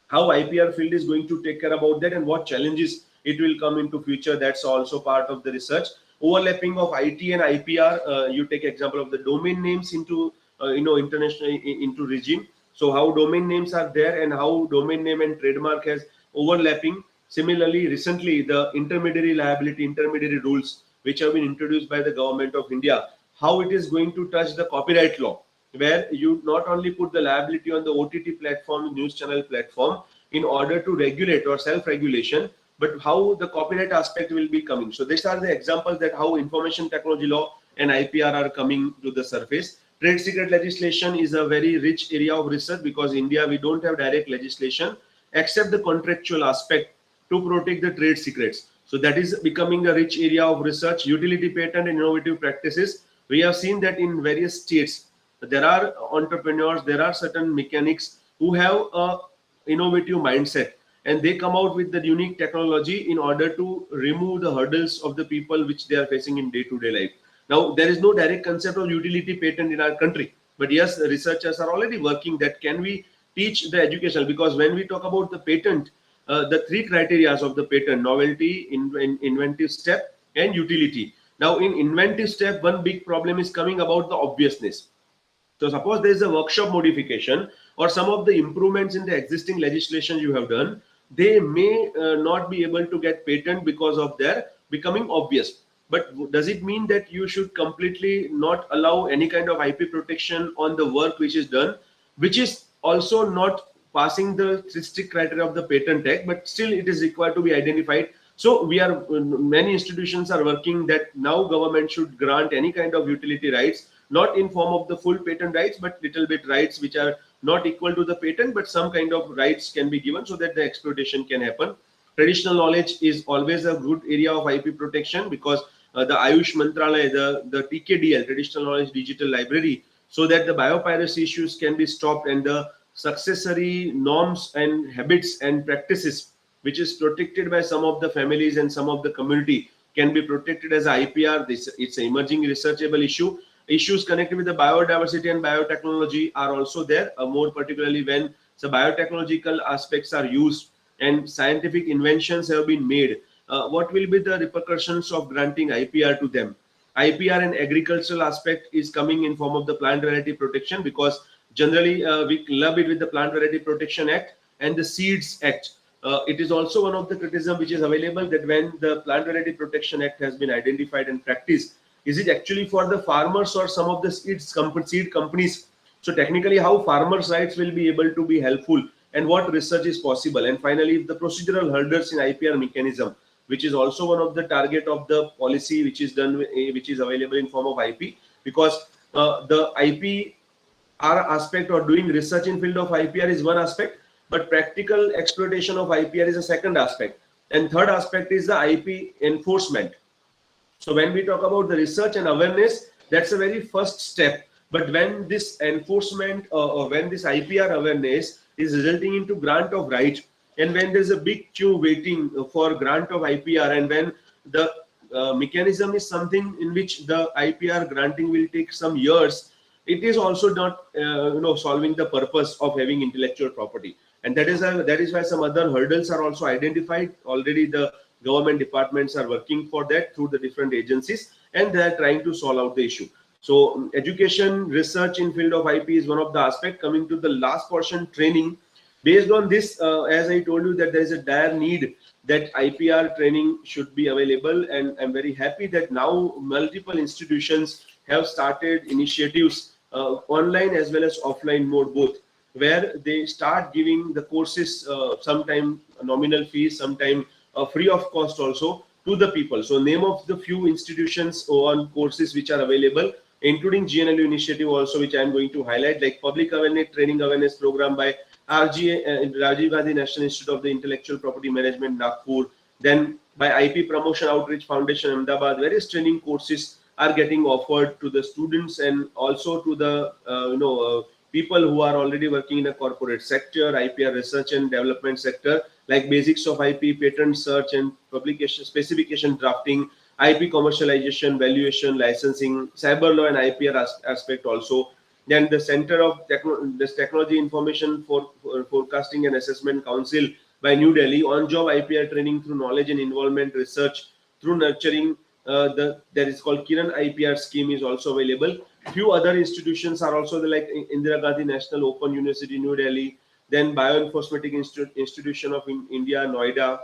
how IPR field is going to take care about that and what challenges it will come into future, that's also part of the research. Overlapping of IT and IPR, you take example of the domain names into international into regime. So how domain names are there and how domain name and trademark has overlapping. Similarly, recently the intermediary liability, intermediary rules which have been introduced by the government of India, how it is going to touch the copyright law, where you not only put the liability on the OTT platform, news channel platform in order to regulate or self-regulation, but how the copyright aspect will be coming. So these are the examples that how information technology law and IPR are coming to the surface. Trade secret legislation is a very rich area of research because India, we don't have direct legislation except the contractual aspect to protect the trade secrets. So that is becoming a rich area of research. Utility patent and innovative practices. We have seen that in various states, there are entrepreneurs, there are certain mechanics who have a innovative mindset, and they come out with the unique technology in order to remove the hurdles of the people which they are facing in day-to-day life. Now, there is no direct concept of utility patent in our country, but yes, the researchers are already working that can we teach the education, because when we talk about the patent, the three criteria of the patent: novelty, inventive step, and utility. Now, in inventive step, one big problem is coming about the obviousness. So suppose there is a workshop modification or some of the improvements in the existing legislation you have done, they may not be able to get patent because of their becoming obvious. But does it mean that you should completely not allow any kind of IP protection on the work which is done, which is also not passing the strict criteria of the Patent Act, but still it is required to be identified? So many institutions are working that now government should grant any kind of utility rights, not in form of the full patent rights, but little bit rights which are not equal to the patent, but some kind of rights can be given so that the exploitation can happen. Traditional knowledge is always a good area of IP protection because the Ayush Mantralaya, the TKDL, Traditional Knowledge Digital Library, so that the biopiracy issues can be stopped and the successory norms and habits and practices which is protected by some of the families and some of the community can be protected as IPR. It's an emerging researchable issue. Issues connected with the biodiversity and biotechnology are also there, more particularly when the biotechnological aspects are used and scientific inventions have been made. What will be the repercussions of granting IPR to them? IPR and agricultural aspect is coming in form of the Plant Variety Protection, because generally we club it with the Plant Variety Protection Act and the Seeds Act. It is also one of the criticism which is available, that when the Plant Variety Protection Act has been identified and practiced, is it actually for the farmers or some of the seed companies? So technically, how farmers' rights will be able to be helpful, and what research is possible? And finally, the procedural hurdles in IPR mechanism, which is also one of the target of the policy which is done, which is available in form of IP, because the IPR aspect or doing research in field of IPR is one aspect, but practical exploitation of IPR is a second aspect. And third aspect is the Iep enforcement. So when we talk about the research and awareness, that's a very first step. But when this enforcement or when this IPR awareness is resulting into grant of right, and when there's a big queue waiting for grant of IPR, and when the mechanism is something in which the IPR granting will take some years, it is also not solving the purpose of having intellectual property. And that is why some other hurdles are also identified. Already the government departments are working for that through the different agencies, and they are trying to solve out the issue. So education, research in field of IP is one of the aspects. Coming to the last portion, training. Based on this, as I told you, that there is a dire need that IPR training should be available, and I'm very happy that now multiple institutions have started initiatives online as well as offline mode both, where they start giving the courses, sometime nominal fees, sometime free of cost also, to the people. So name of the few institutions on courses which are available, including GNLU initiative also, which I am going to highlight, like Public Awareness Training Awareness Program by RGA, Rajiv Gandhi National Institute of the Intellectual Property Management, Nagpur. Then by IP Promotion Outreach Foundation, Ahmedabad, various training courses are getting offered to the students and also to the people who are already working in a corporate sector, IPR research and development sector, like basics of IP, patent search and publication, specification drafting, IP commercialization, valuation, licensing, cyber law and IPR aspect also. Then the Center of Technology Information for Forecasting and Assessment Council by New Delhi, on-job IPR training through knowledge and involvement research through nurturing. That is called Kiran IPR scheme is also available. Few other institutions are also there, like Indira Gandhi National Open University, New Delhi, then Bioinformatics Institution of India, Noida,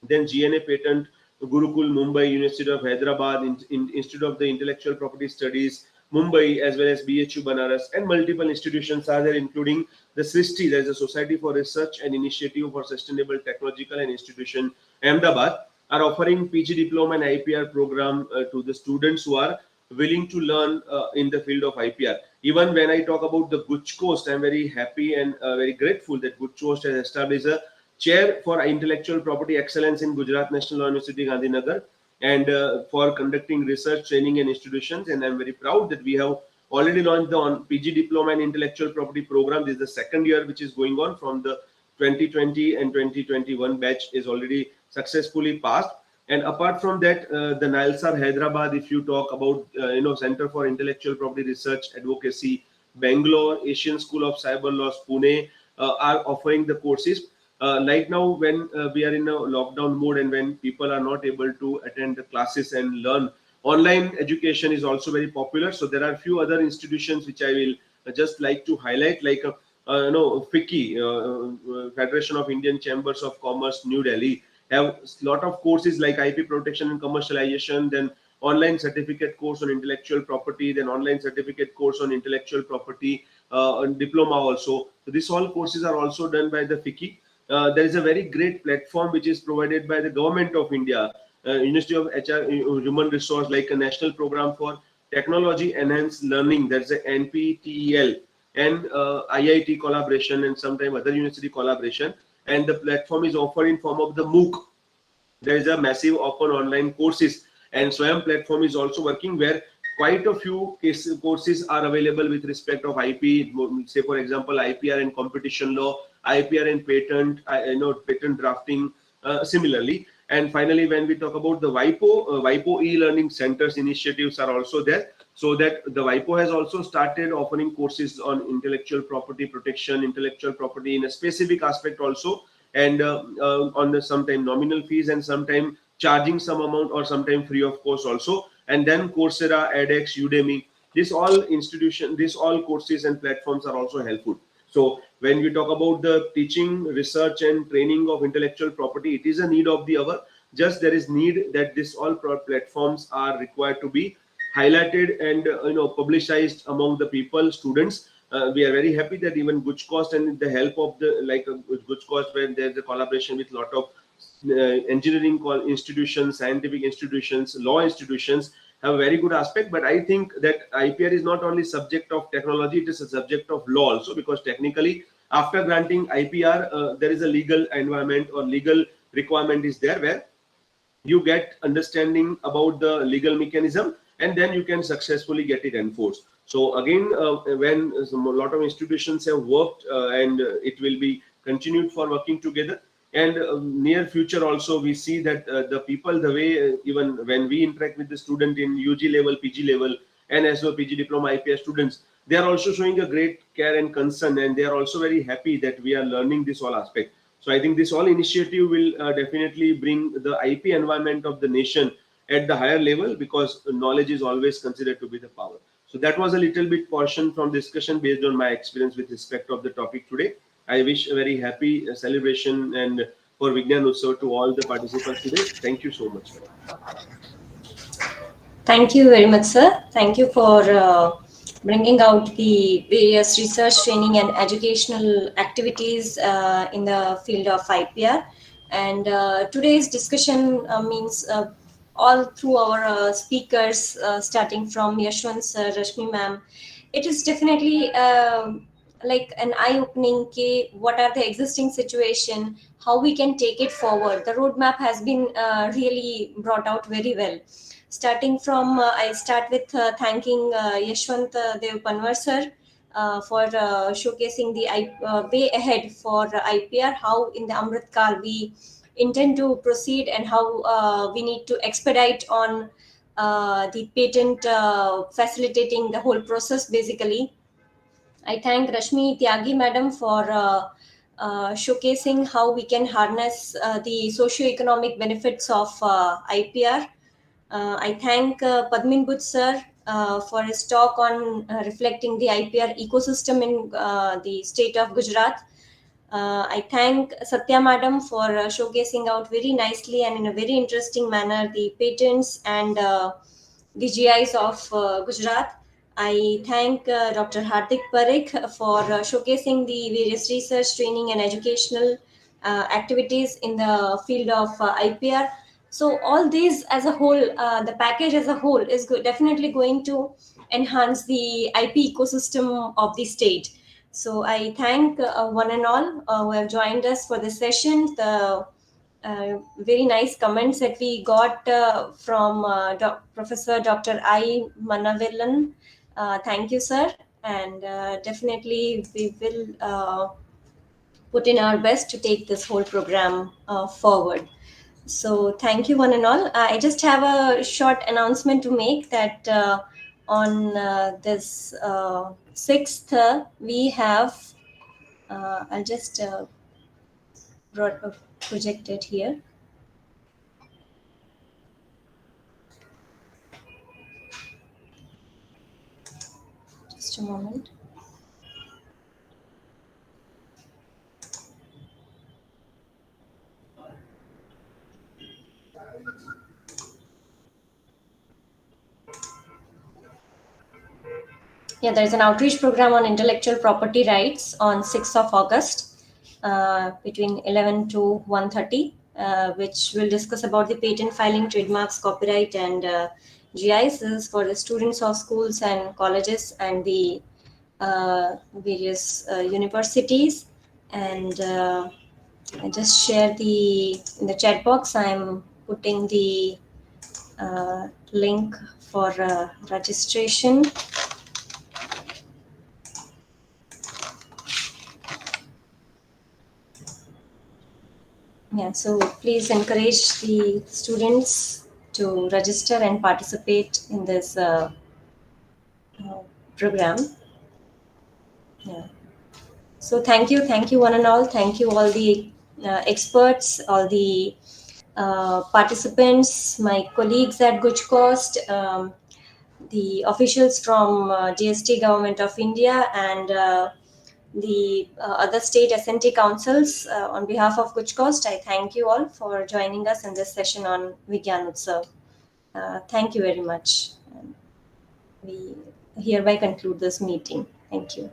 then GNA Patent, Gurukul, Mumbai, University of Hyderabad, Institute of the Intellectual Property Studies, Mumbai, as well as BHU Banaras, and multiple institutions are there, including the SRISTI, there is a Society for Research and Initiative for Sustainable Technological and Institution, Ahmedabad, are offering PG diploma and IPR program to the students who are willing to learn in the field of IPR. Even when I talk about the GUJCOST, I'm very happy and very grateful that GUJCOST has established a chair for intellectual property excellence in Gujarat National Law University, Gandhinagar, and for conducting research, training and institutions. And I'm very proud that we have already launched the PG diploma and intellectual property program. This is the second year which is going on. From the 2020 and 2021 batch is already successfully passed. And apart from that, the NILSAR Hyderabad, if you talk about Center for Intellectual Property Research Advocacy, Bangalore, Asian School of Cyber Laws, Pune, are offering the courses. Like now, when we are in a lockdown mode and when people are not able to attend the classes and learn, online education is also very popular. So there are a few other institutions which I will just like to highlight, like FICCI, Federation of Indian Chambers of Commerce, New Delhi, have a lot of courses like IP protection and commercialization, then online certificate course on intellectual property, then online certificate course on intellectual property, and diploma also. So these all courses are also done by the FICCI. There is a very great platform which is provided by the Government of India, University of HR, Human Resource, like a national program for technology enhanced learning. There's a NPTEL and IIT collaboration and sometimes other university collaboration. And the platform is offered in form of the MOOC. There is a massive open online courses, and SWAYAM platform is also working, where quite a few courses are available with respect of IP, say for example IPR and competition law, IPR and patent, patent drafting, similarly. And finally, when we talk about the WIPO e-learning centers initiatives are also there. So that the WIPO has also started offering courses on intellectual property protection, intellectual property in a specific aspect also, and on the sometime nominal fees and sometime charging some amount or sometime free of course also. And then Coursera, edX, Udemy, these all courses and platforms are also helpful. So when we talk about the teaching, research and training of intellectual property, it is a need of the hour. Just there is need that this all platforms are required to be highlighted and publicized among the people, students. We are very happy that even GUJCOST and the help of the GUJCOST, when there's a collaboration with a lot of engineering institutions, scientific institutions, law institutions, have a very good aspect. But I think that IPR is not only subject of technology, it is a subject of law also, because technically after granting IPR, there is a legal environment or legal requirement is there where you get understanding about the legal mechanism and then you can successfully get it enforced. So again, when a lot of institutions have worked and it will be continued for working together. And near future also we see that the people, the way even when we interact with the student in UG level, PG level, and as well PG diploma IPS students, they are also showing a great care and concern, and they are also very happy that we are learning this all aspect. So I think this all initiative will definitely bring the IP environment of the nation at the higher level, because knowledge is always considered to be the power. So that was a little bit portion from discussion based on my experience with respect of the topic today. I wish a very happy celebration and for Vigyan Utsav to all the participants today. Thank you so much. Thank you very much, sir. Thank you for bringing out the various research, training and educational activities in the field of IPR. And today's discussion means all through our speakers, starting from Yashwant sir, Rashmi ma'am, it is definitely like an eye-opening what are the existing situation, how we can take it forward. The roadmap has been really brought out very well. Starting from, I start with thanking Yashwant Dev Panwar sir for showcasing the way ahead for IPR, how in the Amrit Kal we intend to proceed and how we need to expedite on the patent facilitating the whole process basically. I thank Rashmi Tyagi madam for showcasing how we can harness the socio-economic benefits of IPR. I thank Padmin Butt sir for his talk on reflecting the IPR ecosystem in the state of Gujarat. I thank Satya madam for showcasing out very nicely and in a very interesting manner the patents and the GIs of Gujarat. I thank Dr. Hardik Parekh for showcasing the various research, training and educational activities in the field of IPR. So all these as a whole, the package as a whole is definitely going to enhance the IP ecosystem of the state. So I thank one and all who have joined us for this session. The very nice comments that we got from Professor Dr. I. Manavelan. Thank you, sir. And definitely we will put in our best to take this whole program forward. So thank you one and all. I just have a short announcement to make that on this 6th, we have, I'll just project it here. Just a moment. Yeah, there is an outreach program on intellectual property rights on 6th of August between 11 to 1:30, which will discuss about the patent filing, trademarks, copyright, and GIs. This is for the students of schools and colleges and the various universities. And I just share in the chat box, I'm putting the link for registration. Yeah, so please encourage the students to register and participate in this program. Yeah. So thank you one and all. Thank you all the experts, all the participants, my colleagues at GUJCOST, the officials from GST Government of India, and the other state S&T councils. On behalf of GUJCOST, I thank you all for joining us in this session on Vigyan Utsav. Thank you very much. We hereby conclude this meeting. Thank you.